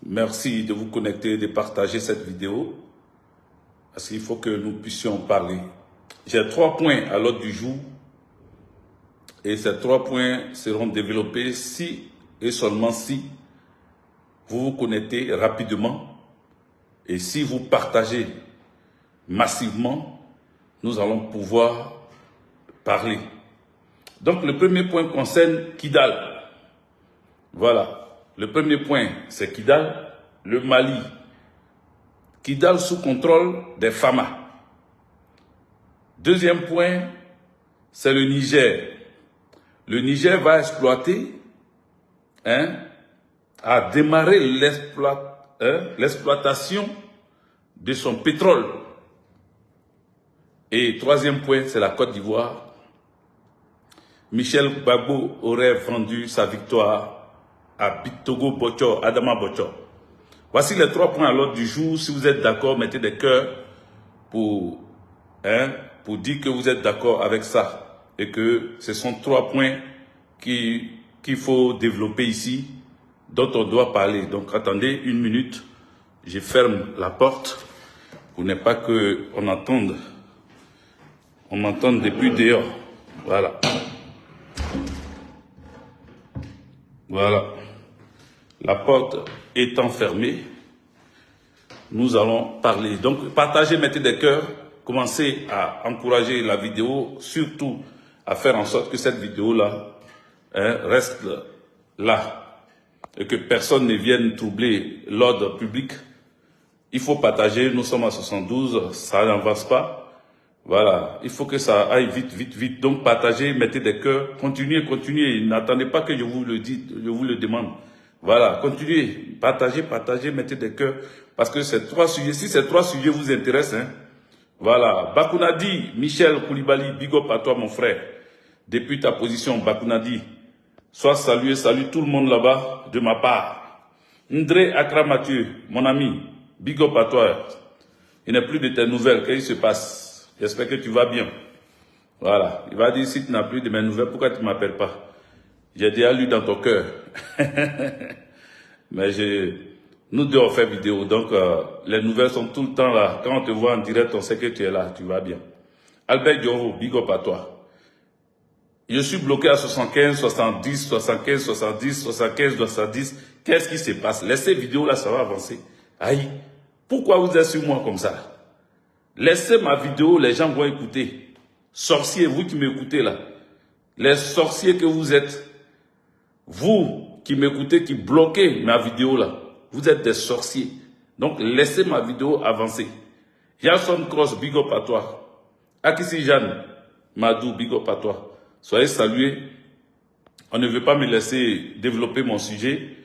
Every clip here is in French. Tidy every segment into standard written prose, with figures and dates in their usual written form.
Merci de vous connecter, de partager cette vidéo, parce qu'il faut que nous puissions parler. J'ai 3 points à l'ordre du jour, et ces 3 points seront développés si et seulement si vous vous connectez rapidement, et si vous partagez massivement, nous allons pouvoir parler. Donc le premier point concerne Kidal. Voilà. Le premier point, c'est Kidal, le Mali. Kidal sous contrôle des Fama. Deuxième point, c'est le Niger. Le Niger va exploiter, a démarré l'exploitation de son pétrole. Et troisième point, c'est la Côte d'Ivoire. Michel Gbagbo aurait vendu sa victoire à Bitogo Bocho, Adama Bocho. Voici les 3 points à l'ordre du jour. Si vous êtes d'accord, mettez des cœurs pour dire que vous êtes d'accord avec ça. Et que ce sont 3 points qu'il faut développer ici, dont on doit parler. Donc attendez 1 minute, je ferme la porte pour ne pas qu'on entende. On m'entend depuis dehors. Voilà. Voilà. La porte étant fermée, nous allons parler. Donc, partagez, mettez des cœurs. Commencez à encourager la vidéo, surtout à faire en sorte que cette vidéo-là reste là. Et que personne ne vienne troubler l'ordre public. Il faut partager. Nous sommes à 72, ça n'avance pas. Voilà, il faut que ça aille vite, vite, vite. Donc, partagez, mettez des cœurs, continuez, continuez. N'attendez pas que je vous le dise, je vous le demande. Voilà, continuez, partagez, partagez, mettez des cœurs. Parce que ces 3 sujets, si ces 3 sujets vous intéressent, voilà. Bakounadi, Michel Koulibaly, big up à toi, mon frère. Depuis ta position, Bakounadi, sois salué, salue tout le monde là-bas de ma part. Ndré Akra Mathieu, mon ami, big up à toi. Il n'est plus de tes nouvelles, qu'est-ce qui se passe? J'espère que tu vas bien. Voilà. Il va dire, si tu n'as plus de mes nouvelles, pourquoi tu ne m'appelles pas? J'ai déjà lu dans ton cœur. Mais nous deux on fait vidéo, donc les nouvelles sont tout le temps là. Quand on te voit en direct, on sait que tu es là, tu vas bien. Albert Dioro, big up à toi. Je suis bloqué à 75, 70, 75, 70, 75, 70. Qu'est-ce qui se passe? Laissez vidéo là, ça va avancer. Aïe, pourquoi vous êtes sur moi comme ça? Laissez ma vidéo, les gens vont écouter. Sorciers, vous qui m'écoutez là. Les sorciers que vous êtes. Vous qui m'écoutez, qui bloquez ma vidéo là. Vous êtes des sorciers. Donc laissez ma vidéo avancer. Jason Cross, big up à toi. Akissi Jeanne, Madou, big up à toi. Soyez salués. On ne veut pas me laisser développer mon sujet.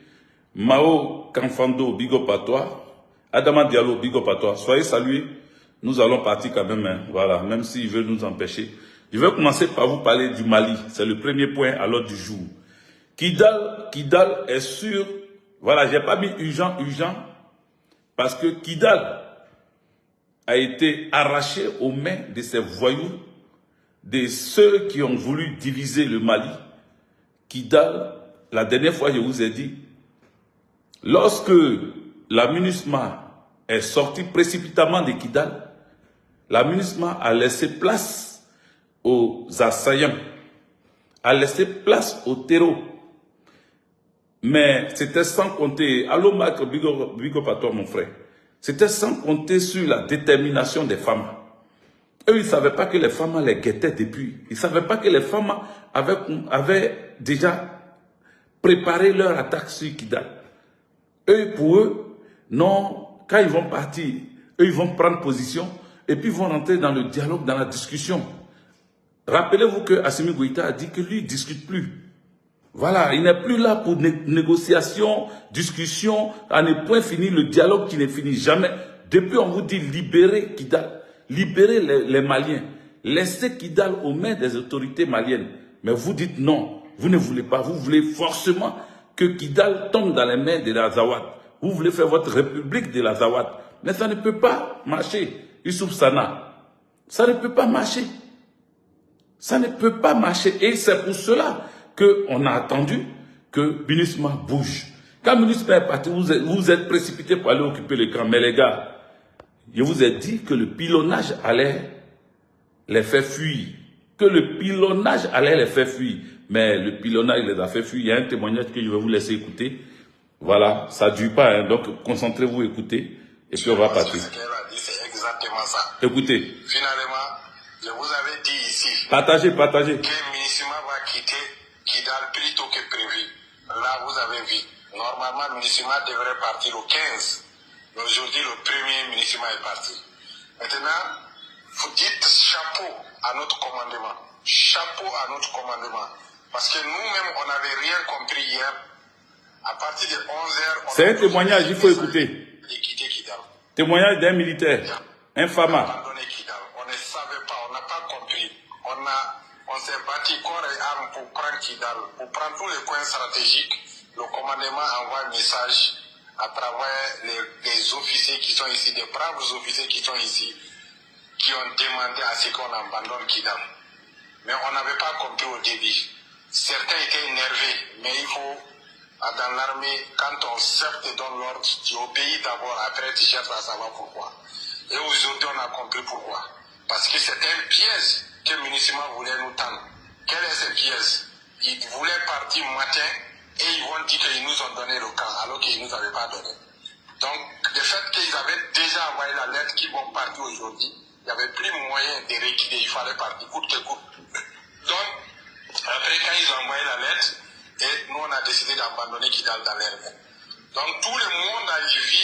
Mao Kanfando, big up à toi. Adama Diallo, big up à toi. Soyez salués. Nous allons partir quand même, voilà, même s'il veut nous empêcher. Je vais commencer par vous parler du Mali. C'est le premier point à l'ordre du jour. Kidal est sûr. Voilà, j'ai pas mis urgent, parce que Kidal a été arraché aux mains de ces voyous, de ceux qui ont voulu diviser le Mali. Kidal, la dernière fois je vous ai dit, lorsque la MINUSMA est sortie précipitamment de Kidal, la MINUSMA a laissé place aux assaillants, a laissé place aux terreaux. Mais c'était sans compter, allô Marc, big up à toi mon frère, c'était sans compter sur la détermination des femmes. Eux, ils ne savaient pas que les femmes les guettaient depuis. Ils ne savaient pas que les femmes avaient déjà préparé leur attaque sur Kidal. Eux, pour eux, non, quand ils vont partir, eux, ils vont prendre position et puis ils vont rentrer dans le dialogue, dans la discussion. Rappelez-vous que Assimi Goïta a dit que lui, il ne discute plus. Voilà, il n'est plus là pour négociation, discussion, à ne point finir le dialogue qui ne finit jamais. Depuis, on vous dit libérer Kidal, libérer les Maliens, laissez Kidal aux mains des autorités maliennes. Mais vous dites non, vous ne voulez pas, vous voulez forcément que Kidal tombe dans les mains de l'Azawad. Vous voulez faire votre république de l'Azawad. Mais ça ne peut pas marcher, Youssouf Sana. Ça ne peut pas marcher. Ça ne peut pas marcher. Et c'est pour cela qu'on a attendu que MINUSMA bouge. Quand MINUSMA est parti, vous êtes précipités pour aller occuper le camp. Mais les gars, je vous ai dit que le pilonnage allait les faire fuir. Que le pilonnage allait les faire fuir. Mais le pilonnage les a fait fuir. Il y a un témoignage que je vais vous laisser écouter. Voilà, ça ne dure pas, hein, donc concentrez-vous, écoutez, et puis on va partir. C'est exactement ça. Écoutez. Finalement, je vous avais dit ici. Partagez. Que MINUSMA va quitter Kidal plus tôt que prévu. Là, vous avez vu. Normalement, MINUSMA devrait partir le 15. Mais aujourd'hui, le premier MINUSMA est parti. Maintenant, vous dites chapeau à notre commandement. Chapeau à notre commandement. Parce que nous-mêmes, on n'avait rien compris hier. À partir de 11h... C'est un témoignage, il faut écouter. Témoignage d'un militaire, un Fama. On ne savait pas, on n'a pas compris. On s'est battu corps et âme pour prendre Kidal, pour prendre tous les coins stratégiques. Le commandement envoie un message à travers les officiers qui sont ici, des braves officiers qui sont ici, qui ont demandé à ce qu'on abandonne Kidal. Mais on n'avait pas compris au début. Certains étaient énervés, mais il faut... Dans l'armée, quand on certes te donne l'ordre, tu obéis d'abord, après tu cherches à savoir pourquoi. Et aujourd'hui, on a compris pourquoi. Parce que c'était un piège que MINUSMA voulait nous tendre. Quel est ce piège? Ils voulaient partir matin et ils vont dire qu'ils nous ont donné le camp, alors qu'ils ne nous avaient pas donné. Donc, le fait qu'ils avaient déjà envoyé la lettre qu'ils vont partir aujourd'hui, il n'y avait plus moyen de réquider, il fallait partir coûte que coûte. Donc, après, quand ils ont envoyé la lettre, et nous, on a décidé d'abandonner Kidal dans l'air. Donc, tout le monde a vu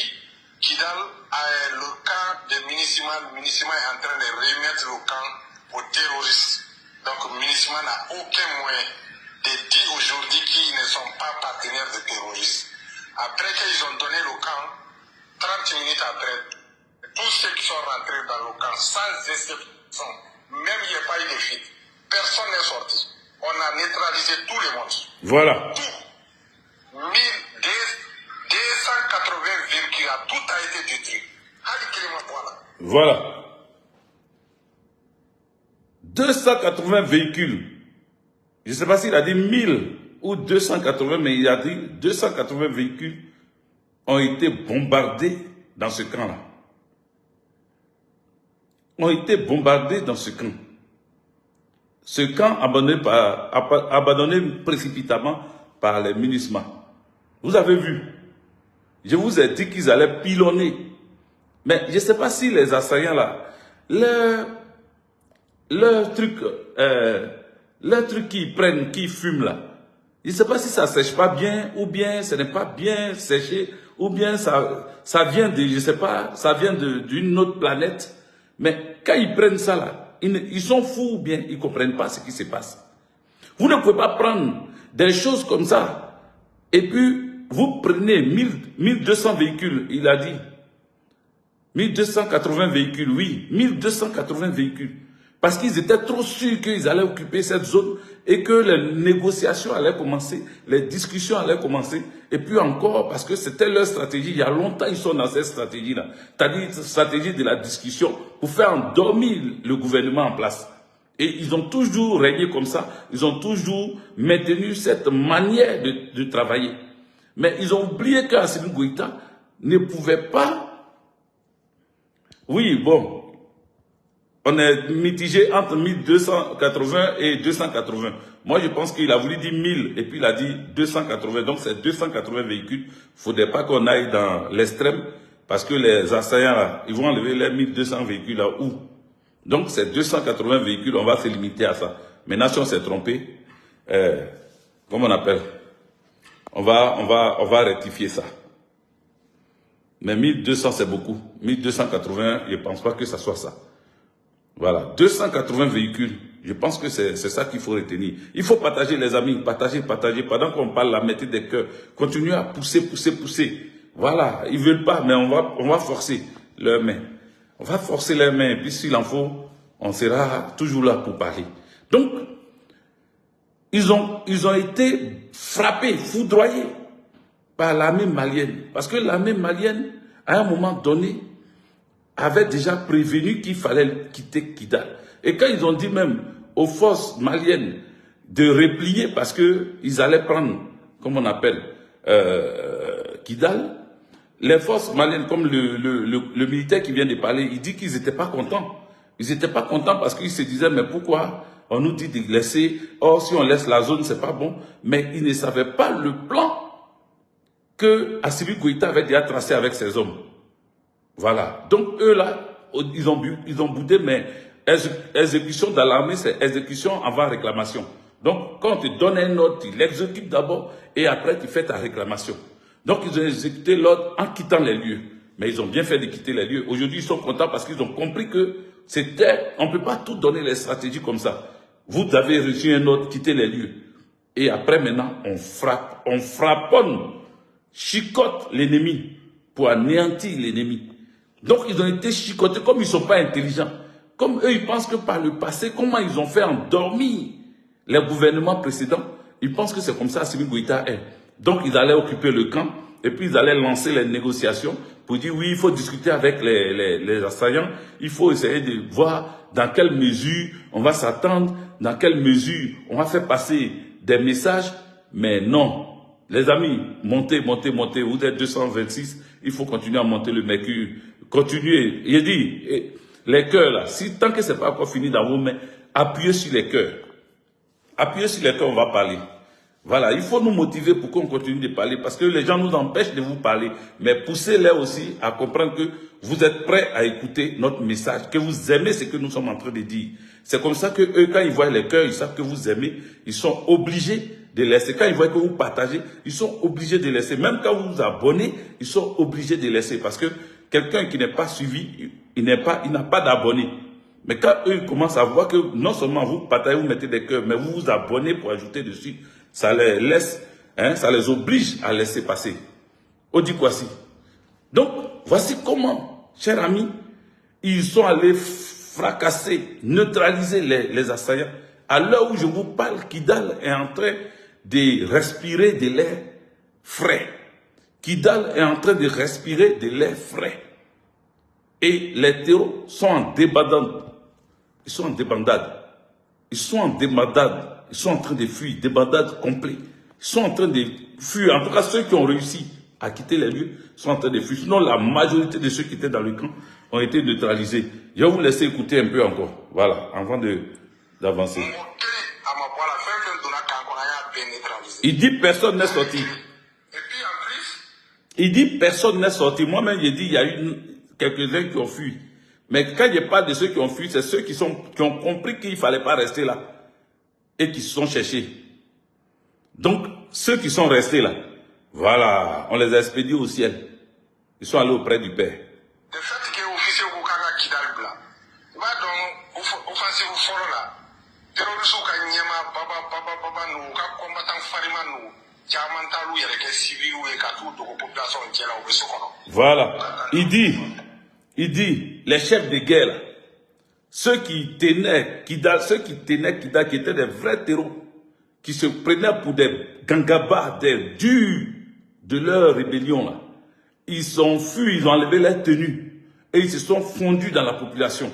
Kidal a le camp de MINUSMA. MINUSMA est en train de remettre le camp aux terroristes. Donc, MINUSMA n'a aucun moyen de dire aujourd'hui qu'ils ne sont pas partenaires des terroristes. Après qu'ils ont donné le camp, 30 minutes après, tous ceux qui sont rentrés dans le camp, sans exception, même il n'y a pas eu de fuite, personne n'est sorti. On a neutralisé tout le monde. Voilà. Tout. 280 véhicules, tout a été détruit. Voilà. 280 véhicules. Je ne sais pas s'il a dit 1000 ou 280, mais il a dit 280 véhicules ont été bombardés dans ce camp-là. Ont été bombardés dans ce camp. Ce camp abandonné précipitamment par les MINUSMA. Vous avez vu, je vous ai dit qu'ils allaient pilonner. Mais je ne sais pas si les assaillants là, leur truc qu'ils prennent, qu'ils fument là, je ne sais pas si ça ne sèche pas bien, ou bien ce n'est pas bien séché, ou bien ça vient de, je ne sais pas, ça vient d'une autre planète. Mais quand ils prennent ça là, ils sont fous ou bien ils ne comprennent pas ce qui se passe. Vous ne pouvez pas prendre des choses comme ça et puis vous prenez 1200 véhicules, il a dit. 1280 véhicules, oui, 1280 véhicules. Parce qu'ils étaient trop sûrs qu'ils allaient occuper cette zone et que les négociations allaient commencer, les discussions allaient commencer. Et puis encore, parce que c'était leur stratégie, il y a longtemps ils sont dans cette stratégie-là. C'est-à-dire stratégie de la discussion pour faire endormir le gouvernement en place. Et ils ont toujours régné comme ça, ils ont toujours maintenu cette manière de travailler. Mais ils ont oublié qu'Assimi Goïta ne pouvait pas... Oui, bon... On est mitigé entre 1280 et 280. Moi, je pense qu'il a voulu dire 1000 et puis il a dit 280. Donc, c'est 280 véhicules. Il ne faudrait pas qu'on aille dans l'extrême parce que les assaillants, là, ils vont enlever les 1200 véhicules là où? Donc, c'est 280 véhicules. On va se limiter à ça. Maintenant, si on s'est trompé, comment on appelle? On va rectifier ça. Mais 1200, c'est beaucoup. 1280, je ne pense pas que ça soit ça. Voilà, 280 véhicules. Je pense que c'est ça qu'il faut retenir. Il faut partager, les amis, partager. Pendant qu'on parle, la mettez des cœurs. Continuez à pousser. Voilà, ils ne veulent pas, mais on va forcer leurs mains. On va forcer leurs mains, puis s'il en faut, on sera toujours là pour parler. Donc, ils ont été frappés, foudroyés par l'armée malienne. Parce que l'armée malienne, à un moment donné, avait déjà prévenu qu'il fallait quitter Kidal. Et quand ils ont dit même aux forces maliennes de replier parce qu'ils allaient prendre, comment on appelle, Kidal, les forces maliennes, comme le militaire qui vient de parler, il dit qu'ils n'étaient pas contents. Ils n'étaient pas contents parce qu'ils se disaient, mais pourquoi on nous dit de laisser, or si on laisse la zone, c'est pas bon. Mais ils ne savaient pas le plan que Assimi Goïta avait déjà tracé avec ses hommes. Voilà. Donc eux là, ils ont boudé, mais exécution dans l'armée, c'est exécution avant réclamation. Donc quand on te donne un ordre, tu l'exécutes d'abord et après tu fais ta réclamation. Donc ils ont exécuté l'ordre en quittant les lieux. Mais ils ont bien fait de quitter les lieux. Aujourd'hui, ils sont contents parce qu'ils ont compris que c'était, on ne peut pas tout donner les stratégies comme ça. Vous avez reçu un ordre, quittez les lieux. Et après maintenant, on frappe, on frapponne, chicote l'ennemi pour anéantir l'ennemi. Donc ils ont été chicotés comme ils ne sont pas intelligents. Comme eux, ils pensent que par le passé, comment ils ont fait endormir les gouvernements précédents, ils pensent que c'est comme ça Assimi Goïta est. Donc ils allaient occuper le camp et puis ils allaient lancer les négociations pour dire oui, il faut discuter avec les assaillants, il faut essayer de voir dans quelle mesure on va s'attendre, dans quelle mesure on va faire passer des messages, mais non. Les amis, montez, montez, montez, vous êtes 226, il faut continuer à monter le mercure, continuez. Il dit, les cœurs là, si tant que c'est pas encore fini dans vos mains, appuyez sur les cœurs. Appuyez sur les cœurs, on va parler. Voilà, il faut nous motiver pour qu'on continue de parler, parce que les gens nous empêchent de vous parler, mais poussez-les aussi à comprendre que vous êtes prêts à écouter notre message, que vous aimez ce que nous sommes en train de dire. C'est comme ça que eux, quand ils voient les cœurs, ils savent que vous aimez, ils sont obligés de laisser. Quand ils voient que vous partagez, ils sont obligés de laisser. Même quand vous vous abonnez, ils sont obligés de laisser, parce que quelqu'un qui n'est pas suivi, il n'a pas d'abonnés. Mais quand eux ils commencent à voir que non seulement vous partagez, vous mettez des cœurs, mais vous vous abonnez pour ajouter dessus, ça les laisse, ça les oblige à laisser passer. Odikwasi. Donc, voici comment, chers amis, ils sont allés fracasser, neutraliser les assaillants. À l'heure où je vous parle, Kidal est en train de respirer de l'air frais. Kidal est en train de respirer de l'air frais. Et les terreaux sont en débandade. Ils sont en débandade. Ils sont en débandade. Ils sont en train de fuir. Débandade complet. Ils sont en train de fuir. En tout cas, ceux qui ont réussi à quitter les lieux sont en train de fuir. Sinon, la majorité de ceux qui étaient dans le camp ont été neutralisés. Je vais vous laisser écouter un peu encore. Voilà, avant d'avancer. Il dit personne n'est sorti. Il dit personne n'est sorti. Moi-même, j'ai dit il y a eu quelques-uns qui ont fui. Mais quand je parle de ceux qui ont fui, c'est ceux qui ont compris qu'il ne fallait pas rester là. Et qui se sont cherchés. Donc, ceux qui sont restés là, voilà, on les a expédiés au ciel. Ils sont allés auprès du Père. Le fait que l'officier Oukanga Kidal Bla, donc, offensive follow là, terroristes ou Kanyama, Baba, nous, combattants Farima, nous, Tiamantalou, il y a des civils ou des cartouches de population qui est là au Bessokono. Voilà, il dit, les chefs de guerre là, ceux qui tenaient Kidal, qui étaient des vrais terreaux, qui se prenaient pour des gangabas, des durs de leur rébellion là, ils ont fui, ils ont enlevé leurs tenues et ils se sont fondus dans la population.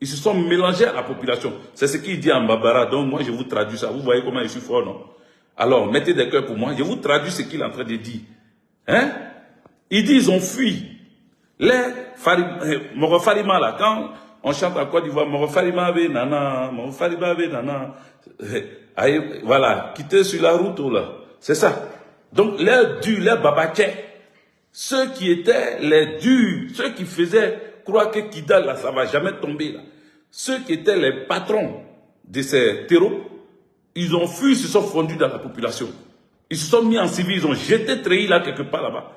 Ils se sont mélangés à la population. C'est ce qu'il dit en Babara. Donc moi je vous traduis ça. Vous voyez comment je suis fort, non? Alors mettez des cœurs pour moi. Je vous traduis ce qu'il est en train de dire. Il dit ils ont fui. Les Moro Farima là, quand on chante en Côte d'Ivoire, Moro Farima be nana, Moro Farima be nana. Voilà, quitter sur la route là. C'est ça. Donc les durs, les babakais, ceux qui étaient les durs, ceux qui faisaient croire que Kidal là, ça va jamais tomber là. Ceux qui étaient les patrons de ces terreaux, ils ont fui, ils se sont fondus dans la population. Ils se sont mis en civil, ils ont jeté treillis là quelque part là-bas.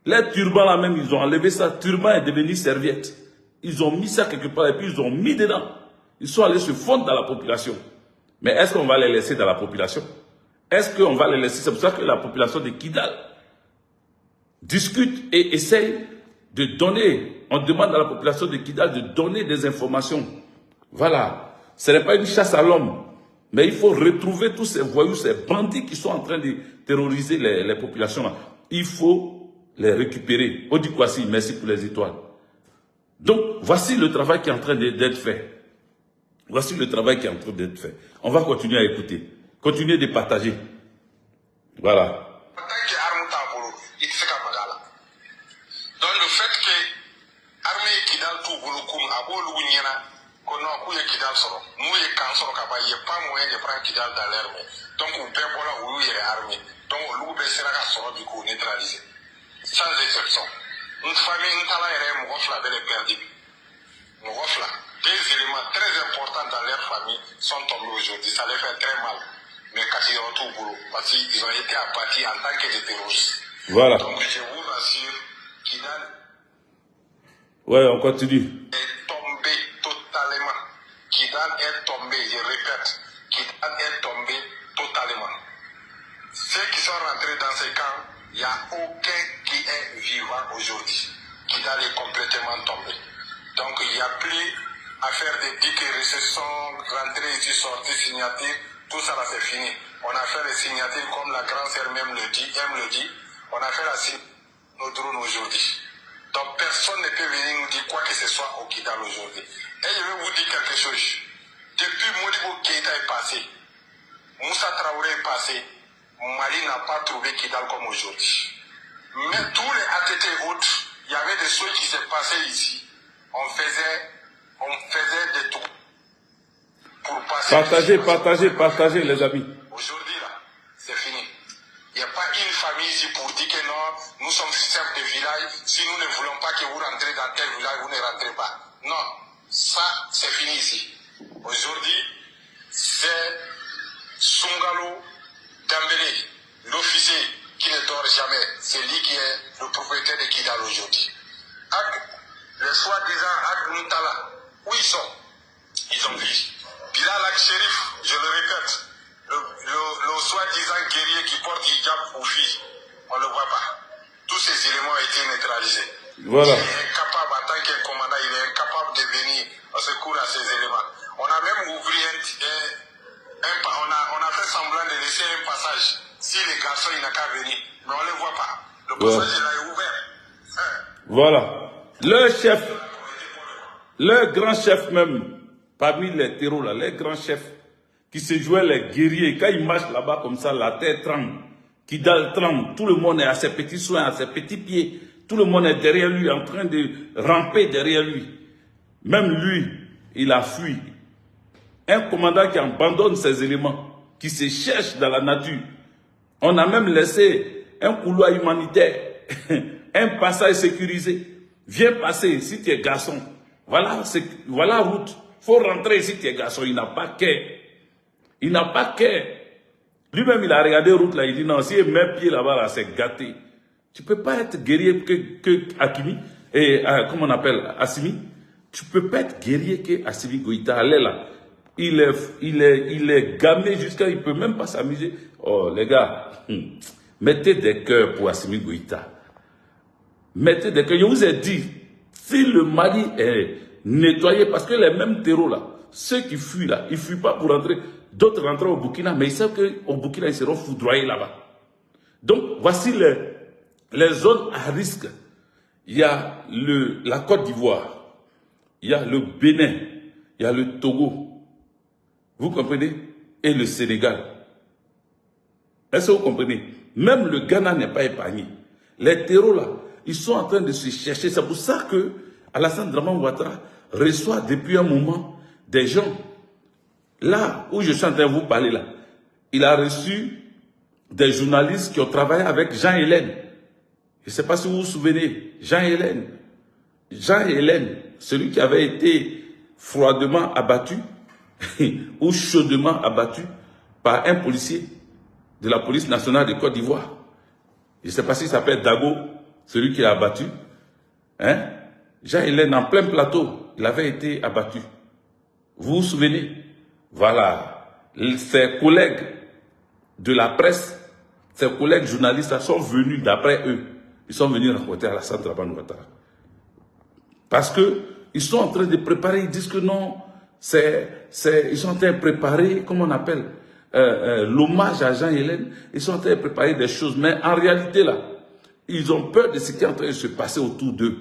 Les turbans là même, ils ont enlevé ça. Turban est devenu serviette. Ils ont mis ça quelque part et puis ils ont mis dedans. Ils sont allés se fondre dans la population. Mais est-ce qu'on va les laisser dans la population? Est-ce qu'on va les laisser? C'est pour ça que la population de Kidal discute et essaye de donner. On demande à la population de Kidal de donner des informations. Voilà. Ce n'est pas une chasse à l'homme. Mais il faut retrouver tous ces voyous, ces bandits qui sont en train de terroriser les populations là. Il faut les récupérer. Odikwasi, merci pour les étoiles. Donc, voici le travail qui est en train d'être fait. Voici le travail qui est en train d'être fait. On va continuer à écouter. Continuer de partager. Voilà. Donc le fait que l'armée Kidal tout Bouloukoum a beau l'Ouniana, qu'on a couillé Kidal solo, nous y cansor Kaba, il n'y a pas moyen de prendre Kidal dans l'armée. Donc on peut voir où il est armée. Donc l'Oubé sera solo du coup neutralisé. Sans exception. Une famille, une talent et un Moufla de les perdus. Moufla. Des éléments très importants dans leur famille sont tombés aujourd'hui. Ça les fait très mal. Mais quand ils retournent au boulot, parce qu'ils ont été abattus en tant que des terroristes. Voilà. Donc je vous rassure, Kidal Ouais, on continue. est tombé totalement. Kidal est tombé, je répète, Kidal est tombé totalement. Ceux qui sont rentrés dans ces camps, il n'y a aucun qui est vivant aujourd'hui. Kidal est complètement tombé. Donc il n'y a plus à faire des piques et récessions, rentrer ici, sortir, signature, tout ça là c'est fini. On a fait les signatures comme la grande sœur même le dit, on a fait la signature nos drones aujourd'hui. Donc personne ne peut venir nous dire quoi que ce soit au Kidal aujourd'hui. Et je vais vous dire quelque chose. Depuis Modibo Keïta est passé, Moussa Traoré est passé, Mali n'a pas trouvé Kidal comme aujourd'hui. Mais tous les ATT et autres, il y avait des choses qui se passaient ici. On faisait des tours pour passer. Partagez les amis. Aujourd'hui là, c'est fini. Il n'y a pas une famille ici pour dire que non, nous sommes chefs de village, si nous ne voulons pas que vous rentrez dans tel village, vous ne rentrez pas. Non, ça c'est fini ici. Aujourd'hui, c'est Sungalo Dambélé, l'officier qui ne dort jamais, c'est lui qui est le propriétaire de Kidal aujourd'hui. Les soi-disant Ak Muntala, où ils sont? Ils ont vu. Bilal Ak Sherif, je le répète, le soi-disant guerrier qui porte hijab aux filles, on ne le voit pas. Tous ces éléments ont été neutralisés. Voilà. Il est incapable, en tant que commandant, il est incapable de venir au secours à ces éléments. On a même ouvert on a fait semblant de laisser un passage. Si les garçons, il n'a qu'à venir. Mais on ne les voit pas. Le passage, il est ouvert. Voilà. Le chef, le grand chef même, parmi les terreaux là, les grands chefs qui se jouaient les guerriers, quand ils marchent là-bas comme ça, la terre tremble, Kidal tremble, tout le monde est à ses petits soins, à ses petits pieds, tout le monde est derrière lui, en train de ramper derrière lui. Même lui, il a fui. Un commandant qui abandonne ses éléments, qui se cherche dans la nature. On a même laissé un couloir humanitaire, un passage sécurisé. Viens passer si tu es garçon. Voilà la route. Il faut rentrer si tu es garçon. Il n'a pas qu'à. Il n'a pas qu'à. Lui-même, il a regardé la route là. Il dit non, si il met pied là-bas, là, c'est gâté. Tu ne peux pas être guerrier que Hakimi. Et comment on appelle Assimi. Tu ne peux pas être guerrier que Assimi Goïta. Allez là. Il est gamé jusqu'à. Il ne peut même pas s'amuser. Oh, les gars. Mettez des cœurs pour Assimi Goïta. Mettez des cœurs. Je vous ai dit, si le Mali est nettoyé, parce que les mêmes terreaux là, ceux qui fuient là, ils ne fuient pas pour rentrer. D'autres rentrent au Burkina, mais ils savent qu'au Burkina, ils seront foudroyés là-bas. Donc, voici les zones à risque. Il y a la Côte d'Ivoire, il y a le Bénin, il y a le Togo. Vous comprenez? Et le Sénégal. Est-ce que vous comprenez? Même le Ghana n'est pas épargné. Les terreaux là, ils sont en train de se chercher. C'est pour ça que Alassane Dramane Ouattara reçoit depuis un moment des gens. Là où je suis en train de vous parler là, il a reçu des journalistes qui ont travaillé avec Jean Hélène. Je ne sais pas si vous vous souvenez, Jean Hélène, celui qui avait été froidement abattu ou chaudement abattu par un policier de la police nationale de Côte d'Ivoire. Je ne sais pas s'il s'appelle Dago, celui qui l'a abattu. Hein? Jean Hélène, en plein plateau, il avait été abattu. Vous vous souvenez? Voilà. Ses collègues de la presse, ses collègues journalistes sont venus d'après eux. Ils sont venus rencontrer Alassane Dramane Ouattara. Parce qu'ils sont en train de préparer, ils disent que non, ils sont en train de préparer, comment on appelle, l'hommage à Jean Hélène. Ils sont en train de préparer des choses. Mais en réalité, là, ils ont peur de ce qui est en train de se passer autour d'eux.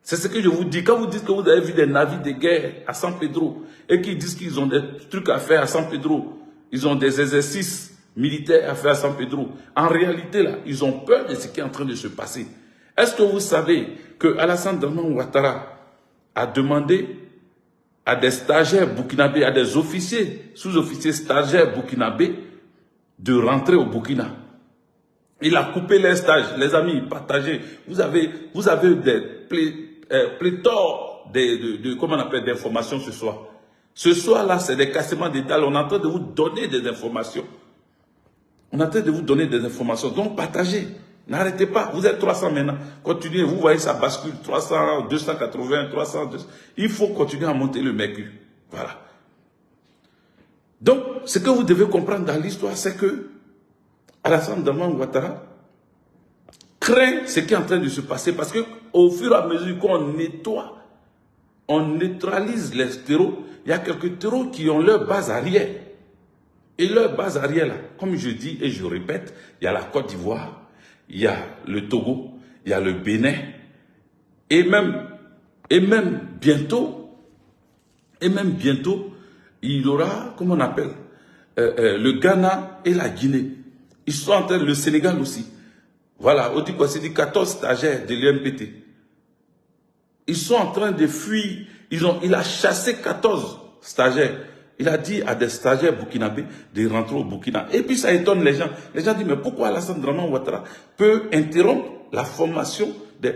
C'est ce que je vous dis. Quand vous dites que vous avez vu des navires de guerre à San Pedro et qu'ils disent qu'ils ont des trucs à faire à San Pedro, ils ont des exercices militaires à faire à San Pedro. En réalité, là, ils ont peur de ce qui est en train de se passer. Est-ce que vous savez que Alassane Draman Ouattara a demandé à des stagiaires burkinabés, à des officiers, sous-officiers stagiaires burkinabés de rentrer au Burkina? Il a coupé les stages, les amis, partagez. Vous avez des pléthores comment on appelle, d'informations ce soir. Ce soir-là, c'est des cassements des dalles. On est en train de vous donner des informations. On est en train de vous donner des informations. Donc, partagez. N'arrêtez pas. Vous êtes 300 maintenant. Continuez. Vous voyez, ça bascule. 300, 280, 300, 200. Il faut continuer à monter le mercure. Voilà. Donc, ce que vous devez comprendre dans l'histoire, c'est que Alassane Draman Ouattara craint ce qui est en train de se passer parce qu'au fur et à mesure qu'on nettoie, on neutralise les terreaux, il y a quelques terreaux qui ont leur base arrière. Et leur base arrière, là, comme je dis et je répète, il y a la Côte d'Ivoire, il y a le Togo, il y a le Bénin, et même bientôt, il y aura, comment on appelle, le Ghana et la Guinée. Ils sont en train, le Sénégal aussi. Voilà, on dit quoi, c'est dit 14 stagiaires de l'UMPT. Ils sont en train de fuir. Il a chassé 14 stagiaires. Il a dit à des stagiaires burkinabés de rentrer au Burkina. Et puis ça étonne les gens. Les gens disent, mais pourquoi Alassane Draman Ouattara peut interrompre la formation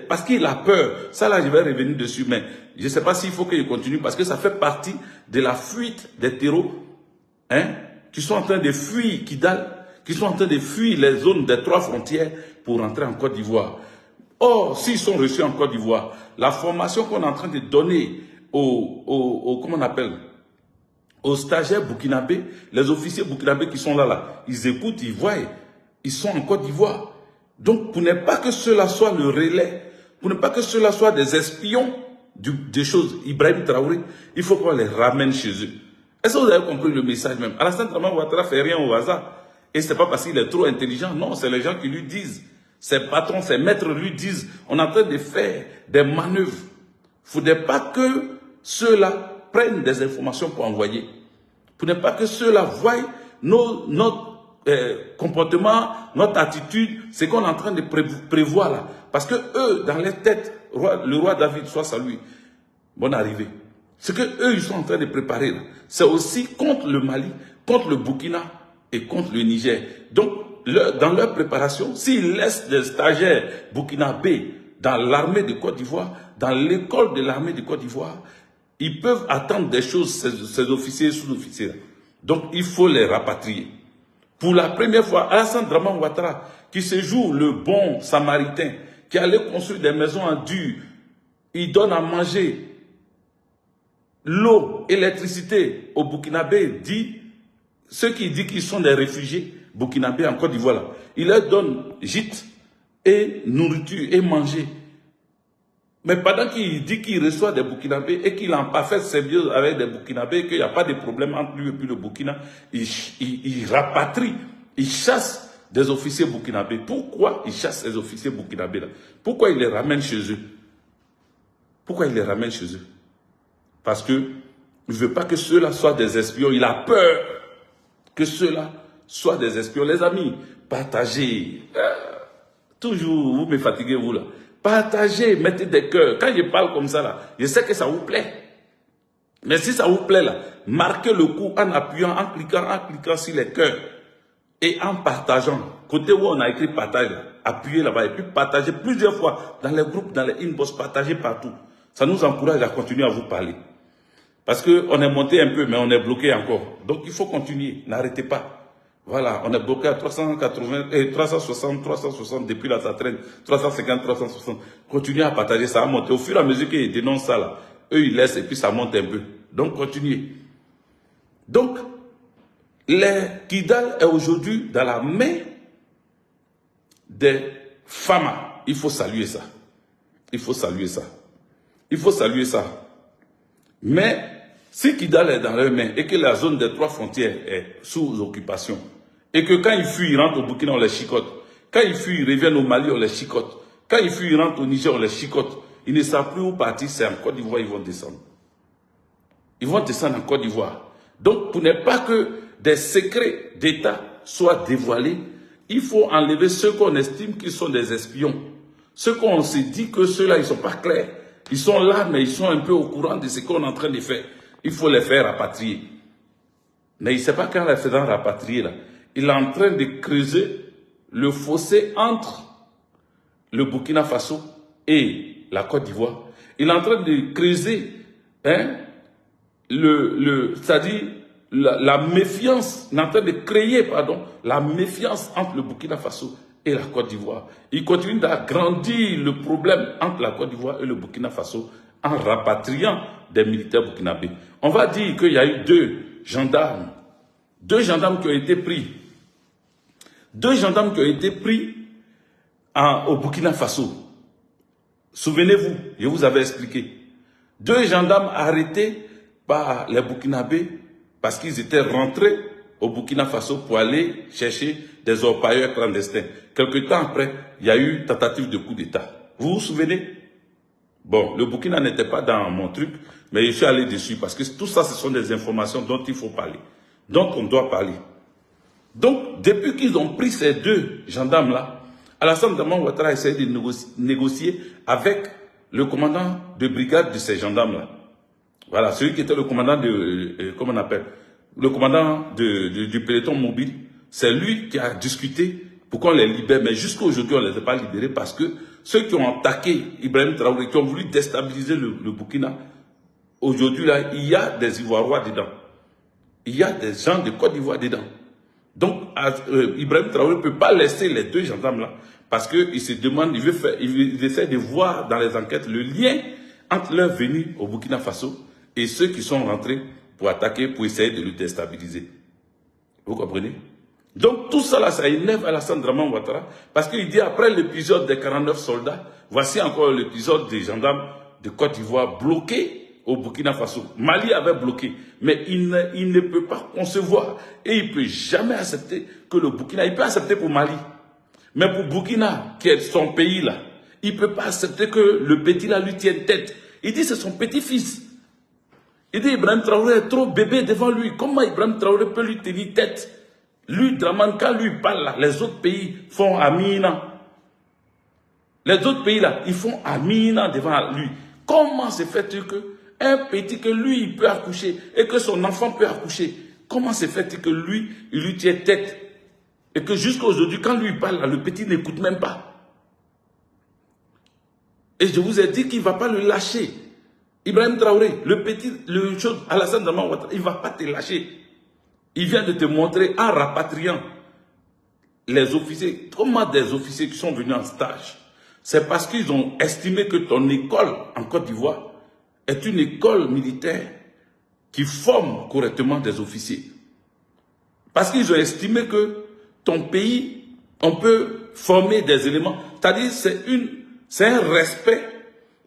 parce qu'il a peur. Ça là, je vais revenir dessus, mais je ne sais pas s'il faut qu'il continue parce que ça fait partie de la fuite des terreaux qui sont en train de fuir Kidal, qui sont en train de fuir les zones des 3 frontières pour rentrer en Côte d'Ivoire. Or, s'ils sont reçus en Côte d'Ivoire, la formation qu'on est en train de donner comment on appelle, aux stagiaires burkinabés, les officiers burkinabés qui sont là, ils écoutent, ils voient, ils sont en Côte d'Ivoire. Donc, pour ne pas que cela soit le relais, pour ne pas que cela soit des espions des choses, Ibrahim Traoré, il faut qu'on les ramène chez eux. Est-ce que vous avez compris le message même? Alassane Draman Ouattara ne fait rien au hasard. Et ce n'est pas parce qu'il est trop intelligent, non, c'est les gens qui lui disent. Ses patrons, ses maîtres lui disent, on est en train de faire des manœuvres. Il ne faudrait pas que ceux-là prennent des informations pour envoyer. Pour ne pas que ceux-là voient notre comportement, notre attitude, ce qu'on est en train de prévoir là. Parce que eux, dans les têtes, le roi David, soit salué, bonne arrivée. Ce que eux, ils sont en train de préparer là, c'est aussi contre le Mali, contre le Burkina et contre le Niger. Donc, dans leur préparation, s'ils laissent des stagiaires burkinabés dans l'armée de Côte d'Ivoire, dans l'école de l'armée de Côte d'Ivoire, ils peuvent attendre des choses, ces officiers et sous-officiers. Donc, il faut les rapatrier. Pour la première fois, Alassane Draman Ouattara, qui se joue le bon samaritain, qui allait construire des maisons en dur, il donne à manger l'eau, l'électricité aux Burkinabés, dit, ceux qui disent qu'ils sont des réfugiés burkinabés en Côte d'Ivoire, il leur donne gîte et nourriture et manger. Mais pendant qu'il dit qu'il reçoit des Burkinabés et qu'il en parfait symbiose avec des Burkinabés, qu'il n'y a pas de problème entre lui et puis le Burkina, il rapatrie, il chasse des officiers burkinabés. Pourquoi il chasse les officiers burkinabés là? Pourquoi il les ramène chez eux? Pourquoi il les ramène chez eux? Parce que il ne veut pas que ceux-là soient des espions. Il a peur que ceux-là soient des espions. Les amis, partagez. Toujours, vous me fatiguez, vous là. Partagez, mettez des cœurs. Quand je parle comme ça, là, je sais que ça vous plaît. Mais si ça vous plaît, là, marquez le coup en appuyant, en cliquant sur les cœurs. Et en partageant. Côté où on a écrit partage, là, appuyez là-bas. Et puis partagez plusieurs fois dans les groupes, dans les inbox, partagez partout. Ça nous encourage à continuer à vous parler. Parce qu'on est monté un peu, mais on est bloqué encore. Donc il faut continuer, n'arrêtez pas. Voilà, on est bloqué à 360 depuis là, ça traîne. 350, 360. Continuez à partager, ça va monter. Au fur et à mesure qu'ils dénoncent ça là, eux ils laissent et puis ça monte un peu. Donc continuez. Donc, Kidal est aujourd'hui dans la main des Fama. Il faut saluer ça. Il faut saluer ça. Il faut saluer ça. Mais si Kidal est dans leurs mains et que la zone des 3 frontières est sous occupation, et que quand ils fuient, ils rentrent au Burkina, on les chicote. Quand ils fuient, ils reviennent au Mali, on les chicote. Quand ils fuient, ils rentrent au Niger, on les chicote. Ils ne savent plus où partir, c'est en Côte d'Ivoire, ils vont descendre. Ils vont descendre en Côte d'Ivoire. Donc, pour ne pas que des secrets d'État soient dévoilés, il faut enlever ceux qu'on estime qu'ils sont des espions. Ce qu'on s'est dit que ceux-là, ils ne sont pas clairs. Ils sont là, mais ils sont un peu au courant de ce qu'on est en train de faire. Il faut les faire rapatrier. Mais il ne sait pas qu'en les faisant rapatrier, là, il est en train de creuser le fossé entre le Burkina Faso et la Côte d'Ivoire. Il est en train de creuser, c'est-à-dire la méfiance, il est en train de créer, la méfiance entre le Burkina Faso et la Côte d'Ivoire. Il continue d'agrandir le problème entre la Côte d'Ivoire et le Burkina Faso en rapatriant des militaires burkinabés. On va dire qu'il y a eu deux gendarmes qui ont été pris. Deux gendarmes qui ont été pris au Burkina Faso. Souvenez-vous, je vous avais expliqué. Deux gendarmes arrêtés par les Burkinabés parce qu'ils étaient rentrés au Burkina Faso pour aller chercher des orpailleurs clandestins. Quelque temps après, il y a eu tentative de coup d'État. Vous vous souvenez? Bon, le Burkina n'était pas dans mon truc, mais je suis allé dessus parce que tout ça, ce sont des informations dont il faut parler. Donc, on doit parler. Donc, depuis qu'ils ont pris ces deux gendarmes-là, Alassane Draman Ouattara a essayé de négocier avec le commandant de brigade de ces gendarmes-là. Voilà, celui qui était le commandant de, comment on appelle, le commandant du peloton mobile. C'est lui qui a discuté pour qu'on les libère. Mais jusqu'à aujourd'hui, on ne les a pas libérés parce que ceux qui ont attaqué Ibrahim Traoré, qui ont voulu déstabiliser le Burkina, aujourd'hui, là, il y a des Ivoirois dedans. Il y a des gens de Côte d'Ivoire dedans. Donc, Ibrahim Traoré ne peut pas laisser les deux gendarmes-là parce qu'il se demande, il essaie de voir dans les enquêtes le lien entre leur venue au Burkina Faso et ceux qui sont rentrés pour attaquer, pour essayer de le déstabiliser. Vous comprenez? Donc, tout ça là, ça énerve Alassane Draman Ouattara parce qu'il dit après l'épisode des 49 soldats, voici encore l'épisode des gendarmes de Côte d'Ivoire bloqués au Burkina Faso. Mali avait bloqué, mais il ne peut pas concevoir et il ne peut jamais accepter que le Burkina, il peut accepter pour Mali, mais pour Burkina, qui est son pays là, il ne peut pas accepter que le petit là lui tienne tête. Il dit c'est son petit-fils. Il dit Ibrahim Traoré est trop bébé devant lui. Comment Ibrahim Traoré peut lui tenir tête? Lui, Draman, quand lui parle là, les autres pays font Amina. Les autres pays là, ils font Amina devant lui. Comment se fait-il que un petit que lui, il peut accoucher et que son enfant peut accoucher, comment se fait-il que lui, il lui tient tête et que jusqu'à aujourd'hui, quand lui parle, là, le petit n'écoute même pas. Et je vous ai dit qu'il ne va pas le lâcher. Ibrahim Traoré, le petit, Alassane Draman Ouattara, il ne va pas te lâcher. Il vient de te montrer en rapatriant les officiers, comment des officiers qui sont venus en stage. C'est parce qu'ils ont estimé que ton école en Côte d'Ivoire est une école militaire qui forme correctement des officiers. Parce qu'ils ont estimé que ton pays, on peut former des éléments. C'est-à-dire c'est un respect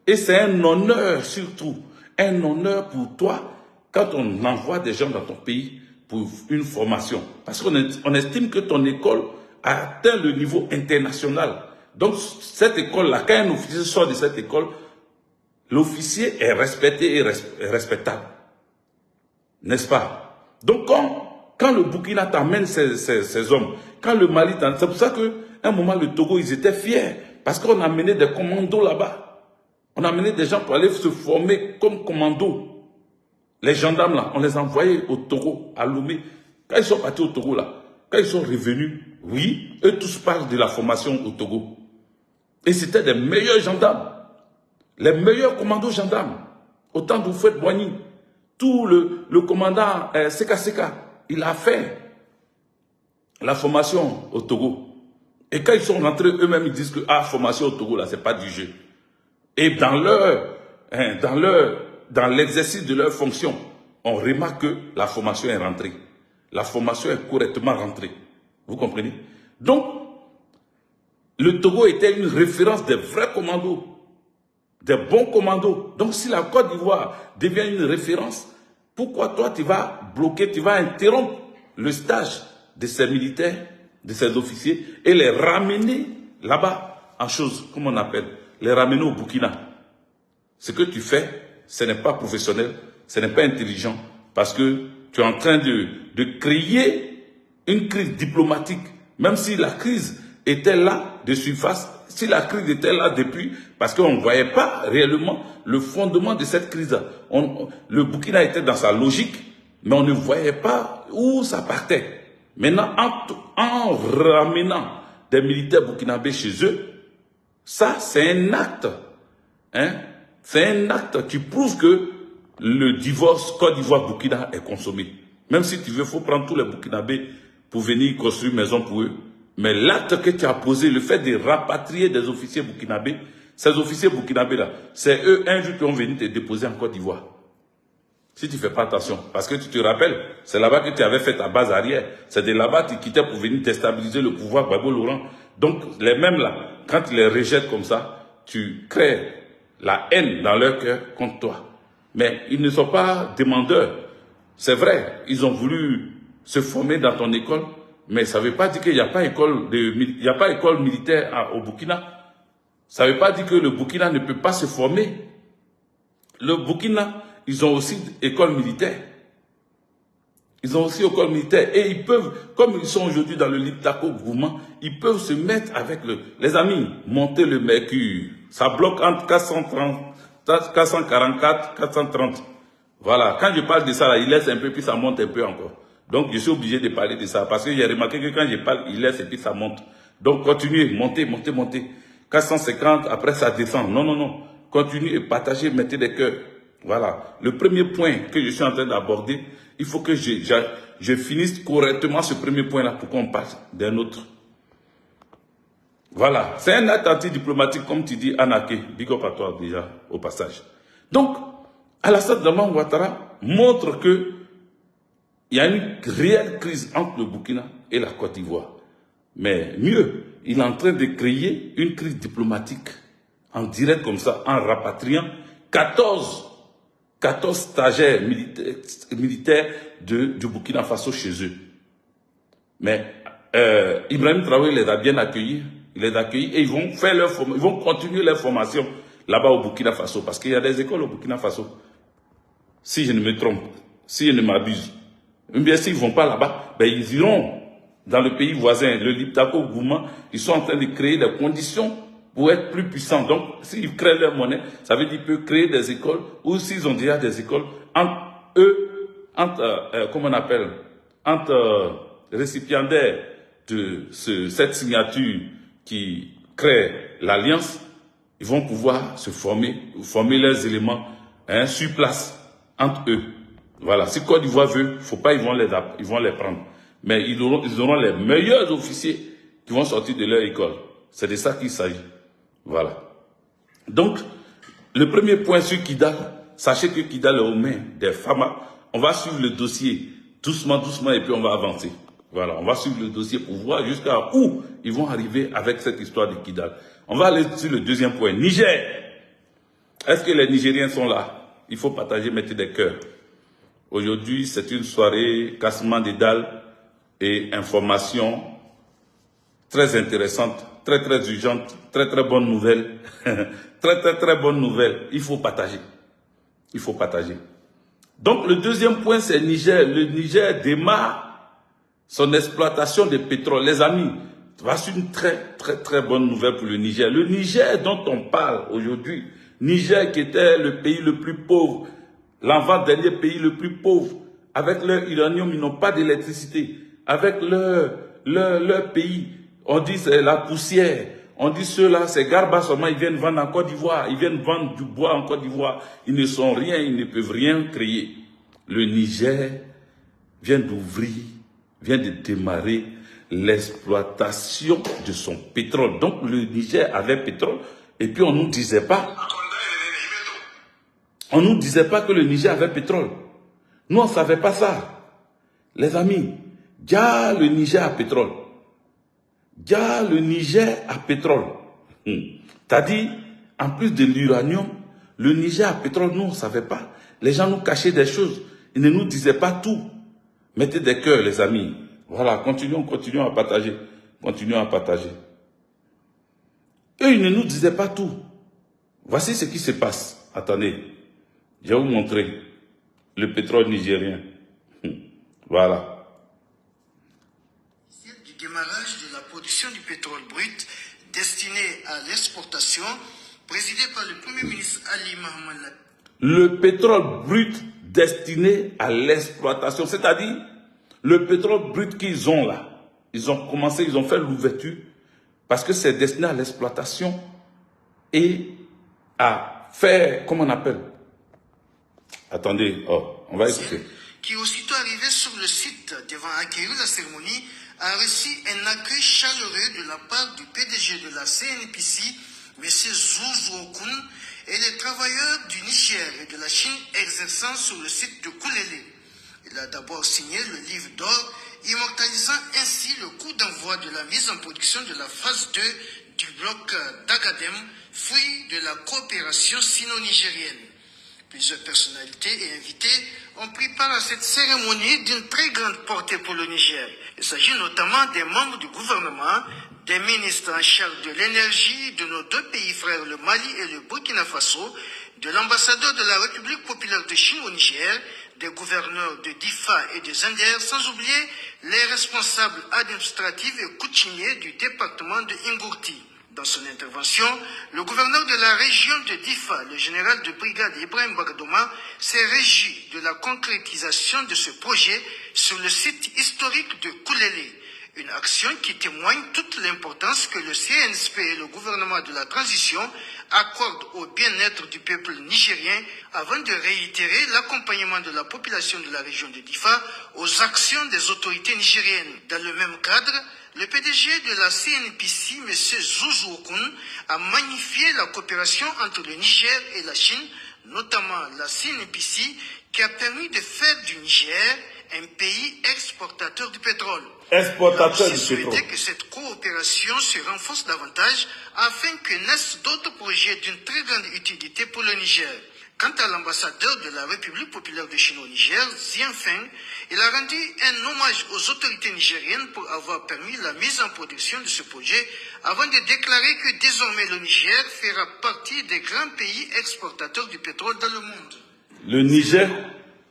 et c'est un honneur surtout. Un honneur pour toi quand on envoie des gens dans ton pays pour une formation. Parce qu'on estime que ton école a atteint le niveau international. Donc cette école-là, quand un officier sort de cette école, l'officier est respecté et respectable. N'est-ce pas? Donc quand le Burkina t'amène ces hommes, quand le Mali t'amène, c'est pour ça qu'à un moment le Togo, ils étaient fiers. Parce qu'on a amené des commandos là-bas. On a amené des gens pour aller se former comme commandos. Les gendarmes là, on les a envoyés au Togo, à Lomé. Quand ils sont partis au Togo là, quand ils sont revenus, oui, eux tous parlent de la formation au Togo. Et c'était des meilleurs gendarmes. Les meilleurs commandos gendarmes, au temps d'Oufouette Boigny, tout le commandant Seka Seka, il a fait la formation au Togo. Et quand ils sont rentrés, eux-mêmes, ils disent que formation au Togo, là, c'est pas du jeu. Et dans l'exercice de leur fonction, on remarque que la formation est rentrée. La formation est correctement rentrée. Vous comprenez? Donc, le Togo était une référence des vrais commandos. Des bons commandos. Donc, si la Côte d'Ivoire devient une référence, pourquoi toi, tu vas bloquer, tu vas interrompre le stage de ces militaires, de ces officiers, et les ramener là-bas en chose, comme on appelle, les ramener au Burkina? Ce que tu fais, ce n'est pas professionnel, ce n'est pas intelligent, parce que tu es en train de créer une crise diplomatique, même si la crise était là de surface, si la crise était là depuis, parce qu'on ne voyait pas réellement le fondement de cette crise. Le Burkina était dans sa logique, mais on ne voyait pas où ça partait. Maintenant, en ramenant des militaires burkinabés chez eux, ça, c'est un acte. Hein? C'est un acte qui prouve que le divorce Côte d'Ivoire-Burkina est consommé. Même si tu veux, il faut prendre tous les Burkinabés pour venir construire une maison pour eux. Mais l'acte que tu as posé, le fait de rapatrier des officiers burkinabés, ces officiers burkinabés-là, c'est eux un jour qui ont venu te déposer en Côte d'Ivoire. Si tu ne fais pas attention, parce que tu te rappelles, c'est là-bas que tu avais fait ta base arrière. C'est de là-bas que tu quittais pour venir déstabiliser le pouvoir Gbagbo Laurent. Donc, les mêmes là, quand tu les rejettes comme ça, tu crées la haine dans leur cœur contre toi. Mais ils ne sont pas demandeurs. C'est vrai, ils ont voulu se former dans ton école, mais ça ne veut pas dire qu'il n'y a pas école militaire au Burkina. Ça ne veut pas dire que le Burkina ne peut pas se former. Le Burkina, ils ont aussi école militaire. Ils ont aussi école militaire et ils peuvent, comme ils sont aujourd'hui dans le Liptako Gourmand, ils peuvent se mettre avec les amis, monter le mercure. Ça bloque entre 444, 430. Voilà, quand je parle de ça, là, il laisse un peu, puis ça monte un peu encore. Donc, je suis obligé de parler de ça, parce que j'ai remarqué que quand je parle, il laisse et puis ça monte. Donc, continuez, montez. 450, après ça descend. Non. Continuez et partagez, mettez des cœurs. Voilà. Le premier point que je suis en train d'aborder, il faut que je finisse correctement ce premier point-là pour qu'on passe d'un autre. Voilà. C'est un acte antidiplomatique, comme tu dis, Anaké. Big up à toi déjà, au passage. Donc, Alassane Draman Ouattara montre que il y a une réelle crise entre le Burkina et la Côte d'Ivoire. Mais mieux, il est en train de créer une crise diplomatique en direct comme ça, en rapatriant 14 stagiaires militaires du Burkina Faso chez eux. Mais Ibrahim Traoré les a bien accueillis. Il les a accueillis et ils vont continuer leur formation là-bas au Burkina Faso. Parce qu'il y a des écoles au Burkina Faso. Si je ne me trompe, si je ne m'abuse. Bien s'ils ne vont pas là-bas, ben ils iront dans le pays voisin, le Liptako Gourmand. Ils sont en train de créer des conditions pour être plus puissants. Donc, s'ils créent leur monnaie, ça veut dire qu'ils peuvent créer des écoles, ou s'ils ont déjà des écoles, entre récipiendaires de cette signature qui crée l'alliance, ils vont pouvoir se former leurs éléments sur place, entre eux. Voilà, si Côte d'Ivoire veut, faut pas, ils vont les prendre. Mais ils auront les meilleurs officiers qui vont sortir de leur école. C'est de ça qu'il s'agit. Voilà. Donc, le premier point sur Kidal, sachez que Kidal est aux mains des FAMA. On va suivre le dossier doucement, et puis on va avancer. Voilà, on va suivre le dossier pour voir jusqu'à où ils vont arriver avec cette histoire de Kidal. On va aller sur le deuxième point. Niger. Est-ce que les Nigériens sont là? Il faut partager, mettre des cœurs. Aujourd'hui, c'est une soirée cassement des dalles et information très intéressante, très urgente, très bonne nouvelle, très bonne nouvelle. Il faut partager. Donc le deuxième point, c'est Niger. Le Niger démarre son exploitation de pétrole. Les amis, voici une très bonne nouvelle pour le Niger. Le Niger dont on parle aujourd'hui, Niger qui était le pays le plus pauvre, l'avant-dernier pays le plus pauvre. Avec leur uranium, ils n'ont pas d'électricité. Avec leur pays, on dit c'est la poussière. On dit ceux-là, c'est Garba seulement, ils viennent vendre en Côte d'Ivoire. Ils viennent vendre du bois en Côte d'Ivoire. Ils ne sont rien, ils ne peuvent rien créer. Le Niger vient de démarrer l'exploitation de son pétrole. Donc le Niger avait pétrole et puis on ne nous disait pas que le Niger avait pétrole. Nous, on ne savait pas ça. Les amis, déjà le Niger a pétrole. C'est-à-dire, en plus de l'uranium, le Niger a pétrole, nous, on ne savait pas. Les gens nous cachaient des choses. Ils ne nous disaient pas tout. Mettez des cœurs, les amis. Voilà, continuons à partager. Eux, ils ne nous disaient pas tout. Voici ce qui se passe. Attendez, je vais vous montrer le pétrole nigérien. Voilà. Du démarrage de la production du pétrole brut destiné à l'exportation, présidé par le Premier ministre Ali Mohamed Lamin. Le pétrole brut destiné à l'exploitation, c'est-à-dire le pétrole brut qu'ils ont là. Ils ont commencé, ils ont fait l'ouverture parce que c'est destiné à l'exploitation et à faire, comment on appelle? Attendez, on va écouter. Qui aussitôt arrivé sur le site devant accueillir la cérémonie, a reçu un accueil chaleureux de la part du PDG de la CNPC, M. Zouzou Okun, et les travailleurs du Niger et de la Chine exerçant sur le site de Koulélé. Il a d'abord signé le livre d'or, immortalisant ainsi le coup d'envoi de la mise en production de la phase 2 du bloc d'Agadem, fruit de la coopération sino-nigérienne. Plusieurs personnalités et invités ont pris part à cette cérémonie d'une très grande portée pour le Niger. Il s'agit notamment des membres du gouvernement, des ministres en charge de l'énergie de nos deux pays frères, le Mali et le Burkina Faso, de l'ambassadeur de la République populaire de Chine au Niger, des gouverneurs de Difa et de Zender, sans oublier les responsables administratifs et coutumiers du département de Ingurti. Dans son intervention, le gouverneur de la région de Difa, le général de brigade Ibrahim Bagadouma, s'est réjoui de la concrétisation de ce projet sur le site historique de Koulélé. Une action qui témoigne toute l'importance que le CNSP et le gouvernement de la transition accordent au bien-être du peuple nigérien avant de réitérer l'accompagnement de la population de la région de Difa aux actions des autorités nigériennes. Dans le même cadre, le PDG de la CNPC, M. Zouzou Okun, a magnifié la coopération entre le Niger et la Chine, notamment la CNPC, qui a permis de faire du Niger un pays exportateur du pétrole. Exportateur du pétrole. Souhaité que cette coopération se renforce davantage afin que naissent d'autres projets d'une très grande utilité pour le Niger. Quant à l'ambassadeur de la République populaire de Chine au Niger, Xian Feng, il a rendu un hommage aux autorités nigériennes pour avoir permis la mise en production de ce projet avant de déclarer que désormais le Niger fera partie des grands pays exportateurs du pétrole dans le monde.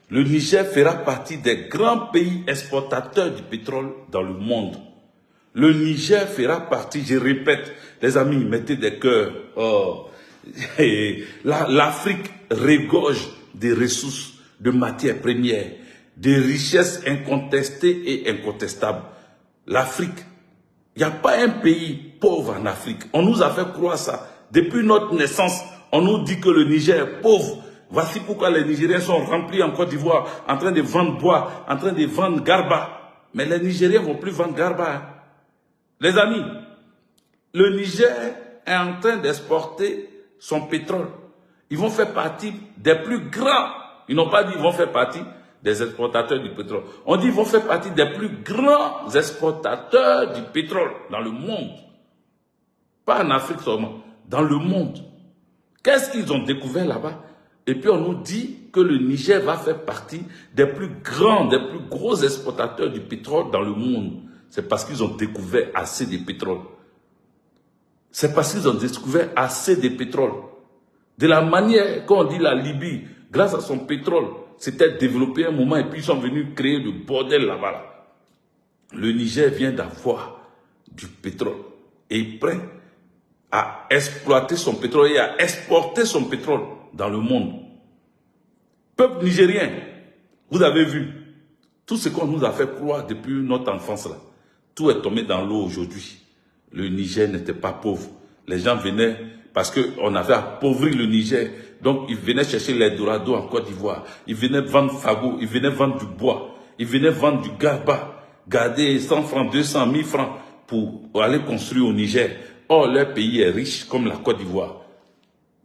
Le Niger fera partie des grands pays exportateurs du pétrole dans le monde. Le Niger fera partie, je répète, les amis, mettez des cœurs. L'Afrique regorge des ressources, de matières premières, des richesses incontestées et incontestables. L'Afrique, il n'y a pas un pays pauvre en Afrique. On nous a fait croire ça. Depuis notre naissance, on nous dit que le Niger est pauvre. Voici pourquoi les Nigériens sont remplis en Côte d'Ivoire, en train de vendre bois, en train de vendre garba. Mais les Nigériens ne vont plus vendre garba. Les amis, le Niger est en train d'exporter son pétrole. Ils vont faire partie des plus grands. Ils n'ont pas dit qu'ils vont faire partie des exportateurs du pétrole. On dit qu'ils vont faire partie des plus grands exportateurs du pétrole dans le monde. Pas en Afrique seulement, dans le monde. Qu'est-ce qu'ils ont découvert là-bas? Et puis on nous dit que le Niger va faire partie des plus grands, des plus gros exportateurs du pétrole dans le monde. C'est parce qu'ils ont découvert assez de pétrole. C'est parce qu'ils ont découvert assez de pétrole. De la manière qu'on dit la Libye, grâce à son pétrole, s'était développé un moment et puis ils sont venus créer le bordel là-bas. Le Niger vient d'avoir du pétrole et est prêt à exploiter son pétrole et à exporter son pétrole dans le monde. Peuple nigérien, vous avez vu, tout ce qu'on nous a fait croire depuis notre enfance là, tout est tombé dans l'eau aujourd'hui. Le Niger n'était pas pauvre. Les gens venaient parce qu'on avait appauvri le Niger. Donc ils venaient chercher l'Eldorado en Côte d'Ivoire. Ils venaient vendre fagot, ils venaient vendre du bois, ils venaient vendre du garba, garder 100 francs, 200, 1000 francs pour aller construire au Niger. Or, leur pays est riche comme la Côte d'Ivoire.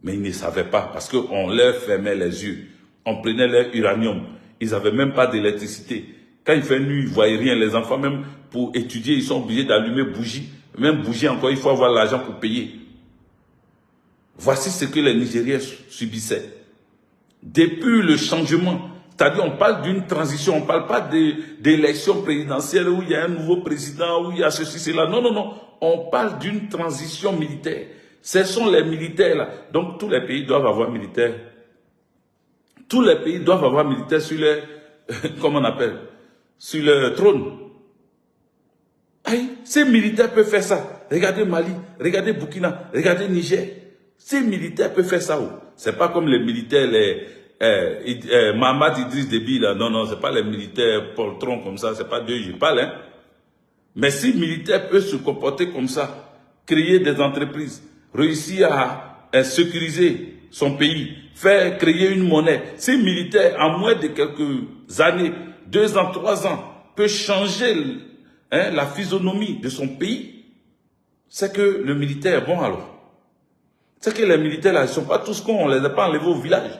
Mais ils ne savaient pas parce qu'on leur fermait les yeux. On prenait leur uranium. Ils n'avaient même pas d'électricité. Quand il fait nuit, ils ne voyaient rien. Les enfants, même pour étudier, ils sont obligés d'allumer bougie. Même bougie encore, il faut avoir l'argent pour payer. Voici ce que les Nigériens subissaient. Depuis le changement, c'est-à-dire on parle d'une transition, on ne parle pas d'élection présidentielle où il y a un nouveau président, où il y a ceci, cela. Non, non, non. On parle d'une transition militaire. Ce sont les militaires là. Donc tous les pays doivent avoir militaires. Tous les pays doivent avoir militaires sur les, comment on appelle, sur le trône. Aïe, ces militaires peuvent faire ça. Regardez Mali, regardez Burkina, regardez Niger. Ces militaires peuvent faire ça. C'est pas comme les militaires, Mahamat Idriss Déby, là. Non, non, c'est pas les militaires poltrons comme ça, c'est pas d'eux je parle, hein. Mais si militaires peuvent se comporter comme ça, créer des entreprises, réussir à sécuriser son pays, faire créer une monnaie, ces militaires, en moins de quelques années, 2 ans, 3 ans, peuvent changer la physionomie de son pays, c'est que le militaire est bon alors. C'est que les militaires là, ils ne sont pas tous cons, on ne les a pas enlevés au village.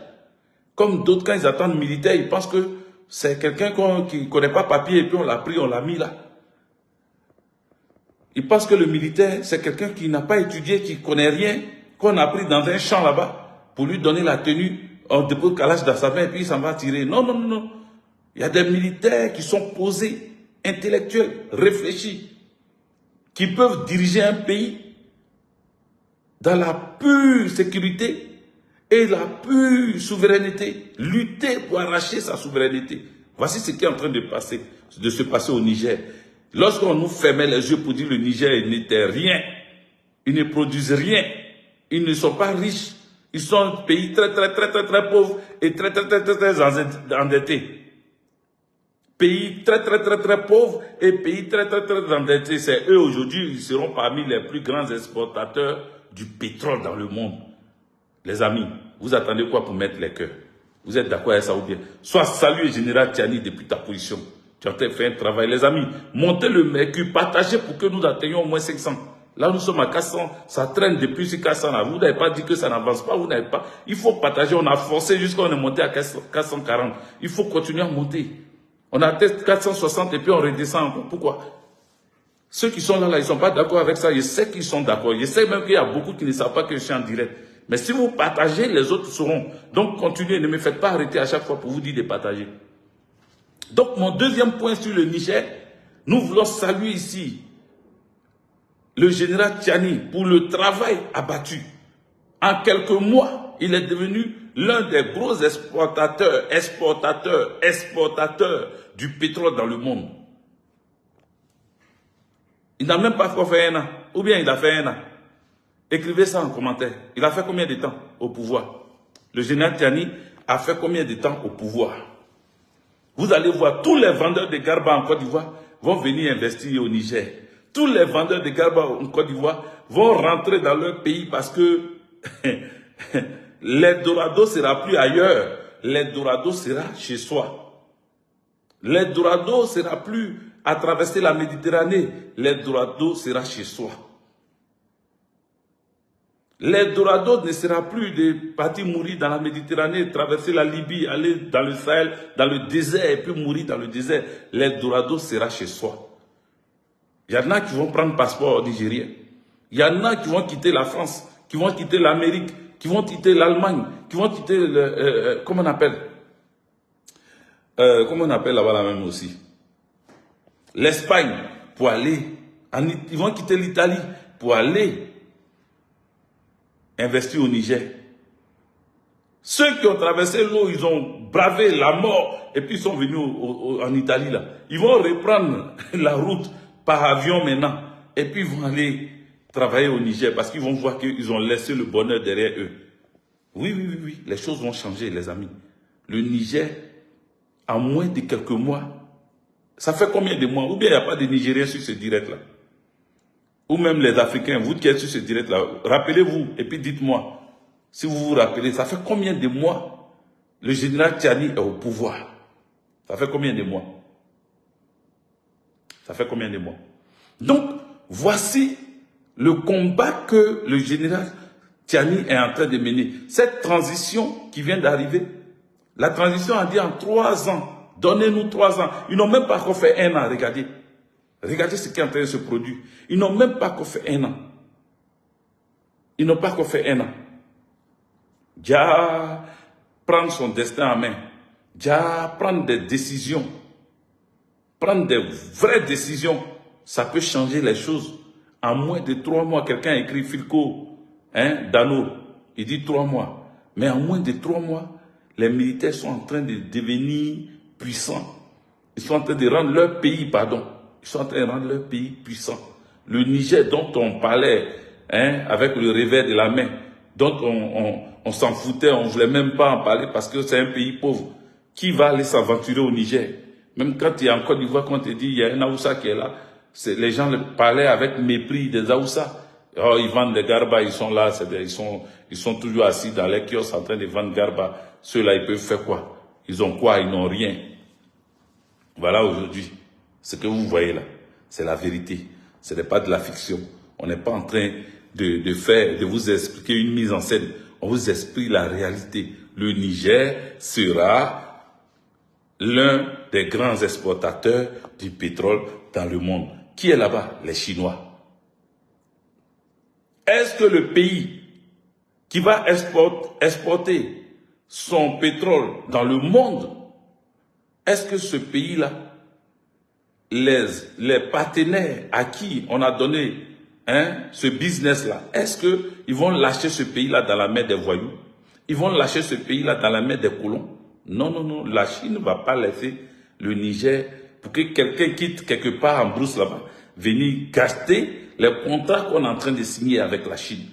Comme d'autres, quand ils attendent militaire, ils pensent que c'est quelqu'un qui ne connaît pas papier et puis on l'a pris, on l'a mis là. Ils pensent que le militaire, c'est quelqu'un qui n'a pas étudié, qui ne connaît rien, qu'on a pris dans un champ là-bas pour lui donner la tenue, on dépose calage dans sa main et puis il s'en va tirer. Non, non, non, non. Il y a des militaires qui sont posés, intellectuels, réfléchis, qui peuvent diriger un pays dans la pure sécurité et la pure souveraineté, lutter pour arracher sa souveraineté. Voici ce qui est en train de se passer au Niger. Lorsqu'on nous fermait les yeux pour dire que le Niger n'était rien, ils ne produisent rien, ils ne sont pas riches, ils sont un pays très pauvre et très endetté. Pays très pauvre et pays très endetté. C'est eux aujourd'hui, ils seront parmi les plus grands exportateurs du pétrole dans le monde. Les amis, vous attendez quoi pour mettre les cœurs? Vous êtes d'accord avec ça ou bien? Soit saluer Général Tchiani depuis ta position. Tu as fait un travail. Les amis, montez le mercure, partagez pour que nous atteignions au moins 500. Là, nous sommes à 400. Ça traîne depuis ces 400 là. Vous n'avez pas dit que ça n'avance pas. Vous n'avez pas. Il faut partager. On a forcé jusqu'à on est monté à 440. Il faut continuer à monter. On a peut-être 460 et puis on redescend encore. Pourquoi? Ceux qui sont là, ils ne sont pas d'accord avec ça. Je sais qu'ils sont d'accord. Je sais même qu'il y a beaucoup qui ne savent pas que je suis en direct. Mais si vous partagez, les autres sauront. Donc, continuez. Ne me faites pas arrêter à chaque fois pour vous dire de partager. Donc, mon deuxième point sur le Niger, nous voulons saluer ici le général Tchiani pour le travail abattu. En quelques mois, il est devenu l'un des gros exportateurs du pétrole dans le monde. Il n'a même pas encore fait 1 an. Ou bien il a fait 1 an. Écrivez ça en commentaire. Il a fait combien de temps au pouvoir? Le général Tchiani a fait combien de temps au pouvoir? Vous allez voir, tous les vendeurs de Garba en Côte d'Ivoire vont venir investir au Niger. Tous les vendeurs de Garba en Côte d'Ivoire vont rentrer dans leur pays parce que l'Eldorado sera plus ailleurs. L'Eldorado sera chez soi. L'Eldorado sera plus à traverser la Méditerranée. L'Eldorado sera chez soi. L'Eldorado ne sera plus de partir mourir dans la Méditerranée, traverser la Libye, aller dans le Sahel, dans le désert et puis mourir dans le désert. L'Eldorado sera chez soi. Il y en a qui vont prendre passeport nigérien. Il y en a qui vont quitter la France, qui vont quitter l'Amérique, qui vont quitter l'Allemagne, qui vont quitter comment on appelle là-bas là même aussi l'Espagne pour aller, ils vont quitter l'Italie pour aller investir au Niger. Ceux qui ont traversé l'eau, ils ont bravé la mort et puis ils sont venus en Italie là. Ils vont reprendre la route par avion maintenant et puis ils vont aller travailler au Niger parce qu'ils vont voir qu'ils ont laissé le bonheur derrière eux. Oui, les choses vont changer les amis. Le Niger, en moins de quelques mois, ça fait combien de mois? Ou bien il n'y a pas de Nigériens sur ce direct là? Ou même les Africains, vous qui êtes sur ce direct-là, rappelez-vous et puis dites-moi, si vous vous rappelez, ça fait combien de mois le général Tchiani est au pouvoir? Ça fait combien de mois? Ça fait combien de mois? Donc, voici le combat que le général Tchiani est en train de mener. Cette transition qui vient d'arriver, la transition a dit en 3 ans, donnez-nous 3 ans. Ils n'ont même pas encore fait 1 an, regardez. Regardez ce qui est en train de se produire. Ils n'ont même pas encore fait 1 an. Ils n'ont pas encore fait 1 an. Déjà, prendre son destin en main. Déjà, prendre des décisions. Prendre des vraies décisions. Ça peut changer les choses. En moins de 3 mois, quelqu'un a écrit Filco, Dano. Il dit 3 mois. Mais en moins de 3 mois, les militaires sont en train de devenir puissants. Ils sont en train de rendre leur pays, Ils sont en train de rendre leur pays puissant. Le Niger dont on parlait hein, avec le revers de la main, dont on s'en foutait, on ne voulait même pas en parler parce que c'est un pays pauvre. Qui va aller s'aventurer au Niger? Même quand il y a en Côte d'Ivoire, quand on te dit il y a un Aoussa qui est là, les gens parlaient avec mépris des Aoussa. Oh, ils vendent des garbas, ils sont là, ils sont toujours assis dans les kiosques en train de vendre garbas. Ceux-là, ils peuvent faire quoi? Ils ont quoi? Ils n'ont rien. Voilà aujourd'hui, ce que vous voyez là, c'est la vérité. Ce n'est pas de la fiction. On n'est pas en train de vous expliquer une mise en scène. On vous explique la réalité. Le Niger sera l'un des grands exportateurs du pétrole dans le monde. Qui est là-bas? Les Chinois. Est-ce que le pays qui va exporter son pétrole dans le monde, est-ce que ce pays-là, les partenaires à qui on a donné ce business-là, est-ce qu'ils vont lâcher ce pays-là dans la main des voyous? Ils vont lâcher ce pays-là dans la main des colons? Non, non, non. La Chine ne va pas laisser le Niger pour que quelqu'un quitte quelque part en brousse là-bas, venir gâter les contrats qu'on est en train de signer avec la Chine.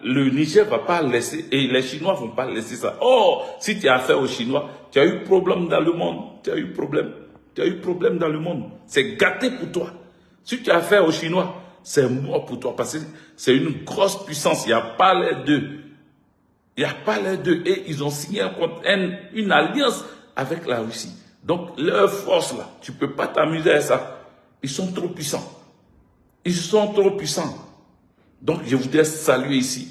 Le Niger ne va pas laisser, et les Chinois ne vont pas laisser ça. Oh, si tu as affaire aux Chinois, tu as eu problème dans le monde. Tu as eu problème. Tu as eu problème dans le monde. C'est gâté pour toi. Si tu as affaire aux Chinois, c'est mort pour toi. Parce que c'est une grosse puissance. Il n'y a pas les deux. Il n'y a pas les deux. Et ils ont signé une alliance avec la Russie. Donc, leur force là, tu ne peux pas t'amuser à ça. Ils sont trop puissants. Ils sont trop puissants. Donc, je voudrais saluer ici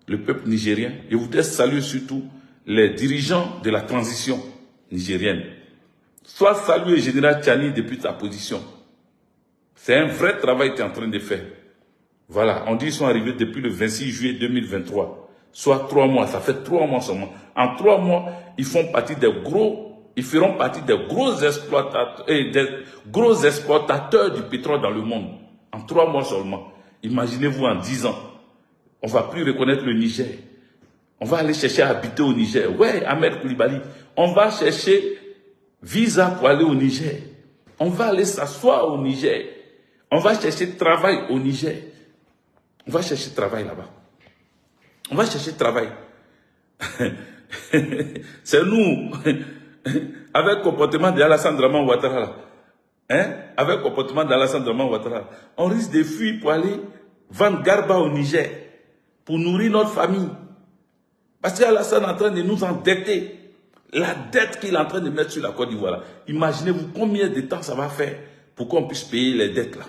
le peuple nigérien. Je voudrais saluer surtout les dirigeants de la transition nigérienne. Soit saluer le général Tchani depuis ta position. C'est un vrai travail que tu es en train de faire. Voilà, on dit qu'ils sont arrivés depuis le 26 juillet 2023. Soit 3 mois, ça fait 3 mois seulement. En 3 mois, ils feront partie des gros exploitateurs et des gros exportateurs du pétrole dans le monde. En 3 mois seulement. Imaginez-vous en 10 ans. On ne va plus reconnaître le Niger. On va aller chercher à habiter au Niger. Ouais, Ahmed Koulibaly. On va chercher visa pour aller au Niger. On va aller s'asseoir au Niger. On va chercher travail au Niger. On va chercher travail là-bas. On va chercher travail. C'est nous, avec le comportement d'Alassane Draman Ouattara, avec le comportement d'Alassane Draman Ouattara, on risque de fuir pour aller vendre garba au Niger, pour nourrir notre famille. Parce qu'Alassane est en train de nous endetter. La dette qu'il est en train de mettre sur la Côte d'Ivoire, imaginez-vous combien de temps ça va faire pour qu'on puisse payer les dettes là.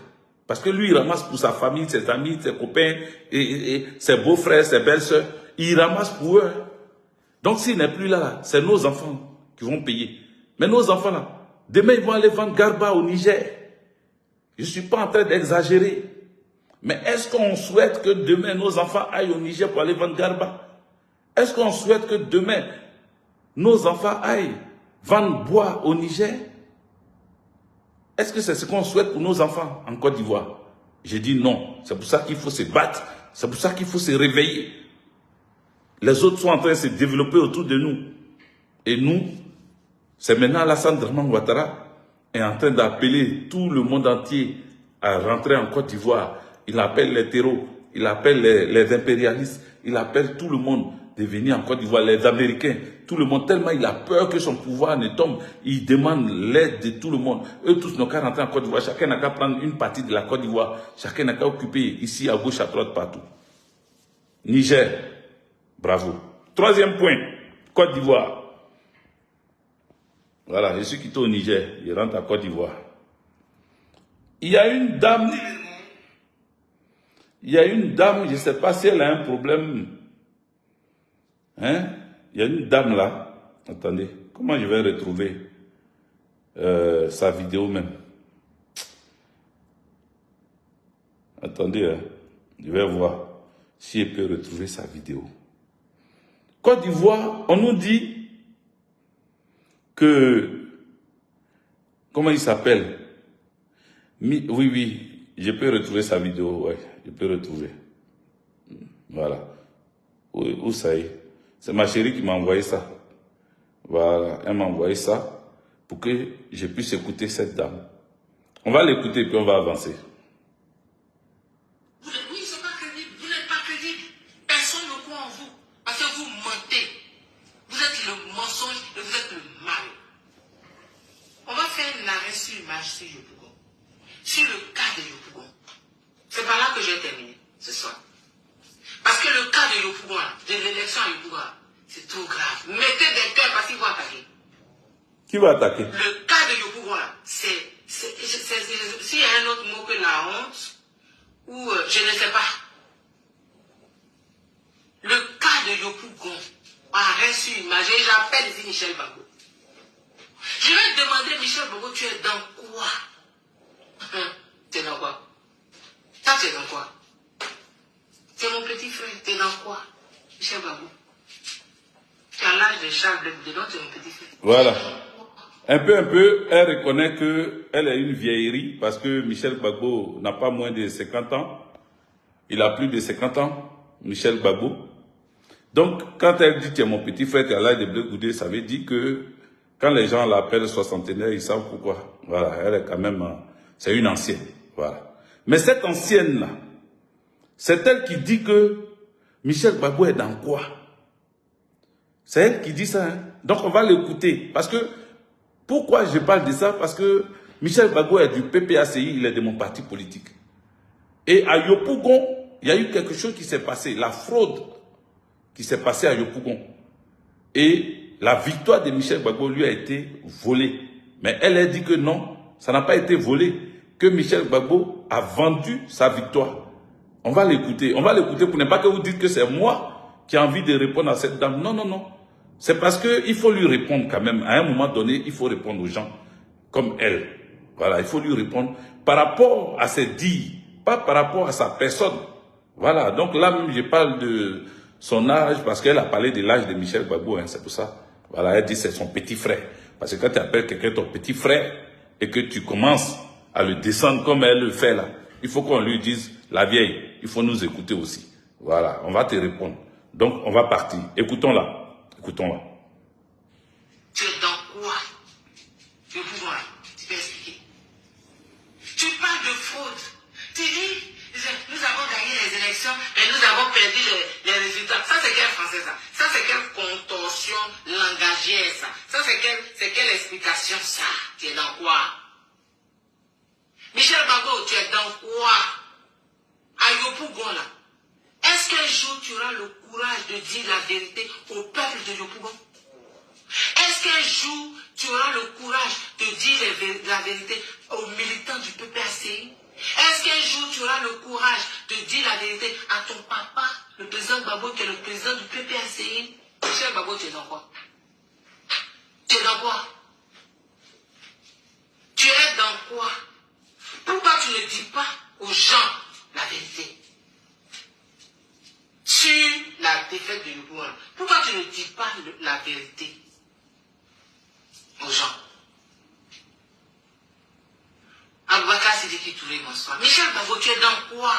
Parce que lui, il ramasse pour sa famille, ses amis, ses copains, et ses beaux-frères, ses belles-sœurs. Il ramasse pour eux. Donc s'il n'est plus là, c'est nos enfants qui vont payer. Mais nos enfants là, demain ils vont aller vendre garba au Niger. Je ne suis pas en train d'exagérer. Mais est-ce qu'on souhaite que demain nos enfants aillent au Niger pour aller vendre garba? Est-ce qu'on souhaite que demain nos enfants aillent vendre bois au Niger? Est-ce que c'est ce qu'on souhaite pour nos enfants en Côte d'Ivoire? J'ai dit non. C'est pour ça qu'il faut se battre. C'est pour ça qu'il faut se réveiller. Les autres sont en train de se développer autour de nous. Et nous, c'est maintenant Alassane Draman Ouattara est en train d'appeler tout le monde entier à rentrer en Côte d'Ivoire. Il appelle les terreaux, il appelle les impérialistes, il appelle tout le monde de venir en Côte d'Ivoire, les Américains, tout le monde, tellement il a peur que son pouvoir ne tombe, il demande l'aide de tout le monde. Eux tous n'ont qu'à rentrer en Côte d'Ivoire, chacun n'a qu'à prendre une partie de la Côte d'Ivoire, chacun n'a qu'à occuper ici, à gauche, à droite, partout. Niger, bravo. Troisième point, Côte d'Ivoire. Voilà, je suis quitté au Niger, je rentre à Côte d'Ivoire. Il y a une dame, je ne sais pas si elle a un problème. Il y a une dame là. Attendez, comment je vais retrouver sa vidéo même? Attendez, je vais voir si elle peut retrouver sa vidéo. Côte d'Ivoire, on nous dit que... Comment il s'appelle? Oui, je peux retrouver sa vidéo, ouais, je peux retrouver. Voilà. Où ça est? C'est ma chérie qui m'a envoyé ça. Voilà, elle m'a envoyé ça pour que je puisse écouter cette dame. On va l'écouter puis on va avancer. Vous vous. Parce que vous mentez. Vous êtes le mensonge et vous êtes le mal. On va faire un arrêt sur image sur Yopougon. Sur le cas de Yopougon. C'est par là que j'ai terminé ce soir. Parce que le cas de Yopougon, de l'élection à Yopougon, c'est trop grave. Mettez des cœurs parce qu'ils vont attaquer. Qui va attaquer? Le cas de Yopougon, s'il y a un autre mot que la honte, ou je ne sais pas. Le cas de Yopougon, arrêt sur image, et j'appelle ici Michel Gbagbo. Je vais te demander, Michel Gbagbo, tu es dans quoi? Tu es dans quoi? Toi, tu es dans quoi? C'est mon petit frère, tu es dans quoi? Michel Gbagbo. Tu as l'âge de Charles Blé Boudé, donc tu es mon petit frère. Voilà. Un peu, elle reconnaît qu'elle est une vieillerie parce que Michel Gbagbo n'a pas moins de 50 ans. Il a plus de 50 ans, Michel Gbagbo. Donc, quand elle dit tu es mon petit frère, tu as l'âge de Blé Boudé, ça veut dire que quand les gens l'appellent soixantenaire, ils savent pourquoi. Voilà, elle est quand même, c'est une ancienne. Voilà. Mais cette ancienne-là, c'est elle qui dit que Michel Gbagbo est dans quoi? C'est elle qui dit ça. Hein? Donc on va l'écouter. Parce que, pourquoi je parle de ça? Parce que Michel Gbagbo est du PPACI, il est de mon parti politique. Et à Yopougon, il y a eu quelque chose qui s'est passé. La fraude qui s'est passée à Yopougon. Et la victoire de Michel Gbagbo lui a été volée. Mais elle a dit que non, ça n'a pas été volé. Que Michel Gbagbo a vendu sa victoire. On va l'écouter. On va l'écouter pour ne pas que vous dites que c'est moi qui ai envie de répondre à cette dame. Non, non, non. C'est parce qu'il faut lui répondre quand même. À un moment donné, il faut répondre aux gens comme elle. Voilà, il faut lui répondre par rapport à ses dires, pas par rapport à sa personne. Voilà, donc là même je parle de son âge parce qu'elle a parlé de l'âge de Michel Gbagbo, hein, c'est pour ça. Voilà, elle dit c'est son petit frère. Parce que quand tu appelles quelqu'un ton petit frère et que tu commences à le descendre comme elle le fait là, il faut qu'on lui dise, la vieille, il faut nous écouter aussi. Voilà, on va te répondre. Donc, on va partir. Écoutons-la. Écoutons-la. Tu es dans quoi? Je vais pouvoir, tu peux expliquer. Tu parles de fraude. Tu dis, nous avons gagné les élections, mais nous avons perdu les résultats. Ça, c'est quel français, ça? Ça, c'est quelle contorsion langagière, ça? Ça, c'est quelle explication, ça? Tu es dans quoi? Michel Gbagbo, tu es dans quoi? À Yopougon, là. Est-ce qu'un jour tu auras le courage de dire la vérité au peuple de Yopougon? Est-ce qu'un jour tu auras le courage de dire la vérité aux militants du PPACI? Est-ce qu'un jour tu auras le courage de dire la vérité à ton papa, le président Gbagbo, qui est le président du PPACI? Michel Gbagbo, tu es dans quoi? Tu es dans quoi? Tu es dans quoi? Pourquoi tu ne dis pas aux gens la vérité sur la défaite de Yopougon? Pourquoi tu ne dis pas la vérité aux gens? Aboubakar Sidiki Touré, bonsoir. Michel Gbagbo, tu es dans quoi?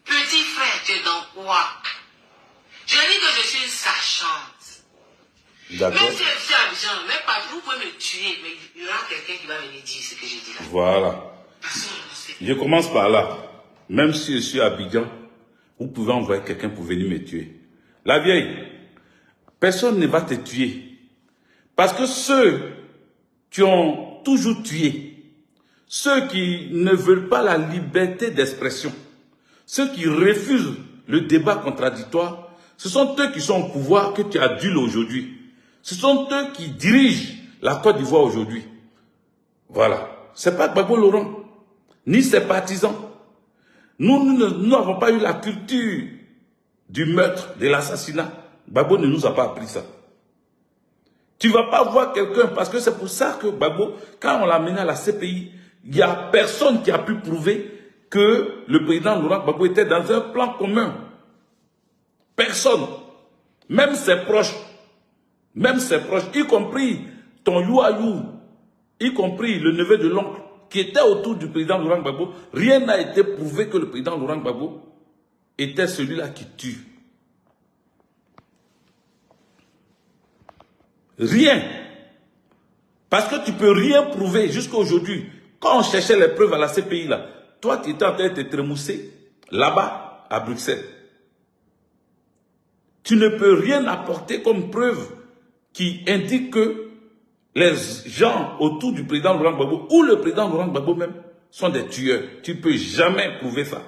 Petit frère, tu es dans quoi? Je dis que je suis une sachante. Même si je suis Abidjan, même pas vous pouvez me tuer, mais il y aura quelqu'un qui va venir dire ce que j'ai dit là. Voilà. Je commence par là. Même si je suis à Abidjan, vous pouvez envoyer quelqu'un pour venir me tuer. La vieille, personne ne va te tuer. Parce que ceux qui ont toujours tué, ceux qui ne veulent pas la liberté d'expression, ceux qui refusent le débat contradictoire, ce sont eux qui sont au pouvoir que tu adules aujourd'hui. Ce sont eux qui dirigent la Côte d'Ivoire aujourd'hui. Voilà. C'est pas Gbagbo Laurent, ni ses partisans. Nous n'avons pas eu la culture du meurtre, de l'assassinat. Gbagbo ne nous a pas appris ça. Tu ne vas pas voir quelqu'un, parce que c'est pour ça que Gbagbo, quand on l'a mené à la CPI, il n'y a personne qui a pu prouver que le président Laurent Gbagbo était dans un plan commun. Personne. Même ses proches, y compris ton Youayou, y compris le neveu de l'oncle, qui était autour du président Laurent Gbagbo, rien n'a été prouvé que le président Laurent Gbagbo était celui-là qui tue. Rien. Parce que tu ne peux rien prouver jusqu'à aujourd'hui. Quand on cherchait les preuves à la CPI, là, toi, tu étais en train de te trémousser là-bas, à Bruxelles. Tu ne peux rien apporter comme preuve qui indique que les gens autour du président Laurent Gbagbo ou le président Laurent Gbagbo même sont des tueurs. Tu ne peux jamais prouver ça.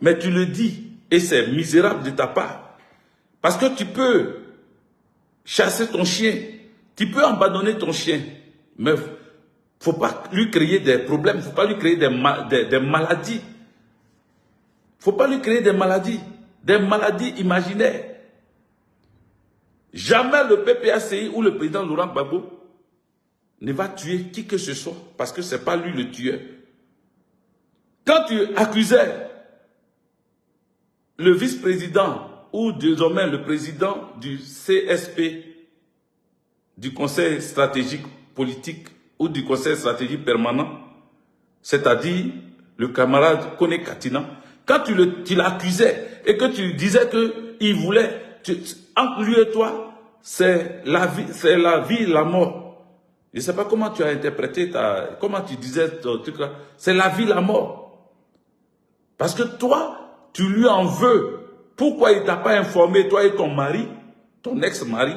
Mais tu le dis et c'est misérable de ta part. Parce que tu peux chasser ton chien, tu peux abandonner ton chien, mais il ne faut pas lui créer des problèmes, il ne faut pas lui créer des maladies. Il ne faut pas lui créer des maladies imaginaires. Jamais le PPACI ou le président Laurent Gbagbo ne va tuer qui que ce soit, parce que ce n'est pas lui le tueur. Quand tu accusais le vice-président ou désormais le président du CSP, du Conseil stratégique politique ou du Conseil stratégique permanent, c'est-à-dire le camarade Kone Katina, quand tu l'accusais et que tu disais qu'il voulait, entre lui et toi, c'est la vie, la mort. Je ne sais pas comment tu as interprété, comment tu disais ton truc là, c'est la vie, la mort. Parce que toi, tu lui en veux. Pourquoi il ne t'a pas informé, toi et ton mari, ton ex-mari?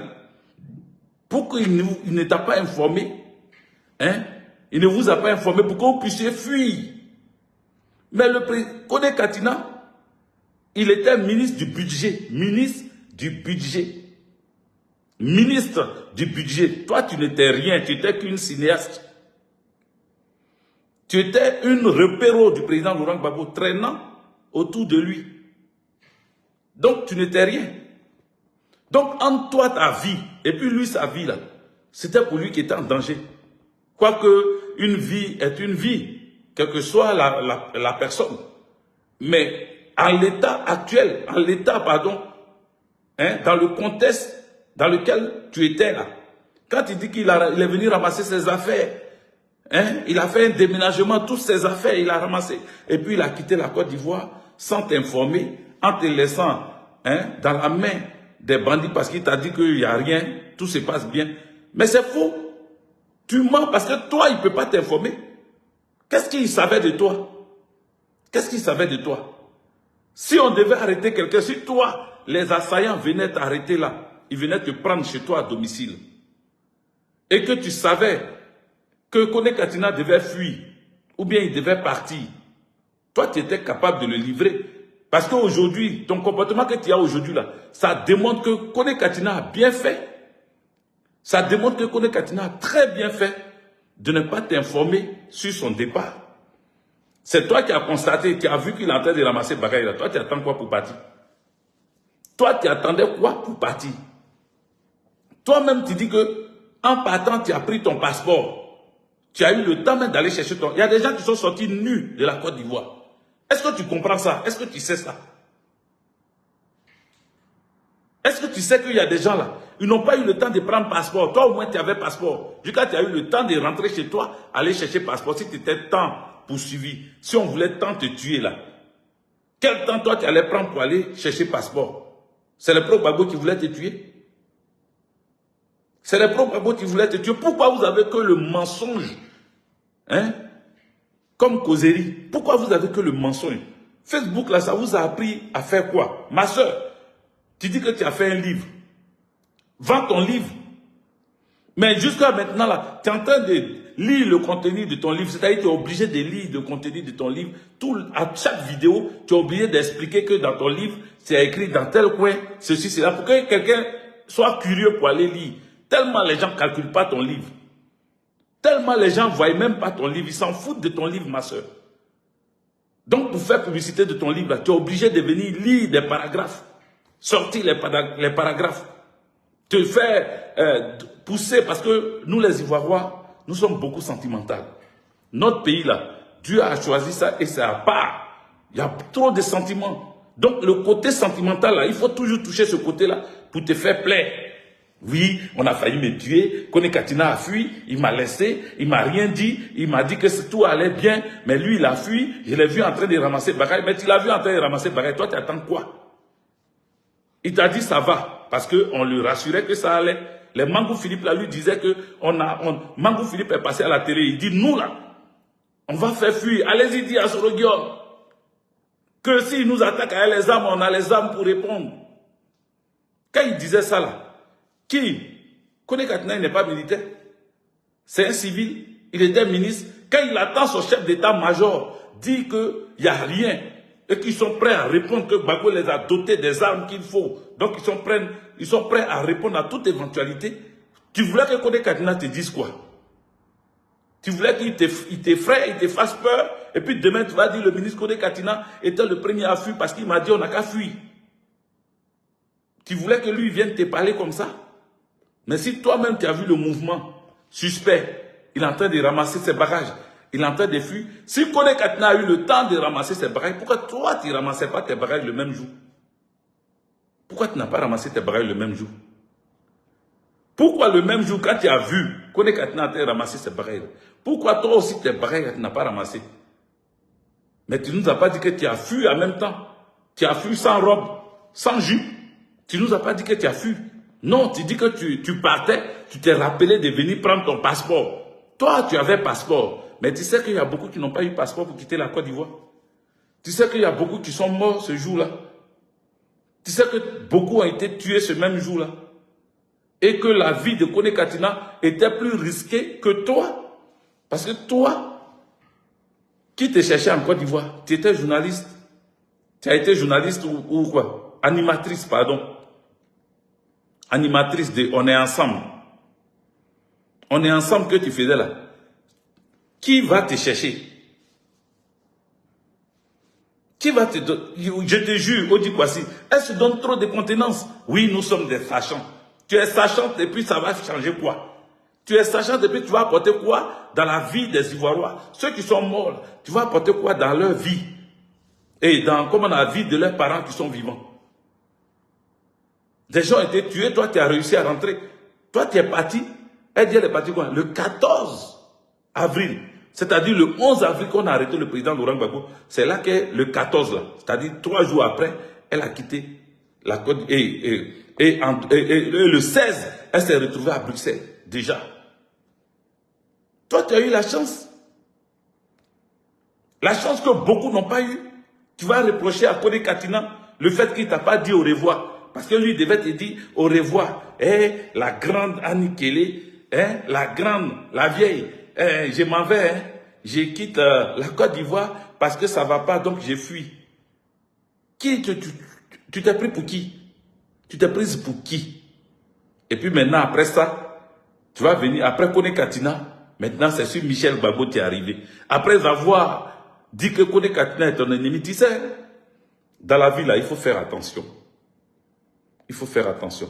Pourquoi il ne t'a pas informé? Hein? Il ne vous a pas informé pour que vous puissiez fuir. Mais le président Kone Katina, il était ministre du budget. Ministre du budget. Ministre du budget. Toi, tu n'étais rien. Tu n'étais qu'une cinéaste. Tu étais une repéro du président Laurent Gbagbo traînant autour de lui. Donc, tu n'étais rien. Donc, entre toi, ta vie, et puis lui, sa vie, là, c'était pour lui qui était en danger. Quoique, une vie est une vie, quelle que soit la personne. Mais, en l'état actuel, dans le contexte dans lequel tu étais là, quand il dit qu'il est venu ramasser ses affaires, il a fait un déménagement, toutes ses affaires, il a ramassé. Et puis, il a quitté la Côte d'Ivoire sans t'informer, en te laissant dans la main des bandits parce qu'il t'a dit qu'il n'y a rien, tout se passe bien. Mais c'est faux. Tu mens parce que toi, il ne peut pas t'informer. Qu'est-ce qu'il savait de toi? Qu'est-ce qu'il savait de toi? Si on devait arrêter quelqu'un, si toi, les assaillants venaient t'arrêter là, ils venaient te prendre chez toi à domicile, et que tu savais que Kone Katina devait fuir, ou bien il devait partir, toi, tu étais capable de le livrer. Parce qu'aujourd'hui, ton comportement que tu as aujourd'hui là, ça démontre que Kone Katina a bien fait. Ça démontre que Kone Katina a très bien fait de ne pas t'informer sur son départ. C'est toi qui as constaté, qui as vu qu'il est en train de ramasser bagaille là. Toi, tu attends quoi pour partir? Toi, tu attendais quoi pour partir? Toi-même, tu dis que en partant, tu as pris ton passeport. Tu as eu le temps même d'aller chercher ton... Il y a des gens qui sont sortis nus de la Côte d'Ivoire. Est-ce que tu comprends ça? Est-ce que tu sais ça? Est-ce que tu sais qu'il y a des gens là, ils n'ont pas eu le temps de prendre passeport. Toi, au moins, tu avais passeport. Jusqu'à tu as eu le temps de rentrer chez toi, aller chercher passeport. Si tu étais tant poursuivi, si on voulait tant te tuer là, quel temps toi tu allais prendre pour aller chercher passeport? C'est le pro Gbagbo qui voulait te tuer? C'est le pro Gbagbo qui voulait te tuer. Pourquoi vous avez que le mensonge? Comme causerie. Pourquoi vous avez que le mensonge? Facebook là, ça vous a appris à faire quoi? Ma soeur, tu dis que tu as fait un livre. Vends ton livre. Mais jusqu'à maintenant là, tu es en train de lire le contenu de ton livre. C'est-à-dire que tu es obligé de lire le contenu de ton livre. À chaque vidéo, tu es obligé d'expliquer que dans ton livre, c'est écrit dans tel coin, ceci, cela, pour que quelqu'un soit curieux pour aller lire. Tellement les gens ne calculent pas ton livre. Tellement les gens ne voient même pas ton livre. Ils s'en foutent de ton livre, ma soeur. Donc, pour faire publicité de ton livre, là, tu es obligé de venir lire des paragraphes. Sortir les paragraphes. Te faire pousser, parce que nous, les Ivoiriens, nous sommes beaucoup sentimentaux. Notre pays, là, Dieu a choisi ça et c'est à part. Il y a trop de sentiments. Donc, le côté sentimental, là, il faut toujours toucher ce côté-là pour te faire plaire. Oui, on a failli me tuer, Kone Katina a fui, il m'a laissé, il m'a rien dit, il m'a dit que tout allait bien, mais lui, il a fui, je l'ai vu en train de ramasser bagaille, mais tu l'as vu en train de ramasser bagaille, toi, tu attends quoi? Il t'a dit ça va, parce qu'on lui rassurait que ça allait. Les Mangou Philippe, là, lui disait que Mangou Philippe est passé à la télé, il dit, nous, là, on va faire fuir, allez-y dire à Soroguion que s'il nous attaque avec les armes, on a les armes pour répondre. Quand il disait ça là, qui? Kone Katina n'est pas militaire. C'est un civil. Il était ministre. Quand il attend son chef d'état-major dire qu'il n'y a rien et qu'ils sont prêts à répondre que Gbagbo les a dotés des armes qu'il faut. Donc ils sont prêts à répondre à toute éventualité. Tu voulais que Kone Katina te dise quoi? Tu voulais qu'il t'effraie, il te fasse peur, et puis demain tu vas dire le ministre Kone Katina était le premier à fuir parce qu'il m'a dit on n'a qu'à fuir. Tu voulais que lui vienne te parler comme ça? Mais si toi-même tu as vu le mouvement suspect, il est en train de ramasser ses bagages, il est en train de fuir. Si Kone Katina a eu le temps de ramasser ses bagages, pourquoi toi tu ne ramassais pas tes bagages le même jour? Pourquoi tu n'as pas ramassé tes bagages le même jour? Pourquoi le même jour, quand tu as vu Kone Katina a ramassé ses bagages, pourquoi toi aussi tes bagages tu n'as pas ramassé? Mais tu ne nous as pas dit que tu as fui en même temps. Tu as fui sans robe, sans jupe. Tu ne nous as pas dit que tu as fui. Non, tu dis que tu partais, tu t'es rappelé de venir prendre ton passeport. Toi, tu avais passeport. Mais tu sais qu'il y a beaucoup qui n'ont pas eu passeport pour quitter la Côte d'Ivoire. Tu sais qu'il y a beaucoup qui sont morts ce jour-là. Tu sais que beaucoup ont été tués ce même jour-là. Et que la vie de Kone Katina était plus risquée que toi. Parce que toi, qui te cherchait en Côte d'Ivoire, tu étais journaliste. Tu as été journaliste ou quoi? Animatrice, pardon. Animatrice de On est ensemble. On est ensemble que tu faisais là. Qui va te chercher? Qui va te donner? Je te jure, Odi Kwasi, elle se donne trop de contenance. Oui, nous sommes des sachants. Tu es sachante et puis ça va changer quoi? Tu es sachante et puis tu vas apporter quoi dans la vie des Ivoiriens? Ceux qui sont morts, tu vas apporter quoi dans leur vie? Et dans la vie de leurs parents qui sont vivants? Des gens ont été tués, toi tu as réussi à rentrer. Toi tu es parti, elle dit elle est partie quoi? Le 14 avril. C'est-à-dire le 11 avril qu'on a arrêté le président Laurent Gbagbo. C'est là que le 14 là. C'est-à-dire 3 jours après, elle a quitté la Côte et le 16, elle s'est retrouvée à Bruxelles, déjà. Toi, tu as eu la chance. La chance que beaucoup n'ont pas eu. Tu vas reprocher à Kone Katina le fait qu'il ne t'a pas dit au revoir. Parce que lui devait te dire au revoir. La grande Annie Kelly, la vieille, je m'en vais, je quitte la Côte d'Ivoire parce que ça ne va pas, donc je fuis. Tu t'es pris pour qui? Tu t'es prise pour qui? Et puis maintenant, après ça, tu vas venir, après Kone Katina, maintenant c'est sur Michel Gbagbo qui est arrivé. Après avoir dit que Kone Katina est ton ennemi, tu sais, dans la vie là, il faut faire attention. Il faut faire attention.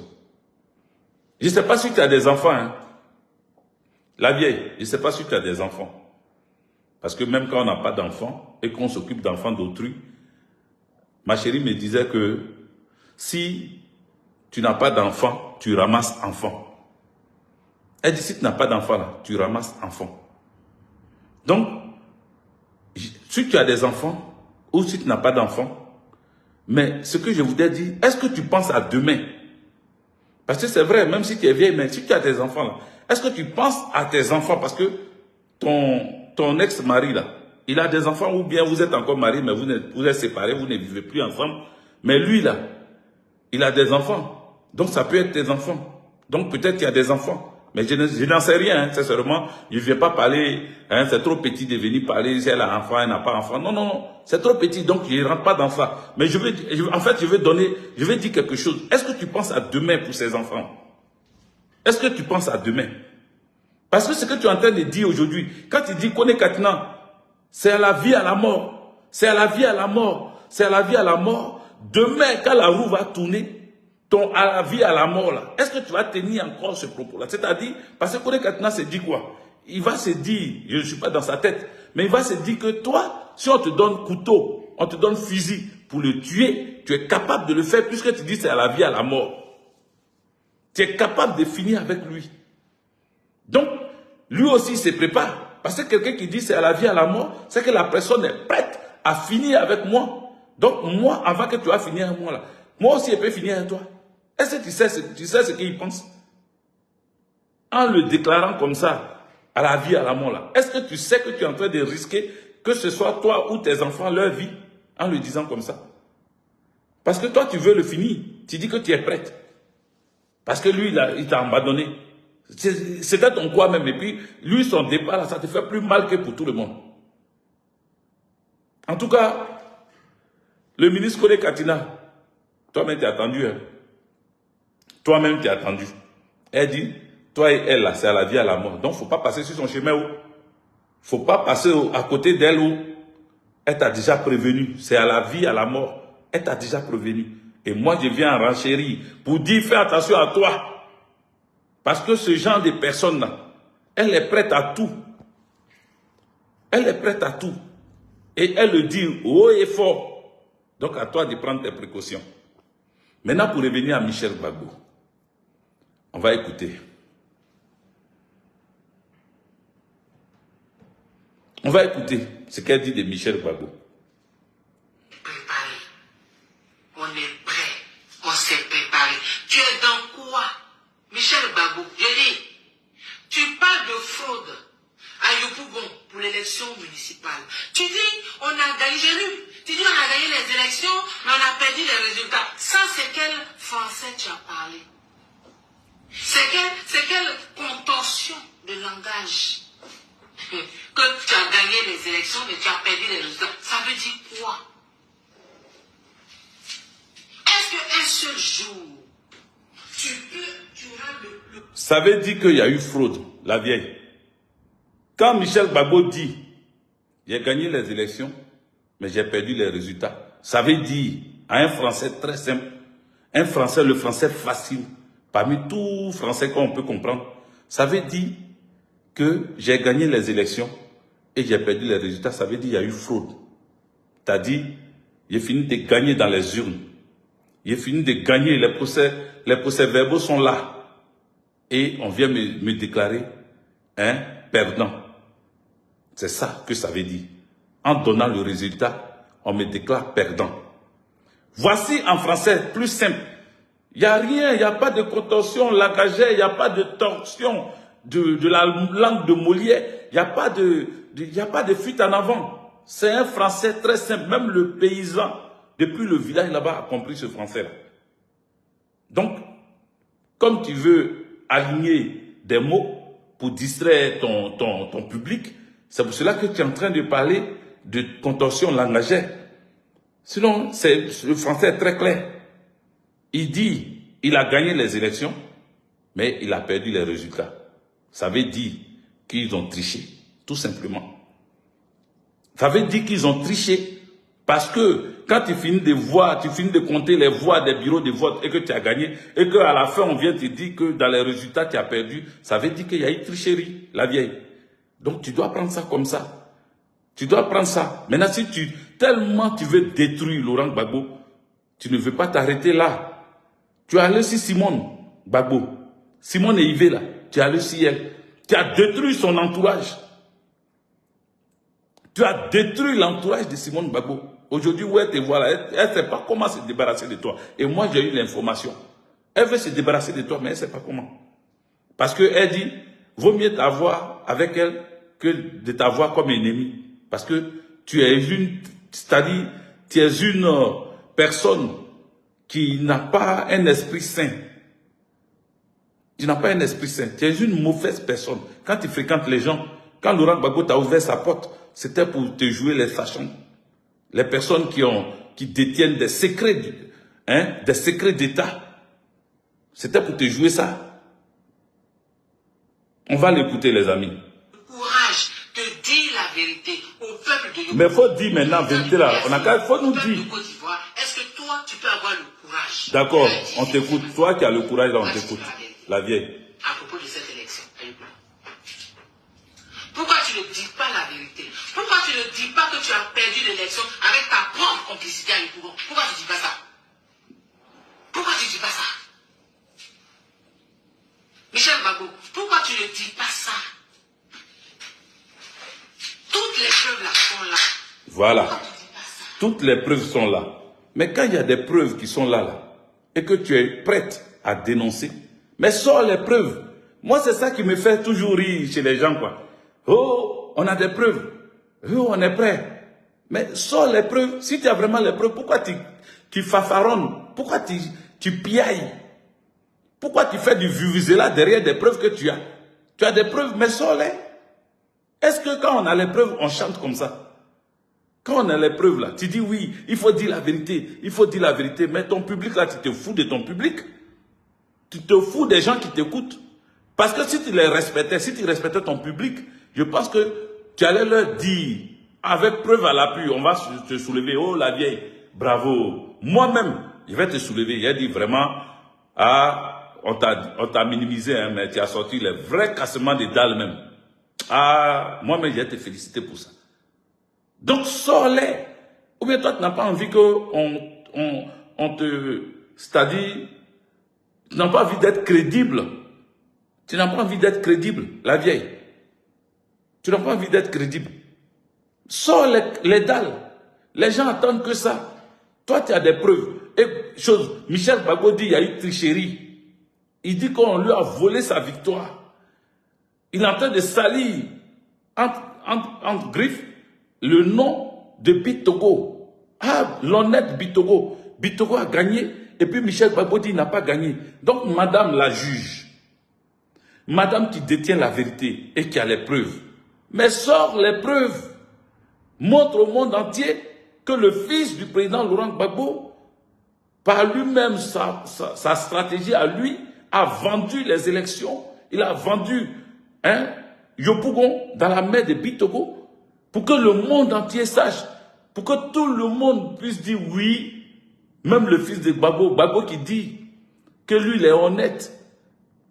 Je ne sais pas si tu as des enfants, hein. La vieille, je ne sais pas si tu as des enfants. Parce que même quand on n'a pas d'enfants et qu'on s'occupe d'enfants d'autrui, ma chérie me disait que si tu n'as pas d'enfant, tu ramasses enfant. Elle dit, si tu n'as pas d'enfant, là, tu ramasses enfant. Donc, si tu as des enfants, ou si tu n'as pas d'enfant, mais ce que je voudrais dire, est-ce que tu penses à demain? Parce que c'est vrai, même si tu es vieille, mais si tu as des enfants, là, est-ce que tu penses à tes enfants? Parce que ton ex-mari, là, il a des enfants, ou bien vous êtes encore mariés, mais vous êtes séparés, vous ne vivez plus ensemble. Mais lui, là, il a des enfants. Donc, ça peut être tes enfants. Donc, peut-être qu'il y a des enfants. Mais je n'en sais rien, hein, sincèrement. Je ne viens pas parler, hein, c'est trop petit de venir parler si elle a un enfant, elle n'a pas d'enfant. Non, non, non. C'est trop petit, donc je ne rentre pas dans ça. Mais je vais dire quelque chose. Est-ce que tu penses à demain pour ces enfants? Est-ce que tu penses à demain? Parce que ce que tu es en train de dire aujourd'hui, quand tu dis Kone Katina, c'est à la vie, à la mort. C'est à la vie, à la mort. C'est à la vie, à la mort. Demain, quand la roue va tourner, à la vie, à la mort, là, est-ce que tu vas tenir encore ce propos-là? C'est-à-dire, parce que Kone Katina se dit quoi? Il va se dire, je ne suis pas dans sa tête, mais il va se dire que toi, si on te donne couteau, on te donne fusil pour le tuer, tu es capable de le faire puisque tu dis c'est à la vie, à la mort. Tu es capable de finir avec lui. Donc, lui aussi il se prépare. Parce que quelqu'un qui dit c'est à la vie, à la mort, c'est que la personne est prête à finir avec moi. Donc, moi, avant que tu vas finir avec moi, là, moi aussi, je peux finir avec toi. Est-ce que tu sais ce qu'il pense? En le déclarant comme ça, à la vie, à la mort, là, est-ce que tu sais que tu es en train de risquer que ce soit toi ou tes enfants, leur vie, en le disant comme ça? Parce que toi, tu veux le finir. Tu dis que tu es prête. Parce que lui, il t'a abandonné. C'était ton quoi même. Et puis, lui, son départ, là, ça te fait plus mal que pour tout le monde. En tout cas, le ministre Kone Katina, toi-même, t'es attendu. Hein? Toi-même, t'es attendu. Elle dit, toi et elle, là, c'est à la vie, à la mort. Donc, il ne faut pas passer sur son chemin. Il ne faut pas passer à côté d'elle où elle t'a déjà prévenu. C'est à la vie, à la mort. Elle t'a déjà prévenu. Et moi, je viens en renchérir pour dire, fais attention à toi. Parce que ce genre de personne-là, elle est prête à tout. Elle est prête à tout. Et elle le dit haut et fort. Donc, à toi de prendre tes précautions. Maintenant, pour revenir à Michel Gbagbo, on va écouter. On va écouter ce qu'elle dit de Michel Gbagbo. Préparé. On est prêt. On s'est préparé. Tu es dans quoi? Michel Gbagbo, je dis, tu parles de fraude à Yopougon pour l'élection municipale. Tu dis, on a gagné, j'ai lu. Tu dis, on a gagné les élections, mais on a perdu les résultats. Ça, c'est quel français tu as parlé? C'est quelle contorsion de langage? Que tu as gagné les élections, mais tu as perdu les résultats. Ça veut dire quoi? Est-ce qu'un seul jour, tu auras le... Ça veut dire qu'il y a eu fraude, la vieille. Quand Michel Gbagbo dit, j'ai gagné les élections, mais j'ai perdu les résultats, ça veut dire, à un français très simple, un français, le français facile, parmi tous français qu'on peut comprendre, ça veut dire que j'ai gagné les élections et j'ai perdu les résultats, ça veut dire qu'il y a eu fraude. C'est-à-dire, j'ai fini de gagner dans les urnes. J'ai fini de gagner, les procès-verbaux sont là. Et on vient me déclarer un perdant. C'est ça que ça veut dire. En donnant le résultat, on me déclare perdant. Voici en français, plus simple. Il n'y a rien, il n'y a pas de contorsion langagière, il n'y a pas de torsion de la langue de Molière, il n'y a pas de fuite en avant. C'est un français très simple, même le paysan, depuis le village là-bas, a compris ce français-là. Donc, comme tu veux aligner des mots pour distraire ton public, c'est pour cela que tu es en train de parler de contorsion langagière. Sinon, le français est très clair. Il dit, il a gagné les élections, mais il a perdu les résultats. Ça veut dire qu'ils ont triché, tout simplement. Ça veut dire qu'ils ont triché parce que quand tu finis de compter les voix des bureaux de vote et que tu as gagné, et qu'à la fin on vient te dire que dans les résultats tu as perdu, ça veut dire qu'il y a eu tricherie, la vieille. Donc tu dois prendre ça comme ça. Tu dois prendre ça. Maintenant, si tellement tu veux détruire Laurent Gbagbo, tu ne veux pas t'arrêter là. Tu as allé sur Simone Gbagbo. Simone et Yves là, tu as allé sur elle. Tu as détruit son entourage. Tu as détruit l'entourage de Simone Gbagbo. Aujourd'hui, où elle te voit là, elle ne sait pas comment se débarrasser de toi. Et moi, j'ai eu l'information. Elle veut se débarrasser de toi, mais elle ne sait pas comment. Parce qu'elle dit, vaut mieux t'avoir avec elle que de t'avoir comme ennemi. Parce que tu es une personne qui n'a pas un esprit sain. Tu n'as pas un esprit sain. Tu es une mauvaise personne. Quand tu fréquentes les gens, quand Laurent Gbagbo t'a ouvert sa porte, c'était pour te jouer les sachants. Les personnes qui détiennent des secrets, des secrets d'État. C'était pour te jouer ça. On va l'écouter, les amis. Courage de dire la vérité au peuple de Yopougon. Mais il faut dire maintenant la vérité là. Il faut nous dire. Est-ce que toi, tu peux avoir le courage? D'accord, on t'écoute. Toi qui as le courage là, on t'écoute. La vieille. À propos de cette élection. Pourquoi tu ne dis pas la vérité? Pourquoi tu ne dis pas que tu as perdu l'élection avec ta propre complicité à Yopougon? Pourquoi tu ne dis pas ça? Pourquoi tu ne dis pas ça? Michel Gbagbo, pourquoi tu ne dis pas ça? Toutes les preuves là sont là. Voilà. Pourquoi tu ne dis pas ça? Toutes les preuves sont là. Mais quand il y a des preuves qui sont là, et que tu es prête à dénoncer, mais sors les preuves. Moi, c'est ça qui me fait toujours rire chez les gens, quoi. Oh, on a des preuves. Oh, on est prêt. Mais sors les preuves. Si tu as vraiment les preuves, pourquoi tu fafaronnes? Pourquoi tu piailles? Pourquoi tu fais du vuvuzela derrière des preuves que tu as? Tu as des preuves, mais sors-les. Est-ce que quand on a les preuves, on chante comme ça? Quand on a les preuves là, tu dis oui, il faut dire la vérité, il faut dire la vérité, mais ton public là, tu te fous de ton public. Tu te fous des gens qui t'écoutent. Parce que si tu les respectais, si tu respectais ton public, je pense que tu allais leur dire, avec preuve à l'appui, on va te soulever, oh la vieille, bravo. Moi-même, je vais te soulever. J'ai dit vraiment, ah, on t'a minimisé, hein, mais tu as sorti les vrais cassements des dalles même. Ah, moi-même, je vais te féliciter pour ça. Donc, sors-les. Ou bien toi, tu n'as pas envie qu'on te... C'est-à-dire, tu n'as pas envie d'être crédible. Tu n'as pas envie d'être crédible, la vieille. Tu n'as pas envie d'être crédible. Sors les dalles. Les gens attendent que ça. Toi, tu as des preuves. Et chose, Michel Gbagbo dit, il y a eu tricherie. Il dit qu'on lui a volé sa victoire. Il est en train de salir entre griffes le nom de Bitogo. Ah, l'honnête Bitogo. Bitogo a gagné. Et puis Michel Gbagbo dit, il n'a pas gagné. Donc, madame la juge, madame qui détient la vérité et qui a les preuves, mais sors les preuves. Montre au monde entier que le fils du président Laurent Gbagbo, par lui-même, sa stratégie à lui, a vendu les élections. Il a vendu Yopougon dans la main de Bitogo pour que le monde entier sache, pour que tout le monde puisse dire oui, même le fils de Gbagbo, Gbagbo qui dit que lui, il est honnête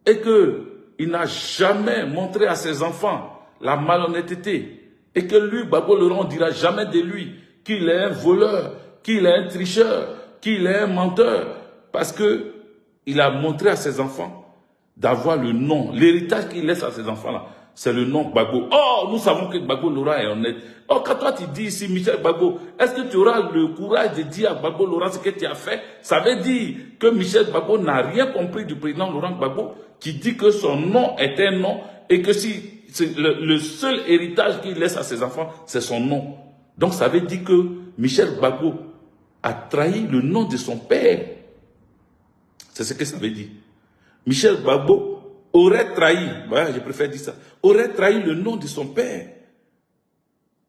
et qu'il n'a jamais montré à ses enfants la malhonnêteté. Et que lui, Gbagbo Laurent, ne dira jamais de lui qu'il est un voleur, qu'il est un tricheur, qu'il est un menteur. Parce qu'il a montré à ses enfants d'avoir le nom. L'héritage qu'il laisse à ses enfants-là, c'est le nom Gbagbo. Oh, nous savons que Gbagbo Laurent est honnête. Oh, quand toi tu dis ici, Michel Gbagbo, est-ce que tu auras le courage de dire à Gbagbo Laurent ce que tu as fait? Ça veut dire que Michel Gbagbo n'a rien compris du président Laurent Gbagbo, qui dit que son nom est un nom et que si le seul héritage qu'il laisse à ses enfants, c'est son nom. Donc ça veut dire que Michel Gbagbo a trahi le nom de son père. C'est ce que ça veut dire. Michel Gbagbo aurait trahi, voilà, je préfère dire ça, aurait trahi le nom de son père.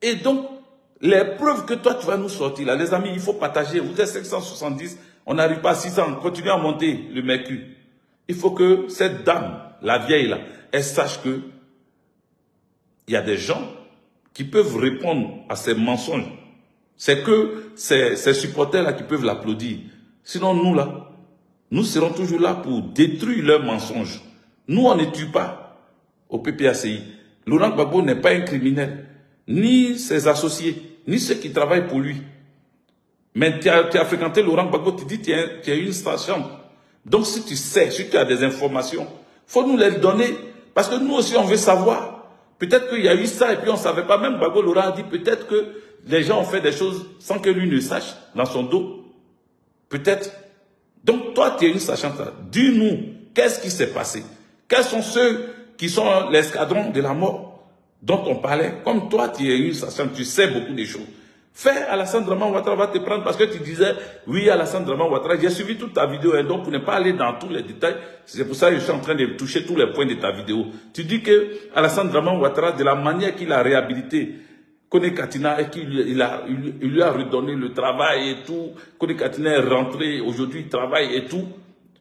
Et donc, les preuves que toi tu vas nous sortir, là, les amis, il faut partager. Vous êtes 570, on n'arrive pas à 600, continuez à monter le mercure. Il faut que cette dame, la vieille là, elle sache que il y a des gens qui peuvent répondre à ces mensonges. C'est que ces supporters-là qui peuvent l'applaudir. Sinon, nous, là, nous serons toujours là pour détruire leurs mensonges. Nous, on ne tue pas au PPACI. Laurent Gbagbo n'est pas un criminel, ni ses associés, ni ceux qui travaillent pour lui. Mais tu as fréquenté Laurent Gbagbo, tu dis que tu as une station. Donc, si tu sais, si tu as des informations, il faut nous les donner. Parce que nous aussi, on veut savoir. Peut-être qu'il y a eu ça et puis on ne savait pas. Même Gbagbo Laurent a dit peut-être que les gens ont fait des choses sans que lui ne sache dans son dos. Peut-être. Donc toi, tu es une sachante. Dis-nous, qu'est-ce qui s'est passé? Quels sont ceux qui sont l'escadron de la mort dont on parlait? Comme toi, tu es une sachante, tu sais beaucoup de choses. Fais Alassane Draman Ouattara va te prendre parce que tu disais, oui, Alassane Draman Ouattara, j'ai suivi toute ta vidéo, et donc pour ne pas aller dans tous les détails, c'est pour ça que je suis en train de toucher tous les points de ta vidéo. Tu dis que Alassane Draman Ouattara, de la manière qu'il a réhabilité Kone Katina et qu'il lui a redonné le travail et tout, Kone Katina est rentré, aujourd'hui il travaille et tout,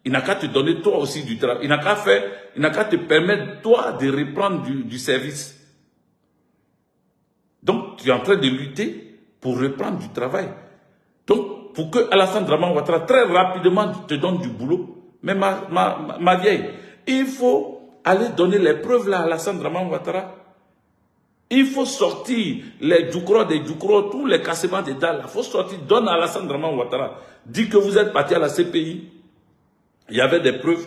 il n'a qu'à te donner toi aussi du travail, il n'a qu'à te permettre toi de reprendre du service. Donc tu es en train de lutter pour reprendre du travail. Donc, pour que Alassane Draman Ouattara très rapidement te donne du boulot, mais ma vieille, il faut aller donner les preuves là à Alassane Draman Ouattara. Il faut sortir les Djoukro des Djoukro, tous les cassements des dalles. Il faut sortir, donne à Alassane Draman Ouattara. Dis que vous êtes parti à la CPI. Il y avait des preuves,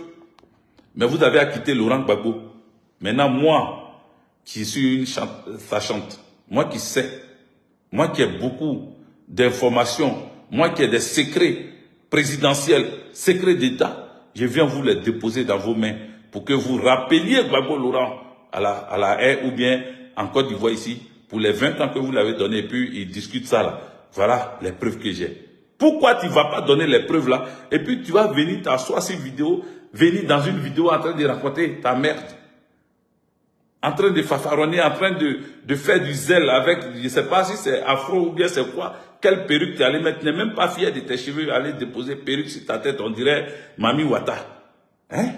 mais vous avez acquitté Laurent Gbagbo. Maintenant, moi, qui suis une sachante, moi qui sais, moi qui ai beaucoup d'informations, moi qui ai des secrets présidentiels, secrets d'État, je viens vous les déposer dans vos mains pour que vous rappeliez Gbagbo Laurent à la haie ou bien en Côte d'Ivoire ici, pour les 20 ans que vous l'avez donné, et puis ils discutent ça là. Voilà les preuves que j'ai. Pourquoi tu ne vas pas donner les preuves là, et puis tu vas venir t'asseoir sur vidéo venir dans une vidéo en train de raconter ta merde. En train de fafaronner, en train de faire du zèle avec, je ne sais pas si c'est afro ou bien c'est quoi, quelle perruque tu allais mettre. Tu n'es même pas fier de tes cheveux, aller déposer perruque sur ta tête, on dirait Mami Wata. Hein?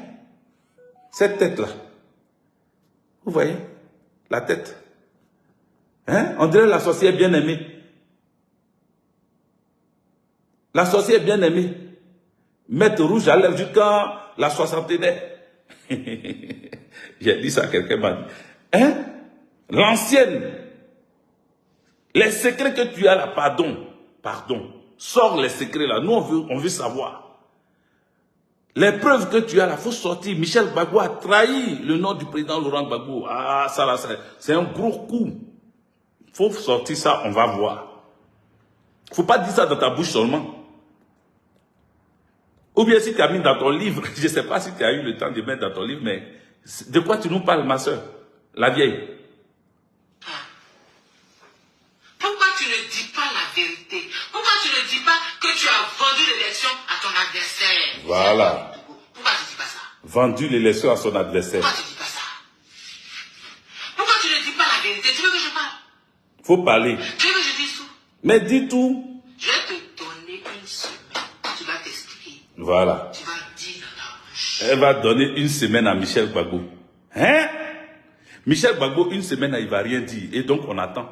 Cette tête-là. Vous voyez? La tête. Hein? On dirait la sorcière bien-aimée. La sorcière bien-aimée. Mettre rouge à lèvres jusqu'à la soixantaine. J'ai dit ça, quelqu'un m'a dit. Hein? L'ancienne. Les secrets que tu as là, pardon. Sors les secrets là. Nous, on veut savoir. Les preuves que tu as là, il faut sortir. Michel Gbagbo a trahi le nom du président Laurent Gbagbo. Ah, ça là, c'est un gros coup. Il faut sortir ça, on va voir. Il ne faut pas dire ça dans ta bouche seulement. Ou bien si tu as mis dans ton livre, je ne sais pas si tu as eu le temps de mettre dans ton livre, mais de quoi tu nous parles, ma soeur, la vieille? Pourquoi tu ne dis pas la vérité? Pourquoi tu ne dis pas que tu as vendu l'élection à ton adversaire? Voilà. Pourquoi tu ne dis pas ça? Vendu l'élection à son adversaire. Pourquoi tu ne dis pas ça? Pourquoi tu ne dis pas la vérité? Tu veux que je parle? Faut parler. Tu veux que je dise tout? Mais dis tout. Je vais te donner une semaine. Tu vas t'expliquer. Voilà. Tu vas dire dans ta bouche. Elle va donner une semaine à Michel Gbagbo. Hein? Michel Gbagbo, une semaine, il ne va rien dire. Et donc, on attend.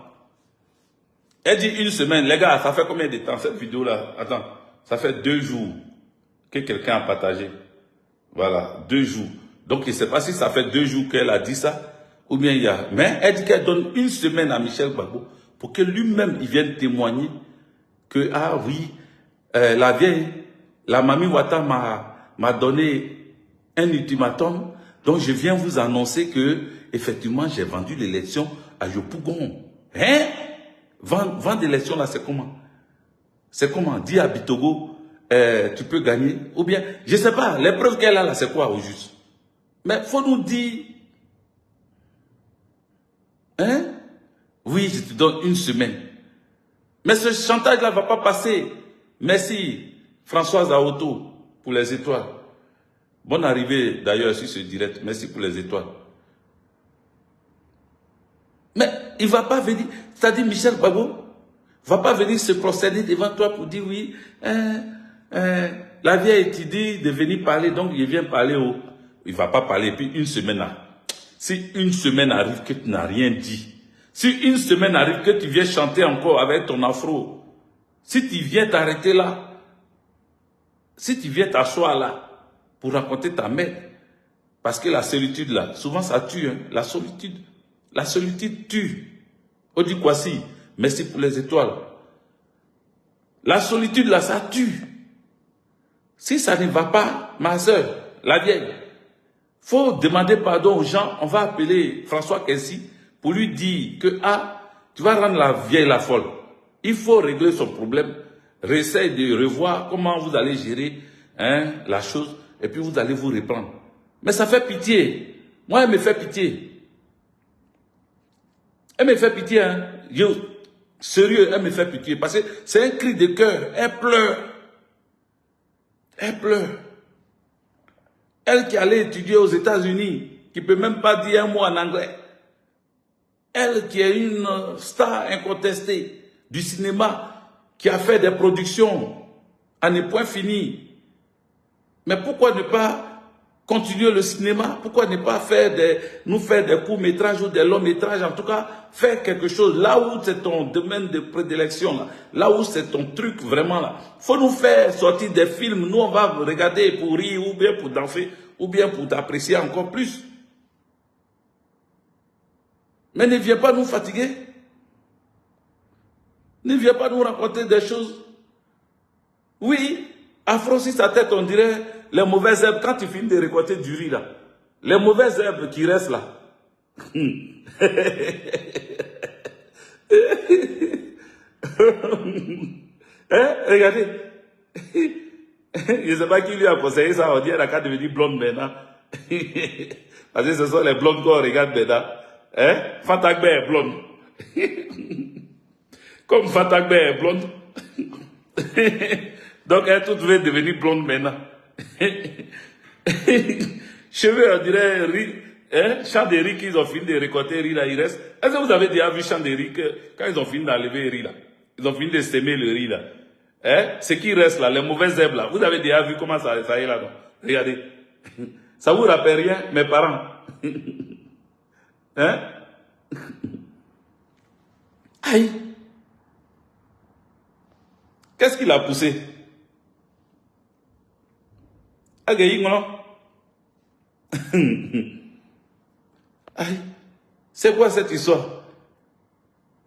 Elle dit une semaine. Les gars, ça fait combien de temps cette vidéo-là? Attends. Ça fait 2 jours que quelqu'un a partagé. Voilà, 2 jours. Donc, je ne sais pas si ça fait 2 jours qu'elle a dit ça. Ou bien il y a... Mais elle dit qu'elle donne une semaine à Michel Gbagbo pour que lui-même, il vienne témoigner que, ah oui, la vieille, la Mami Wata m'a donné un ultimatum. Donc, je viens vous annoncer que, effectivement, j'ai vendu l'élection à Yopougon. Hein? Vendre l'élection, là, c'est comment? C'est comment? Dis à Bitogo, tu peux gagner. Ou bien, je ne sais pas, les preuves qu'elle a là, c'est quoi au juste? Mais il faut nous dire... Hein? Oui, je te donne une semaine. Mais ce chantage-là ne va pas passer. Merci, Françoise Aoto, pour les étoiles. Bonne arrivée, d'ailleurs, sur ce direct. Merci pour les étoiles. Mais il ne va pas venir, c'est-à-dire Michel Gbagbo, ne va pas venir se procéder devant toi pour dire oui, la vieille te dit de venir parler, donc il vient parler au... Il ne va pas parler, puis une semaine là. Si une semaine arrive que tu n'as rien dit, si une semaine arrive que tu viens chanter encore avec ton afro, si tu viens t'arrêter là, si tu viens t'asseoir là pour raconter ta mère, parce que la solitude là, souvent ça tue, hein, la solitude tue. Odi Kwasi, merci pour les étoiles. La solitude là, ça tue. Si ça ne va pas, ma soeur, la vieille, faut demander pardon aux gens. On va appeler François Kessi pour lui dire que, ah, tu vas rendre la vieille la folle. Il faut régler son problème. Réessaye de revoir comment vous allez gérer la chose et puis vous allez vous reprendre. Mais ça fait pitié. Moi, elle me fait pitié. Elle me fait pitié, hein. Yo, sérieux, elle me fait pitié. Parce que c'est un cri de cœur. Elle pleure. Elle pleure. Elle qui allait étudier aux États-Unis, qui ne peut même pas dire un mot en anglais. Elle qui est une star incontestée du cinéma, qui a fait des productions à ne point fini. Mais pourquoi ne pas continuer le cinéma? Pourquoi ne pas nous faire des courts-métrages ou des longs-métrages? En tout cas, faire quelque chose là où c'est ton domaine de prédilection, là où c'est ton truc vraiment là. Faut nous faire sortir des films. Nous, on va regarder pour rire ou bien pour danser ou bien pour t'apprécier encore plus. Mais ne viens pas nous fatiguer. Ne viens pas nous raconter des choses. Oui, affronter sa tête, on dirait les mauvaises herbes. Quand tu finis de récolter du riz là, les mauvaises herbes qui restent là. Regardez. Je ne sais pas qui lui a conseillé ça. On dit qu'elle a devenir blonde maintenant. Parce que ce sont les blondes qu'on regarde maintenant. Fantagbe est blonde. Comme Fantagbe est blonde. Donc elle toute veut devenir blonde maintenant. Cheveux, on dirait riz, hein, champ de riz qu'ils ont fini de récolter, riz là, il reste. Est-ce que vous avez déjà vu champ de riz quand ils ont fini d'enlever le riz là? Ils ont fini de semer le riz là. Hein? Ce qui reste là, les mauvaises herbes là. Vous avez déjà vu comment ça est là, non? Regardez. Ça vous rappelle rien, mes parents? Hein? Aïe! Qu'est-ce qui l'a poussé? Aïe! C'est quoi cette histoire?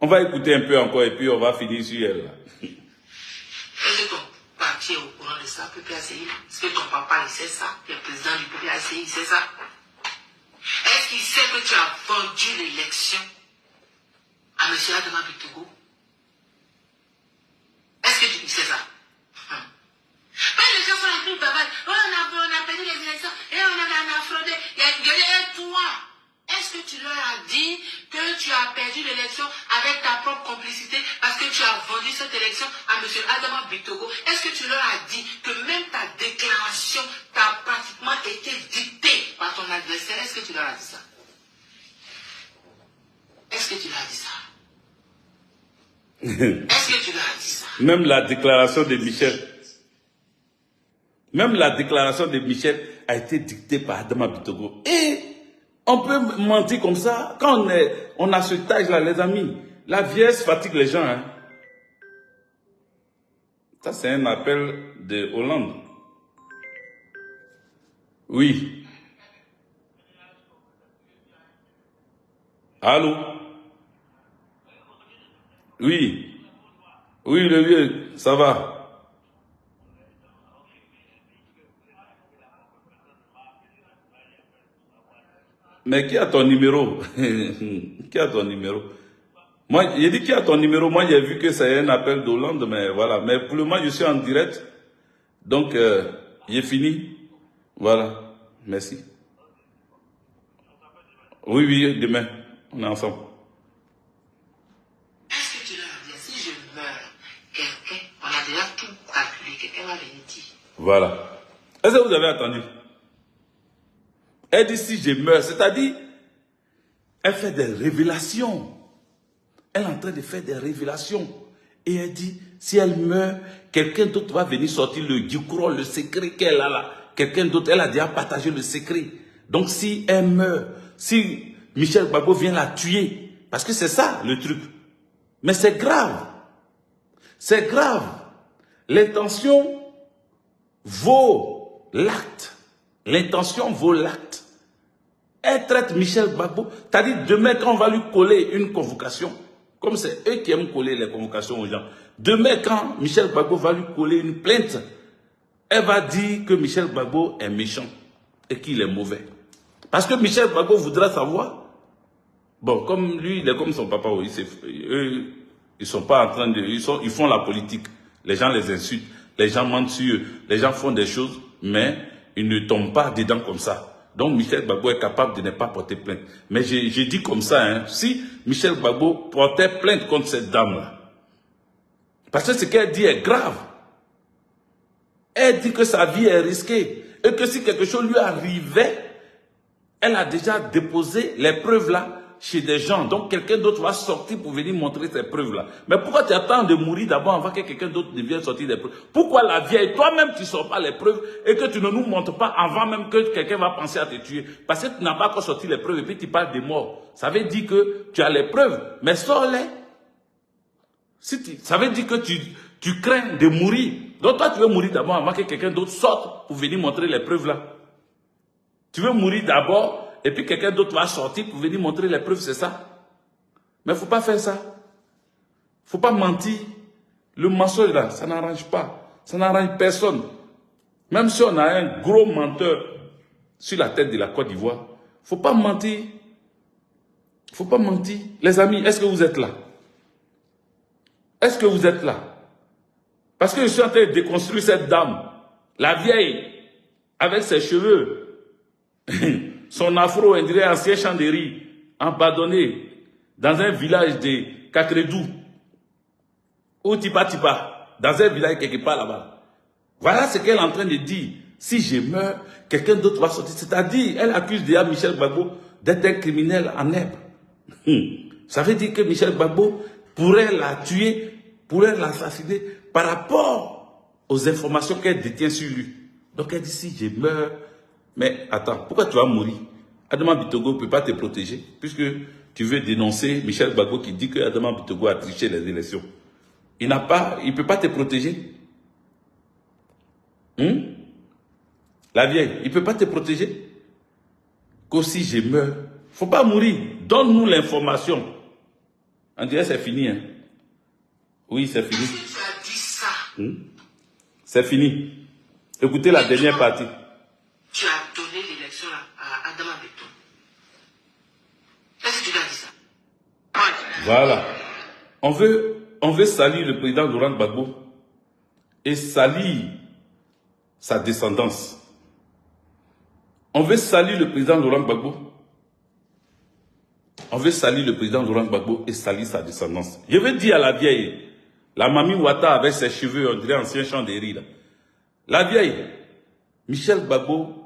On va écouter un peu encore et puis on va finir sur elle là. Est-ce que ton parti est au courant de ça, PPACI? Est-ce que ton papa il sait ça? Le président du PPACI il sait ça? Est-ce qu'il sait que tu as vendu l'élection à M. Adama Bitogo? Est-ce que tu sais ça? Mais les gens sont les plus bavards. On a perdu les élections et on a fraudé. Et toi, est-ce que tu leur as dit que tu as perdu l'élection avec ta propre complicité parce que tu as vendu cette élection à M. Adama Bitogo? Est-ce que tu leur as dit que même ta déclaration t'a pratiquement été dictée par ton adversaire? Est-ce que tu leur as dit ça? Est-ce que tu leur as dit ça? Est-ce que tu leur as dit ça? Même la déclaration de Michel. Même la déclaration de Michel a été dictée par Adama Bitogo. Et on peut mentir comme ça. Quand on a ce âge-là, les amis, la vieillesse fatigue les gens. Hein. Ça, c'est un appel de Hollande. Oui. Allô? Oui. Oui, le vieux, ça va. Mais qui a ton numéro? Qui a ton numéro? Moi, j'ai dit qui a ton numéro? Moi, j'ai vu que c'est un appel d'Hollande, mais voilà. Mais pour le moment, je suis en direct. Donc, j'ai fini. Voilà. Merci. Oui, oui, demain. On est ensemble. Est-ce que tu leur as dit, si je meurs, quelqu'un, on a déjà tout calculé, quelqu'un va venir dire. Voilà. Est-ce que vous avez attendu? Elle dit si je meurs, c'est-à-dire, elle fait des révélations. Elle est en train de faire des révélations. Et elle dit, si elle meurt, quelqu'un d'autre va venir sortir le dicron, le secret qu'elle a là. Quelqu'un d'autre, elle a déjà partagé le secret. Donc si elle meurt, si Michel Gbagbo vient la tuer, parce que c'est ça le truc. Mais c'est grave. C'est grave. L'intention vaut l'acte. L'intention vaut l'acte. Elle traite Michel Gbagbo. C'est-à-dire, demain, quand on va lui coller une convocation, comme c'est eux qui aiment coller les convocations aux gens, demain, quand Michel Gbagbo va lui coller une plainte, elle va dire que Michel Gbagbo est méchant et qu'il est mauvais. Parce que Michel Gbagbo voudra savoir, bon, comme lui, il est comme son papa, eux, ils sont pas en train de... Ils font la politique. Les gens les insultent, les gens mentent sur eux, les gens font des choses, mais ils ne tombent pas dedans comme ça. Donc Michel Gbagbo est capable de ne pas porter plainte. Mais j'ai dit comme ça, hein, si Michel Gbagbo portait plainte contre cette dame-là, parce que ce qu'elle dit est grave. Elle dit que sa vie est risquée et que si quelque chose lui arrivait, elle a déjà déposé les preuves là chez des gens. Donc quelqu'un d'autre va sortir pour venir montrer ces preuves là. Mais pourquoi tu attends de mourir d'abord avant que quelqu'un d'autre vienne sortir des preuves? Pourquoi la vieille, toi-même tu ne sors pas les preuves et que tu ne nous montres pas avant même que quelqu'un va penser à te tuer? Parce que tu n'as pas encore sorti les preuves et puis tu parles des morts. Ça veut dire que tu as les preuves, mais sors-les. Ça veut dire que tu crains de mourir. Donc toi tu veux mourir d'abord avant que quelqu'un d'autre sorte pour venir montrer les preuves là. Tu veux mourir d'abord et puis quelqu'un d'autre va sortir pour venir montrer les preuves, c'est ça? Mais il ne faut pas faire ça. Il ne faut pas mentir. Le mensonge là, ça n'arrange pas. Ça n'arrange personne. Même si on a un gros menteur sur la tête de la Côte d'Ivoire, il ne faut pas mentir. Il ne faut pas mentir. Les amis, est-ce que vous êtes là? Est-ce que vous êtes là? Parce que je suis en train de déconstruire cette dame. La vieille, avec ses cheveux, son afro, on dirait ancien champ de riz, abandonné, dans un village de Kakredou, ou Tipa, dans un village quelque part là-bas. Voilà ce qu'elle est en train de dire. si je meurs, quelqu'un d'autre va sortir. C'est-à-dire, elle accuse déjà Michel Gbagbo d'être un criminel en herbe. Ça veut dire que Michel Gbagbo pourrait la tuer, pourrait l'assassiner par rapport aux informations qu'elle détient sur lui. Donc elle dit, si je meurs, mais attends, pourquoi tu vas mourir? Adama Bitogo ne peut pas te protéger, puisque tu veux dénoncer Michel Gbagbo qui dit que Adama Bitogo a triché les élections. Il ne peut pas te protéger. La vieille, il ne peut pas te protéger. Qu'aussi je meurs, il ne faut pas mourir. Donne-nous l'information. On dirait c'est fini. Hein? Oui, c'est fini. Est-ce que tu as dit ça? C'est fini. Écoutez la dernière partie. Tu as donné l'élection à Adama Bitogo. Est-ce que tu as dit ça? Voilà. On veut salir le président Laurent Gbagbo et salir sa descendance. On veut salir le président Laurent Gbagbo. On veut salir le président Laurent Gbagbo et salir sa descendance. Je veux dire à la vieille, la mamie Ouattara avec ses cheveux, on dirait ancien champ de riz. La vieille, Michel Gbagbo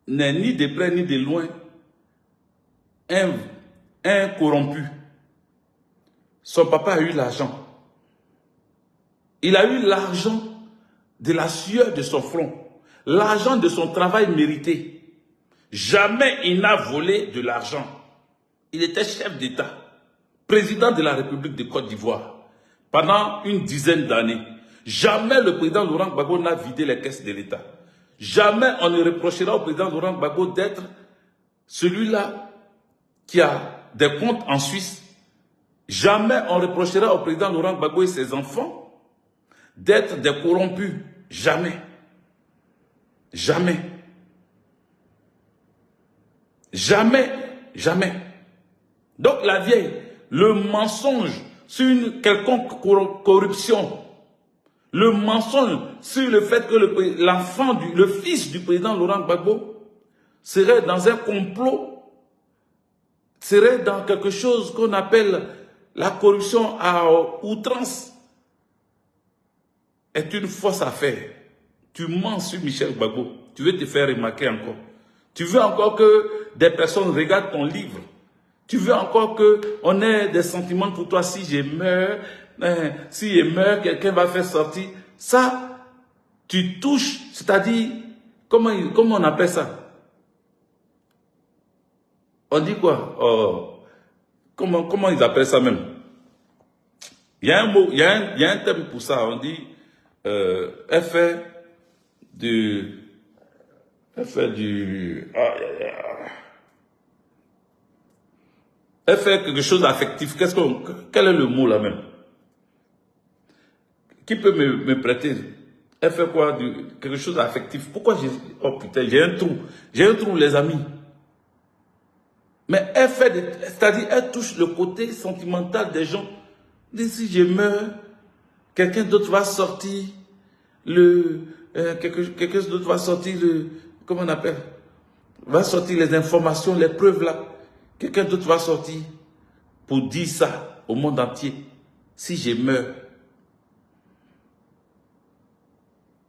n'est ni de près ni de loin un corrompu. Son papa a eu l'argent. Il a eu l'argent de la sueur de son front, l'argent de son travail mérité. Jamais il n'a volé de l'argent. Il était chef d'État, président de la République de Côte d'Ivoire, pendant une dizaine d'années. Jamais le président Laurent Gbagbo n'a vidé les caisses de l'État. Jamais on ne reprochera au président Laurent Gbagbo d'être celui-là qui a des comptes en Suisse. Jamais on reprochera au président Laurent Gbagbo et ses enfants d'être des corrompus. Jamais. Jamais. Jamais. Jamais. Donc la vieille, le mensonge sur une quelconque corruption, le mensonge sur le fait que le fils du président Laurent Gbagbo serait dans un complot, serait dans quelque chose qu'on appelle la corruption à outrance, est une fausse affaire. Tu mens sur Michel Gbagbo, tu veux te faire remarquer encore. Tu veux encore que des personnes regardent ton livre. Tu veux encore qu'on ait des sentiments pour toi. Si je meurs, quelqu'un va faire sortir. Ça, tu touches, c'est-à-dire, comment on appelle ça? On dit quoi? Comment ils appellent ça même? Il y a un mot, il y a un terme pour ça. On dit, elle fait quelque chose d'affectif. Quel est le mot là même? Qui peut me prêter? Elle fait quoi? Quelque chose d'affectif. Pourquoi oh putain, j'ai un trou, les amis. Mais elle fait, c'est-à-dire, elle touche le côté sentimental des gens. Si je meurs, quelqu'un d'autre va sortir quelqu'un d'autre va sortir comment on appelle? Va sortir les informations, les preuves là. Quelqu'un d'autre va sortir pour dire ça au monde entier. Si je meurs.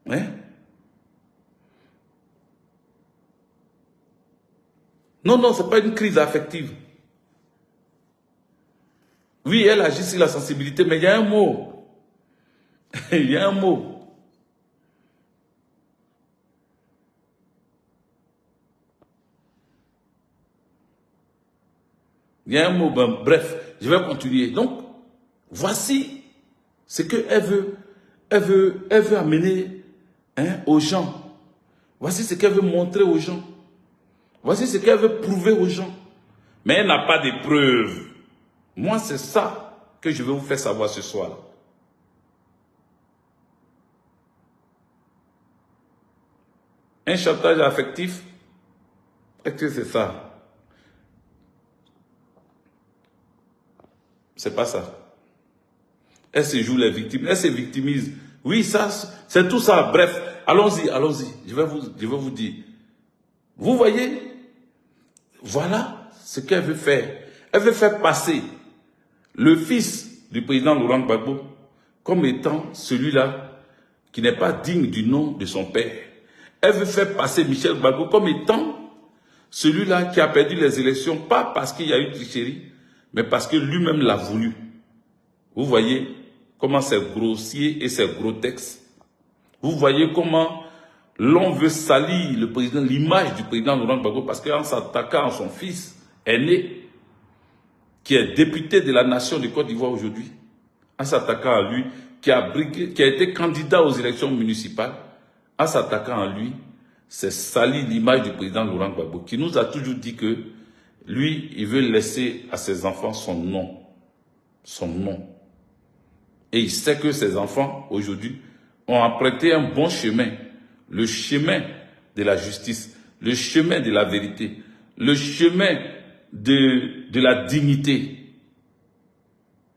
Hein? Non, ce n'est pas une crise affective. Oui, elle agit sur la sensibilité, mais il y a un mot. Il y a un mot. Il y a un mot, bref, je vais continuer. Donc, voici ce qu'elle veut. Elle veut amener aux gens. Voici ce qu'elle veut montrer aux gens. Voici ce qu'elle veut prouver aux gens. Mais elle n'a pas de preuves. Moi, c'est ça que je vais vous faire savoir ce soir. Un chantage affectif, est-ce que c'est ça? C'est pas ça. Elle se joue les victimes, elle se victimise. Oui, ça, c'est tout ça. Bref, allons-y. Je vais vous dire. Vous voyez, voilà ce qu'elle veut faire. Elle veut faire passer le fils du président Laurent Gbagbo comme étant celui-là qui n'est pas digne du nom de son père. Elle veut faire passer Michel Gbagbo comme étant celui-là qui a perdu les élections, pas parce qu'il y a eu tricherie, mais parce que lui-même l'a voulu. Vous voyez comment c'est grossier et c'est grotesque. Vous voyez comment l'on veut salir le président, l'image du président Laurent Gbagbo, parce qu'en s'attaquant à son fils aîné, qui est député de la nation de Côte d'Ivoire aujourd'hui, en s'attaquant à lui, qui a été candidat aux élections municipales, en s'attaquant à lui, c'est salir l'image du président Laurent Gbagbo, qui nous a toujours dit que lui, il veut laisser à ses enfants son nom. Son nom. Et il sait que ses enfants, aujourd'hui, ont emprunté un bon chemin. Le chemin de la justice, le chemin de la vérité, le chemin de la dignité.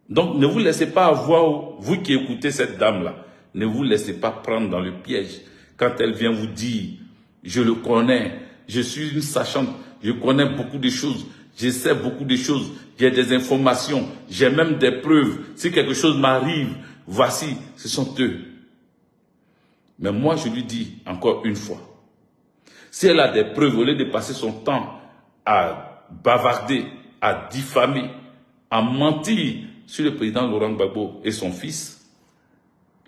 Donc, ne vous laissez pas avoir, vous qui écoutez cette dame-là, ne vous laissez pas prendre dans le piège quand elle vient vous dire « Je le connais, je suis une sachante, je connais beaucoup de choses, je sais beaucoup de choses, j'ai des informations, j'ai même des preuves. Si quelque chose m'arrive, voici, ce sont eux. » Mais moi, je lui dis encore une fois, si elle a des preuves, au lieu de passer son temps à bavarder, à diffamer, à mentir sur le président Laurent Gbagbo et son fils,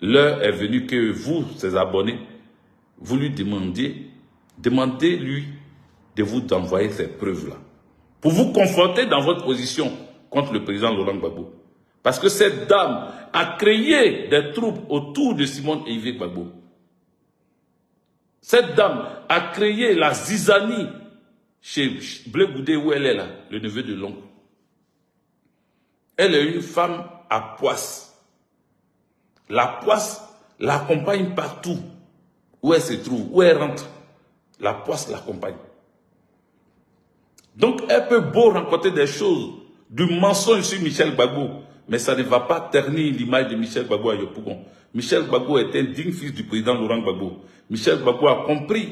l'heure est venue que vous, ses abonnés, vous lui demandez-lui de vous envoyer ces preuves-là, pour vous conforter dans votre position contre le président Laurent Gbagbo. Parce que cette dame a créé des troubles autour de Simone et Yves Gbagbo. Cette dame a créé la zizanie chez Blé Goudé, où elle est là, le neveu de l'oncle. Elle est une femme à poisse. La poisse l'accompagne partout où elle se trouve, où elle rentre. La poisse l'accompagne. Donc, elle peut beau rencontrer des choses, du mensonge sur Michel Gbagbo, mais ça ne va pas ternir l'image de Michel Gbagbo à Yopougon. Michel Gbagbo est un digne fils du président Laurent Gbagbo. Michel Gbagbo a compris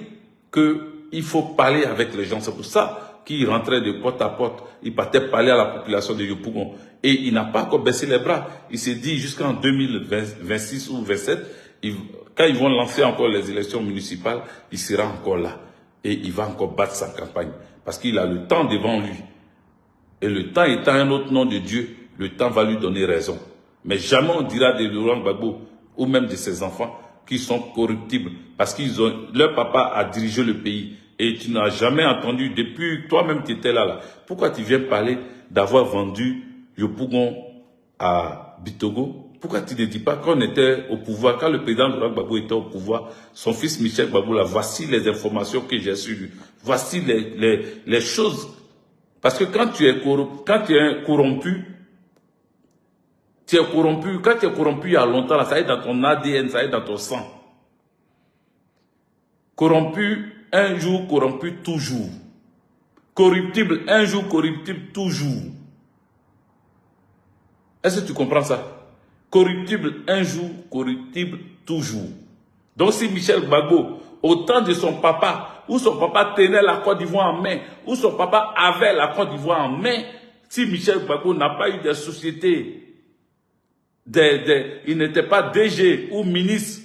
qu'il faut parler avec les gens. C'est pour ça qu'il rentrait de porte à porte. Il partait parler à la population de Yopougon. Et il n'a pas encore baissé les bras. Il s'est dit jusqu'en 2026 ou 2027, quand ils vont lancer encore les élections municipales, il sera encore là. Et il va encore battre sa campagne. Parce qu'il a le temps devant lui. Et le temps étant un autre nom de Dieu, le temps va lui donner raison. Mais jamais on dira de Laurent Gbagbo ou même de ses enfants qui sont corruptibles parce qu'ils ont leur papa a dirigé le pays et tu n'as jamais entendu depuis toi-même tu étais là. Pourquoi tu viens parler d'avoir vendu Yopougon à Bitogo? Pourquoi tu ne dis pas qu'on était au pouvoir, quand le président Laurent Gbagbo était au pouvoir, son fils Michel Gbagbo là, voici les informations que j'ai sur lui, voici les choses. Parce que quand tu es corrompu, quand tu es corrompu il y a longtemps, là, ça est dans ton ADN, ça est dans ton sang. Corrompu un jour, corrompu toujours. Corruptible un jour, corruptible toujours. Est-ce que tu comprends ça? Corruptible un jour, corruptible toujours. Donc si Michel Gbagbo, au temps de son papa, où son papa tenait la Côte d'Ivoire en main, où son papa avait la Côte d'Ivoire en main, si Michel Gbagbo n'a pas eu des sociétés, il n'était pas DG ou ministre,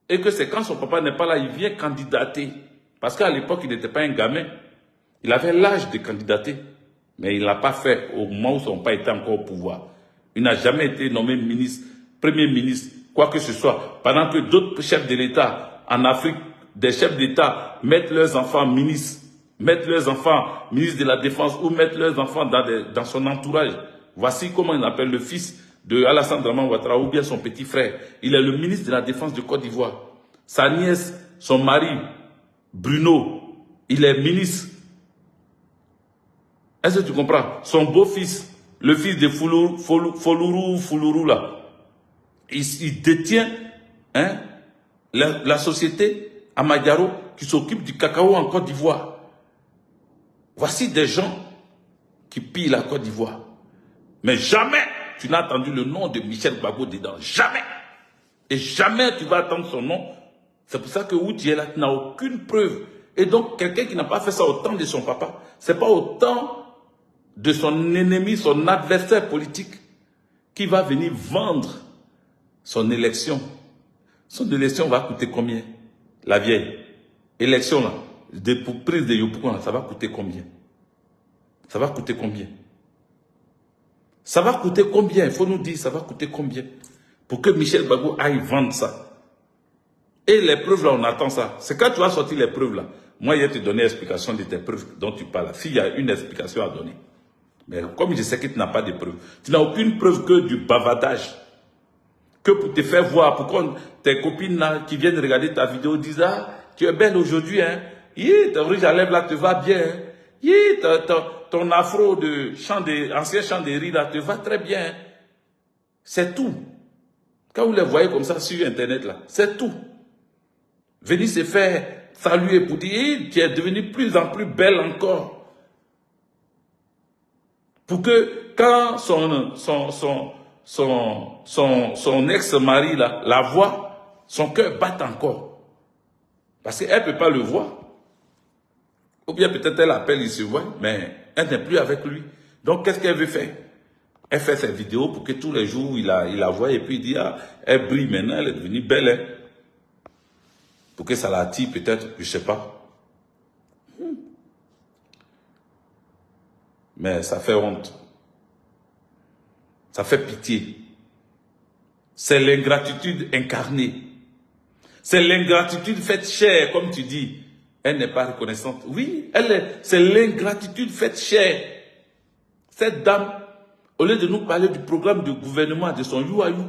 et que c'est quand son papa n'est pas là, il vient candidater. Parce qu'à l'époque, il n'était pas un gamin. Il avait l'âge de candidater, mais il ne l'a pas fait au moment où son papa était encore au pouvoir. Il n'a jamais été nommé ministre, premier ministre, quoi que ce soit. Pendant que d'autres chefs de l'État en Afrique, des chefs d'État mettent leurs enfants ministres, mettent leurs enfants ministres de la Défense ou mettent leurs enfants dans son entourage. Voici comment il appelle le fils de Alassane Dramane Ouattara ou bien son petit frère. Il est le ministre de la Défense de Côte d'Ivoire. Sa nièce, son mari, Bruno, il est ministre. Est-ce que tu comprends? Son beau-fils, le fils de Foulourou là, il détient la société Amadiaro qui s'occupe du cacao en Côte d'Ivoire. Voici des gens qui pillent la Côte d'Ivoire. Mais jamais tu n'as entendu le nom de Michel Gbagbo dedans. Jamais. Et jamais tu vas attendre son nom. C'est pour ça que où tu es là, tu n'as aucune preuve. Et donc, quelqu'un qui n'a pas fait ça au temps de son papa, c'est pas au temps de son ennemi, son adversaire politique, qui va venir vendre son élection. Son élection va coûter combien? La vieille. élection là, pour prise de Yopougon là, ça va coûter combien? Ça va coûter combien? Ça va coûter combien? Il faut nous dire, ça va coûter combien? Pour que Michel Gbagbo aille vendre ça. Et les preuves là, on attend ça. C'est quand tu vas sortir les preuves là. Moi, je vais te donner l'explication de tes preuves dont tu parles. S'il y a une explication à donner. Mais comme je sais que tu n'as pas de preuves, tu n'as aucune preuve que du bavardage. Que pour te faire voir, pour que tes copines là, qui viennent regarder ta vidéo disent, ah, tu es belle aujourd'hui, hein. Ton rouge à lèvres là te va bien, hein. Ton afro de ancien chant de riz là te va très bien. Hein. C'est tout. Quand vous les voyez comme ça sur Internet là, c'est tout. Venir se faire saluer pour dire, tu es devenue plus en plus belle encore. Pour que quand son ex-mari là, la voit, son cœur batte encore. Parce qu'elle ne peut pas le voir. Ou bien peut-être elle appelle, il se voit, mais elle n'est plus avec lui. Donc qu'est-ce qu'elle veut faire? Elle fait ses vidéos pour que tous les jours il la voit et puis il dit, ah, elle brille maintenant, elle est devenue belle. Hein? Pour que ça l'attire peut-être, je ne sais pas. Mais ça fait honte. Ça fait pitié. C'est l'ingratitude incarnée. C'est l'ingratitude faite chair, comme tu dis. Elle n'est pas reconnaissante. Oui, c'est l'ingratitude faite chair. Cette dame, au lieu de nous parler du programme de gouvernement de son Youayou,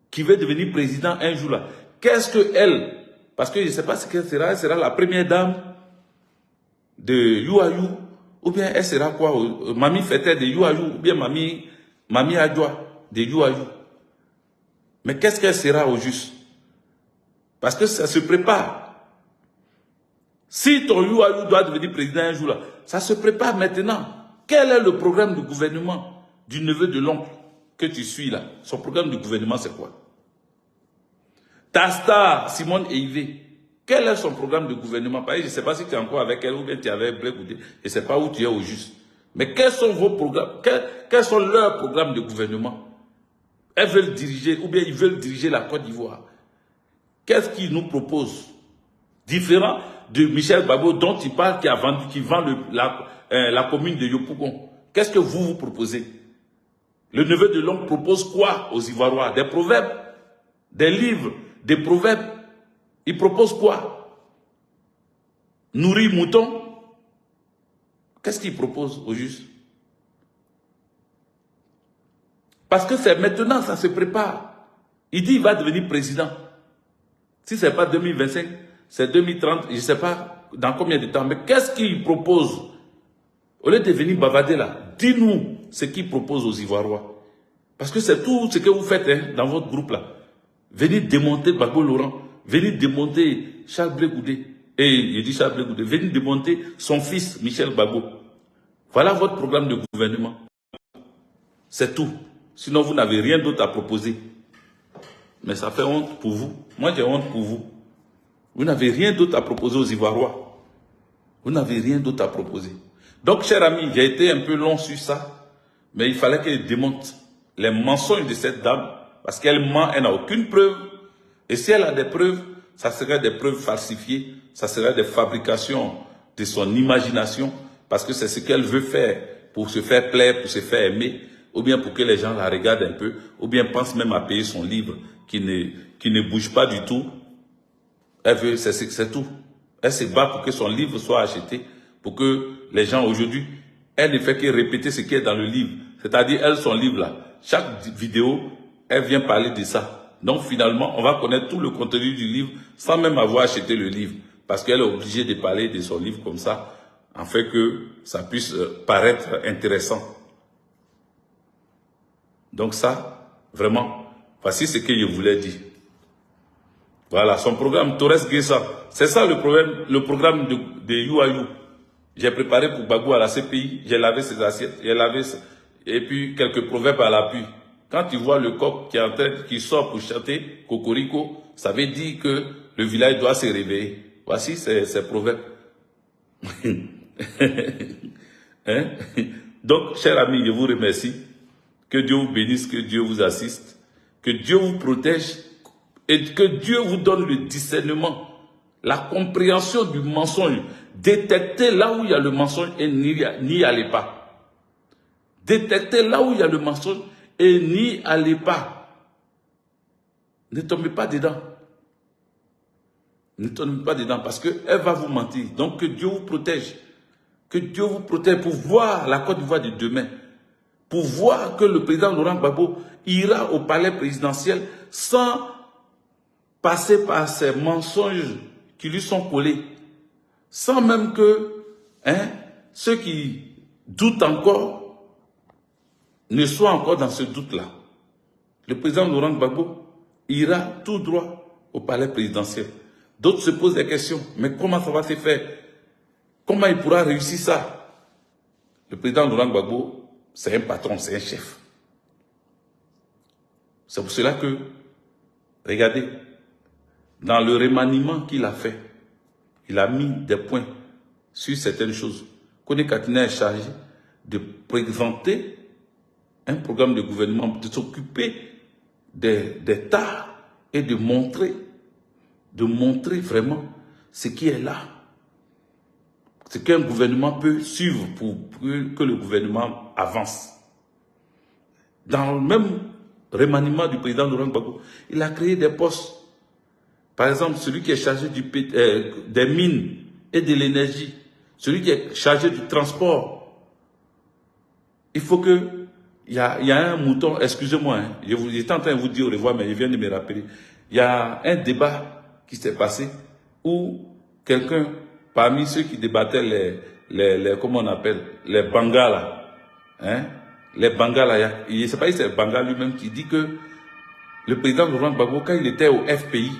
qui veut devenir président un jour là, qu'est-ce que elle, parce que je ne sais pas ce qu'elle sera la première dame de Youayou, ou bien elle sera quoi, Mamie Fete de Youayou, ou bien Mamie Adjoa de Youayou. Mais qu'est-ce qu'elle sera au juste? Parce que ça se prépare. Si ton Youayou doit devenir président un jour là, ça se prépare maintenant. Quel est le programme de gouvernement du neveu de l'oncle que tu suis là? Son programme de gouvernement c'est quoi? Ta star, Simone Eivé, quel est son programme de gouvernement? Je ne sais pas si tu es encore avec elle ou bien tu es avec Blé Goudé. Je ne sais pas où tu es au juste. Mais quels sont vos programmes? Quels sont leurs programmes de gouvernement? Elles veulent diriger, ou bien ils veulent diriger la Côte d'Ivoire. Qu'est-ce qu'ils nous proposent? Différent de Michel Gbagbo dont il parle, qui vend la commune de Yopougon. Qu'est-ce que vous proposez? Le neveu de l'oncle propose quoi aux Ivoiriens? Des proverbes? Des livres? Des proverbes? Il propose quoi? Nourrir mouton? Qu'est-ce qu'il propose au juste? Parce que c'est maintenant, ça se prépare. Il dit qu'il va devenir président. Si ce n'est pas 2025, c'est 2030, je ne sais pas dans combien de temps. Mais qu'est-ce qu'il propose? Au lieu de venir bavarder là, dis-nous ce qu'il propose aux Ivoiriens. Parce que c'est tout ce que vous faites hein, dans votre groupe là. Venez démonter Gbagbo Laurent, venez démonter Charles Blé Goudé. Et je dis Charles Blé Goudé, venez démonter son fils Michel Gbagbo. Voilà votre programme de gouvernement. C'est tout. Sinon, vous n'avez rien d'autre à proposer. Mais ça fait honte pour vous. Moi, j'ai honte pour vous. Vous n'avez rien d'autre à proposer aux Ivoiriens. Vous n'avez rien d'autre à proposer. Donc, chers amis, j'ai été un peu long sur ça. Mais il fallait qu'elle démonte les mensonges de cette dame. Parce qu'elle ment, elle n'a aucune preuve. Et si elle a des preuves, ça serait des preuves falsifiées. Ça serait des fabrications de son imagination. Parce que c'est ce qu'elle veut faire pour se faire plaire, pour se faire aimer. Ou bien pour que les gens la regardent un peu. Ou bien pensent même à payer son livre qui ne bouge pas du tout. Elle veut, c'est tout. Elle se bat pour que son livre soit acheté. Pour que les gens aujourd'hui, elle ne fait que répéter ce qui est dans le livre. C'est-à-dire, elle, son livre là, chaque vidéo, elle vient parler de ça. Donc finalement, on va connaître tout le contenu du livre sans même avoir acheté le livre. Parce qu'elle est obligée de parler de son livre comme ça, afin que ça puisse paraître intéressant. Donc ça, vraiment, voici ce que je voulais dire. Voilà, son programme Torres Guessa, c'est ça le programme de Youayou. J'ai préparé pour Gbagbo à la CPI, j'ai lavé ses assiettes, j'ai lavé et puis quelques proverbes à l'appui. Quand tu vois le coq qui sort pour chanter Cocorico, ça veut dire que le village doit se réveiller. Voici ces proverbes. Hein? Donc, chers amis, je vous remercie. Que Dieu vous bénisse, que Dieu vous assiste, que Dieu vous protège et que Dieu vous donne le discernement, la compréhension du mensonge. Détecter là où il y a le mensonge et n'y allez pas. Détecter là où il y a le mensonge et n'y allez pas. Ne tombez pas dedans. Ne tombez pas dedans parce qu'elle va vous mentir. Donc que Dieu vous protège. Que Dieu vous protège pour voir la Côte d'Ivoire de demain. Pour voir que le président Laurent Gbagbo ira au palais présidentiel sans passer par ces mensonges qui lui sont collés. Sans même que ceux qui doutent encore ne soient encore dans ce doute-là. Le président Laurent Gbagbo ira tout droit au palais présidentiel. D'autres se posent des questions. Mais comment ça va se faire? Comment il pourra réussir ça? Le président Laurent Gbagbo, c'est un patron, c'est un chef. C'est pour cela que, regardez, dans le remaniement qu'il a fait, il a mis des points sur certaines choses. Kone Katina est chargé de présenter un programme de gouvernement, de s'occuper des tares et de montrer vraiment ce qui est là. Ce qu'un gouvernement peut suivre pour que le gouvernement avance. Dans le même remaniement du président Laurent Gbagbo, il a créé des postes. Par exemple, celui qui est chargé des mines et de l'énergie, celui qui est chargé du transport. Il faut que, il y a un mouton, excusez-moi, j'étais en train de vous dire au revoir, mais il vient de me rappeler. Il y a un débat qui s'est passé où quelqu'un, parmi ceux qui débattaient comment on appelle, les Bangala, les Bangala, je ne sais pas si c'est le Bangala lui-même qui dit que le président Laurent Gbagbo, quand il était au FPI,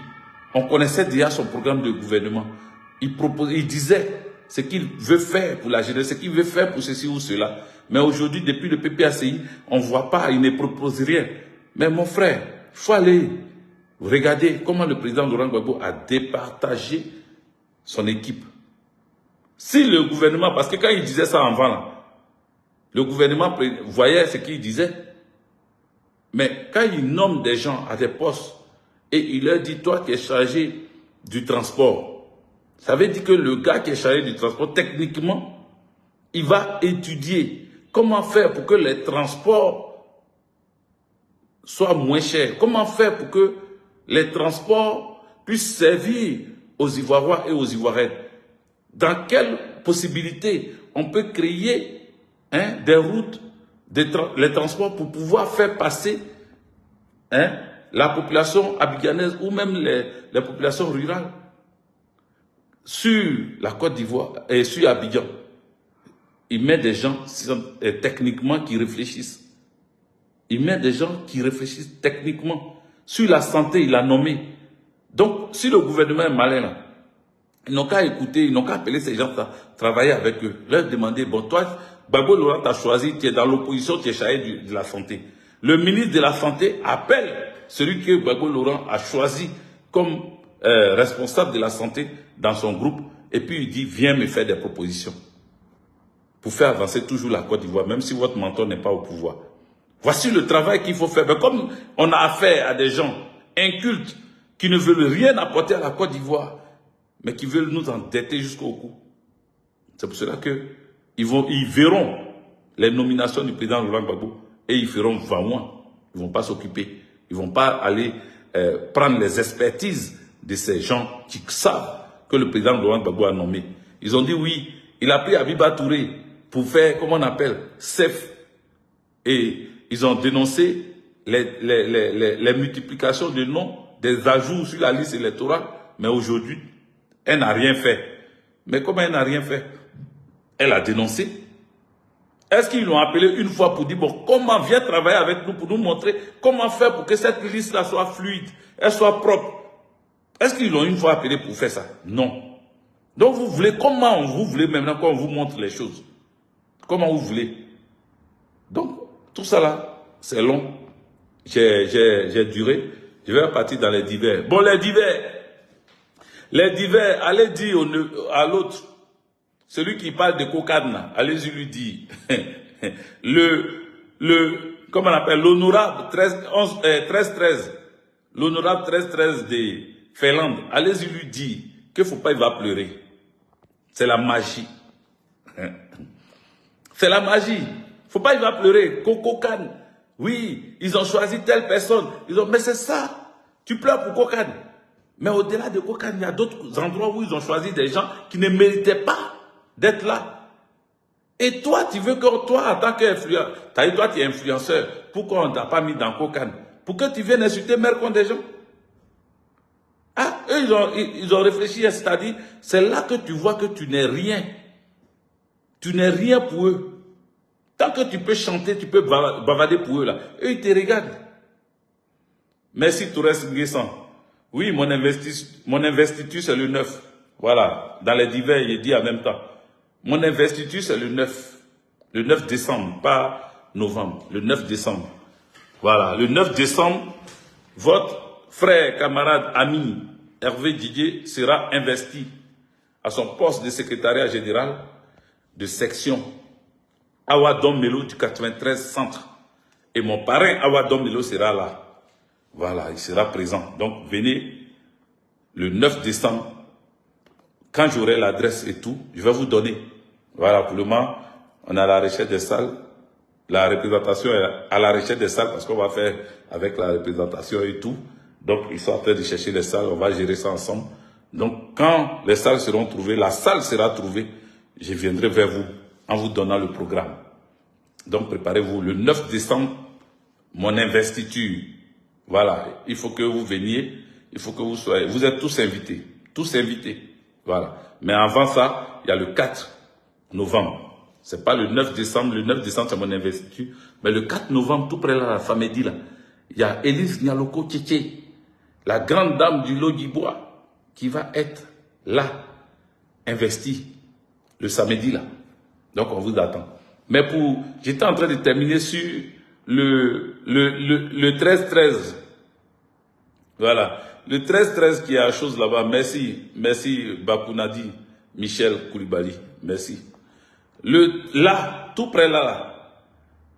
on connaissait déjà son programme de gouvernement. Il disait ce qu'il veut faire pour la jeunesse, ce qu'il veut faire pour ceci ou cela. Mais aujourd'hui, depuis le PPACI, on ne voit pas, il ne propose rien. Mais mon frère, il faut aller regarder comment le président Laurent Gbagbo a départagé son équipe. Si le gouvernement, parce que quand il disait ça avant, là, le gouvernement voyait ce qu'il disait. Mais quand il nomme des gens à des postes, et il leur dit, toi qui es chargé du transport, ça veut dire que le gars qui est chargé du transport, techniquement, il va étudier comment faire pour que les transports soient moins chers. Comment faire pour que les transports puissent servir aux Ivoiriens et aux Ivoiriennes. Dans quelle possibilité on peut créer des routes, les transports pour pouvoir faire passer la population abidjanaise ou même les populations rurales sur la Côte d'Ivoire et sur Abidjan. Il met des gens techniquement qui réfléchissent. Il met des gens qui réfléchissent techniquement. Sur la santé, il a nommé. Donc, si le gouvernement est malin, là, ils n'ont qu'à écouter, ils n'ont qu'à appeler ces gens à travailler avec eux. Leur demander, bon, toi, Gbagbo Laurent t'a choisi, tu es dans l'opposition, tu es chargé de la santé. Le ministre de la Santé appelle celui que Gbagbo Laurent a choisi comme responsable de la santé dans son groupe, et puis il dit, viens me faire des propositions pour faire avancer toujours la Côte d'Ivoire, même si votre mentor n'est pas au pouvoir. Voici le travail qu'il faut faire. Mais comme on a affaire à des gens incultes qui ne veulent rien apporter à la Côte d'Ivoire, mais qui veulent nous endetter jusqu'au cou, c'est pour cela qu'ils verront les nominations du président Laurent Gbagbo et ils feront vraiment. Ils ne vont pas s'occuper. Ils ne vont pas aller prendre les expertises de ces gens qui savent que le président Laurent Gbagbo a nommé. Ils ont dit oui, il a pris Abiba Touré pour faire, comment on appelle, CEF. Et ils ont dénoncé les multiplications de noms, des ajouts sur la liste électorale. Mais aujourd'hui, elle n'a rien fait. Mais comment elle n'a rien fait? Elle a dénoncé. Est-ce qu'ils l'ont appelé une fois pour dire, bon, comment viens travailler avec nous pour nous montrer comment faire pour que cette liste-là soit fluide, elle soit propre? Est-ce qu'ils l'ont une fois appelé pour faire ça? Non. Donc vous voulez, comment vous voulez maintenant qu'on vous montre les choses? Comment vous voulez? Donc, tout ça là, c'est long. J'ai duré. Je vais partir dans les divers. Bon, les divers, allez dire à l'autre, celui qui parle de cocagne, allez-y lui dire. Comment on appelle, l'honorable 1313, l'honorable 1313 de Finlande, allez-y lui dire que faut pas, il va pleurer. C'est la magie. C'est la magie. Faut pas, il va pleurer. Coco-Can. Oui, ils ont choisi telle personne. Mais c'est ça. Tu pleures pour Coco-Can. Mais au-delà de Coco-Can, il y a d'autres endroits où ils ont choisi des gens qui ne méritaient pas d'être là. Et toi, tu veux que toi, en tant qu'influenceur, toi, tu es influenceur. Pourquoi on ne t'a pas mis dans Coco-Can? Pour que tu viennes insulter mère contre des gens? Ah, eux, ils ont réfléchi, c'est-à-dire, c'est là que tu vois que tu n'es rien. Tu n'es rien pour eux. Tant que tu peux chanter, tu peux bavader pour eux, là. Eux, ils te regardent. Merci, Tourès Nguessan. Oui, mon investiture, c'est le 9. Voilà. Dans les divers, il dit en même temps. Mon investiture, c'est le 9. Le 9 décembre, pas novembre. Le 9 décembre. Voilà. Le 9 décembre, votre frère, camarade, ami, Hervé Didier, sera investi à son poste de secrétariat général de section Awadom Melo du 93 Centre. Et mon parrain Awadom Melo sera là. Voilà, il sera présent. Donc, venez le 9 décembre. Quand j'aurai l'adresse et tout, je vais vous donner. Voilà, pour le moment, on est à la recherche des salles. La représentation est à la recherche des salles parce qu'on va faire avec la représentation et tout. Donc, ils sont en train de chercher les salles. On va gérer ça ensemble. Donc, quand les salles seront trouvées, la salle sera trouvée, je viendrai vers vous en vous donnant le programme. Donc, préparez-vous. Le 9 décembre, mon investiture. Voilà, il faut que vous veniez, il faut que vous soyez, vous êtes tous invités, voilà. Mais avant ça, il y a le 4 novembre, c'est pas le 9 décembre, le 9 décembre c'est mon investiture, mais le 4 novembre, tout près de la Famedi là, il y a Élise Nyaloko Tchétché, la grande dame du Logibwa, qui va être là, investie, le samedi là. Donc on vous attend. Mais j'étais en train de terminer sur le 13-13. Voilà. Le 13-13 qui a la chose là-bas. Merci Bakounadi, Michel Koulibaly. Merci. Là, tout près là.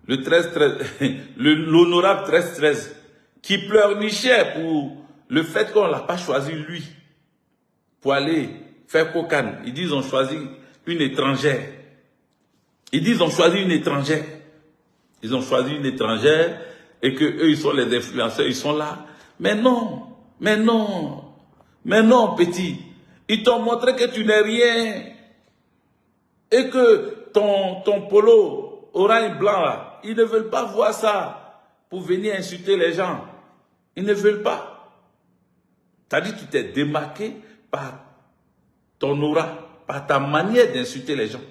Le 13-13, l'honorable 13-13, qui pleure Michel pour le fait qu'on ne l'a pas choisi lui, pour aller faire Coco-Can. Ils disent on choisit une étrangère. Ils ont choisi une étrangère et que eux ils sont les influenceurs, ils sont là. Mais non, petit. Ils t'ont montré que tu n'es rien et que ton polo orange blanc là, ils ne veulent pas voir ça pour venir insulter les gens. Ils ne veulent pas. T'as dit tu t'es démarqué par ton aura, par ta manière d'insulter les gens.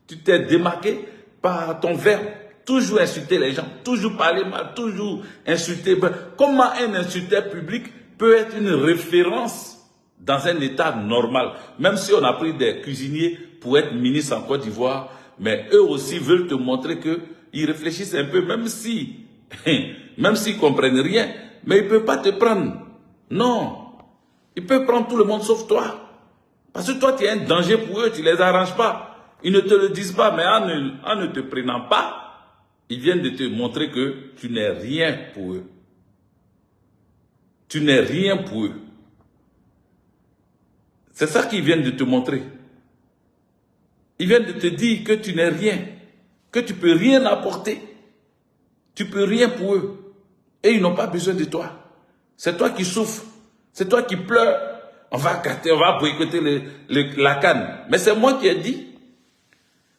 Tu t'es démarqué par ton verbe, toujours insulter les gens, toujours parler mal, toujours insulter. Comment un insulteur public peut être une référence dans un état normal? Même si on a pris des cuisiniers pour être ministre en Côte d'Ivoire, mais eux aussi veulent te montrer qu'ils réfléchissent un peu, même s'ils ne comprennent rien, mais ils ne peuvent pas te prendre. Non, ils peuvent prendre tout le monde sauf toi. Parce que toi, tu es un danger pour eux, tu ne les arranges pas. Ils ne te le disent pas, mais en ne te prenant pas, ils viennent de te montrer que tu n'es rien pour eux. Tu n'es rien pour eux. C'est ça qu'ils viennent de te montrer. Ils viennent de te dire que tu n'es rien, que tu ne peux rien apporter. Tu ne peux rien pour eux. Et ils n'ont pas besoin de toi. C'est toi qui souffres. C'est toi qui pleures. On va boycotter la canne. Mais c'est moi qui ai dit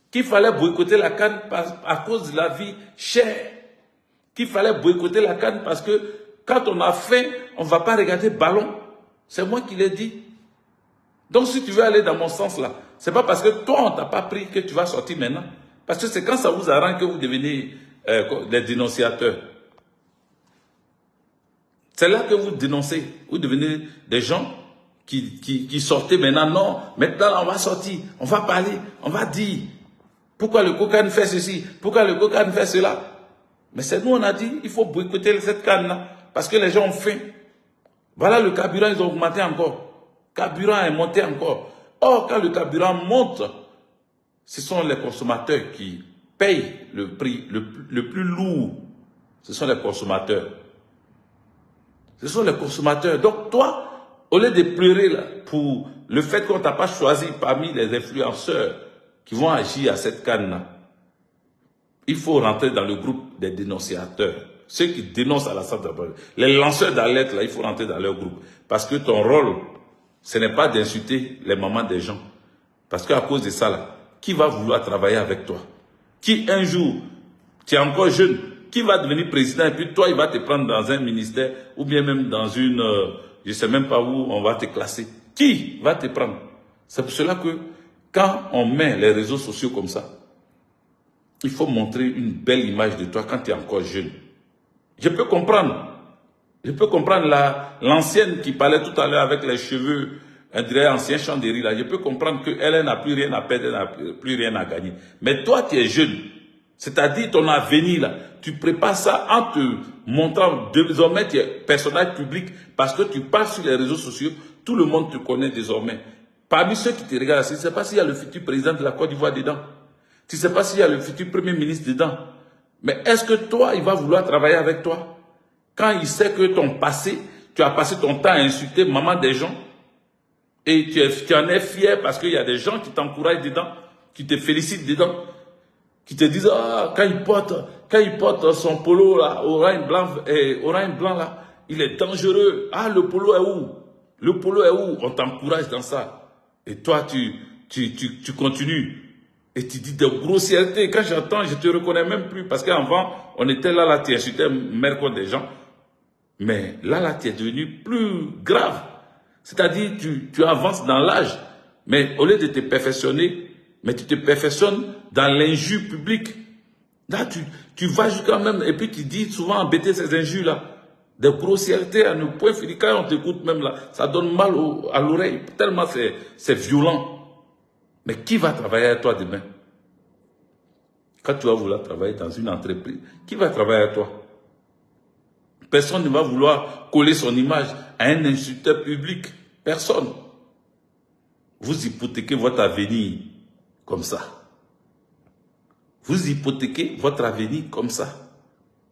qu'il fallait boycotter la canne à cause de la vie chère. Qu'il fallait boycotter la canne parce que quand on a faim, on ne va pas regarder ballon. C'est moi qui l'ai dit. Donc si tu veux aller dans mon sens là, c'est pas parce que toi on t'a pas pris que tu vas sortir maintenant. Parce que c'est quand ça vous arrange que vous devenez des dénonciateurs. C'est là que vous dénoncez. Vous devenez des gens qui sortaient maintenant. Non, maintenant on va sortir, on va parler, on va dire. Pourquoi le Coco-Can fait ceci? Pourquoi le Coco-Can fait cela? Mais c'est nous, on a dit, il faut boycotter cette canne-là. Parce que les gens ont faim. Voilà le carburant, ils ont augmenté encore. Le carburant est monté encore. Or, quand le carburant monte, ce sont les consommateurs qui payent le prix le plus lourd. Ce sont les consommateurs. Ce sont les consommateurs. Donc toi, Au lieu de pleurer là, pour le fait qu'on ne t'a pas choisi parmi les influenceurs qui vont agir à cette canne-là, il faut rentrer dans le groupe des dénonciateurs. Ceux qui dénoncent à la centrale. Les lanceurs d'alerte, là, il faut rentrer dans leur groupe. Parce que ton rôle, ce n'est pas d'insulter les mamans des gens. Parce qu'à cause de ça, là, qui va vouloir travailler avec toi? Qui un jour, tu es encore jeune, qui va devenir président et puis toi, il va te prendre dans un ministère ou bien même dans une, je ne sais même pas où on va te classer. Qui va te prendre? C'est pour cela que quand on met les réseaux sociaux comme ça, il faut montrer une belle image de toi quand tu es encore jeune. Je peux comprendre. Je peux comprendre l'ancienne qui parlait tout à l'heure avec les cheveux, on dirait ancien Chandéry là. Je peux comprendre qu'elle n'a plus rien à perdre, elle n'a plus rien à gagner. Mais toi, tu es jeune. C'est-à-dire ton avenir là. Tu prépares ça en te montrant désormais tu es personnage public parce que tu passes sur les réseaux sociaux. Tout le monde te connaît désormais. Parmi ceux qui te regardent, tu ne sais pas s'il y a le futur président de la Côte d'Ivoire dedans. Tu ne sais pas s'il y a le futur premier ministre dedans. Mais est-ce que toi, il va vouloir travailler avec toi? Quand il sait que ton passé, tu as passé ton temps à insulter maman des gens, et tu en es fier parce qu'il y a des gens qui t'encouragent dedans, qui te félicitent dedans, qui te disent, ah, quand il porte son polo là, orange blanc là, il est dangereux. Ah, le polo est où? Le polo est où? On t'encourage dans ça. Et toi, tu continues. Et tu dis des grossièretés. Quand j'entends, je te reconnais même plus. Parce qu'avant, on était là, tu insultais mère contre des gens. Mais là, tu es devenu plus grave. C'est-à-dire, tu avances dans l'âge. Mais au lieu de te perfectionner, mais tu te perfectionnes dans l'injure publique. Là, tu vas jusqu'à même, et puis tu dis souvent embêter ces injures-là. Des grossièretés à nos points finis. Quand on t'écoute même là, ça donne mal à l'oreille. Tellement c'est violent. Mais qui va travailler avec toi demain? Quand tu vas vouloir travailler dans une entreprise, qui va travailler avec toi? Personne ne va vouloir coller son image à un insulteur public. Personne. Vous hypothéquez votre avenir comme ça. Vous hypothéquez votre avenir comme ça.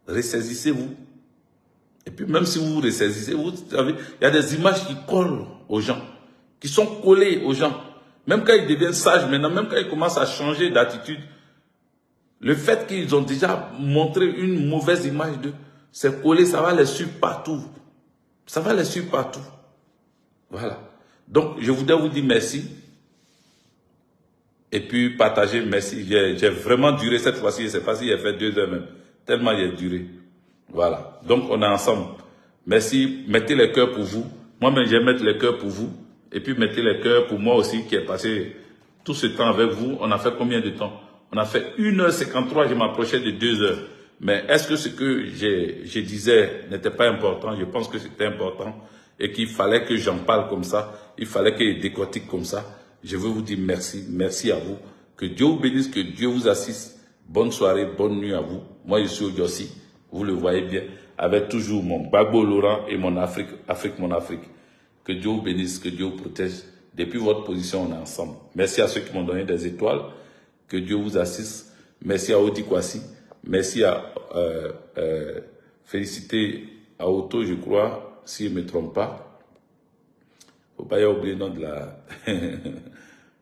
Ressaisissez-vous. Et puis même si vous vous ressaisissez, vous savez, il y a des images qui collent aux gens, qui sont collées aux gens. Même quand ils deviennent sages maintenant, même quand ils commencent à changer d'attitude, le fait qu'ils ont déjà montré une mauvaise image d'eux, c'est collé, ça va les suivre partout. Ça va les suivre partout. Voilà. Donc, je voudrais vous dire merci. Et puis, partager, merci. J'ai vraiment duré cette fois-ci, je ne sais pas si j'ai fait 2 heures même. Tellement j'ai duré. Voilà. Donc, on est ensemble. Merci. Mettez les cœurs pour vous. Moi-même, je vais mettre les cœurs pour vous. Et puis, mettez les cœurs pour moi aussi, qui ai passé tout ce temps avec vous. On a fait combien de temps? On a fait 1h53, je m'approchais de 2 heures. Mais est-ce que ce que je disais n'était pas important? Je pense que c'était important et qu'il fallait que j'en parle comme ça. Il fallait que je décortique comme ça. Je veux vous dire merci. Merci à vous. Que Dieu vous bénisse, que Dieu vous assiste. Bonne soirée, bonne nuit à vous. Moi, je suis Odjossi. Vous le voyez bien. Avec toujours mon Gbagbo Laurent et mon Afrique, mon Afrique. Que Dieu vous bénisse, que Dieu vous protège. Depuis votre position, on est ensemble. Merci à ceux qui m'ont donné des étoiles. Que Dieu vous assiste. Merci à Odi Kwasi. Merci à féliciter à Auto, je crois, si je ne me trompe pas. Faut pas y oublier le nom de la...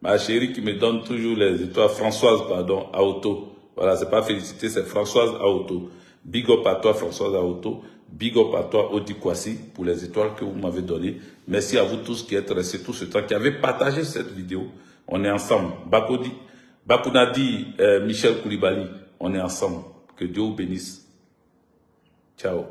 Ma chérie qui me donne toujours les étoiles. Françoise, pardon, à Auto. Voilà, c'est pas féliciter, c'est Françoise à Auto. Big up à toi, Françoise à Auto. Big up à toi, Odi Kwasi, pour les étoiles que vous m'avez données. Merci à vous tous qui êtes restés tout ce temps, qui avez partagé cette vidéo. On est ensemble. Bakounadi, Michel Koulibaly, on est ensemble. Que Dieu vous bénisse. Ciao.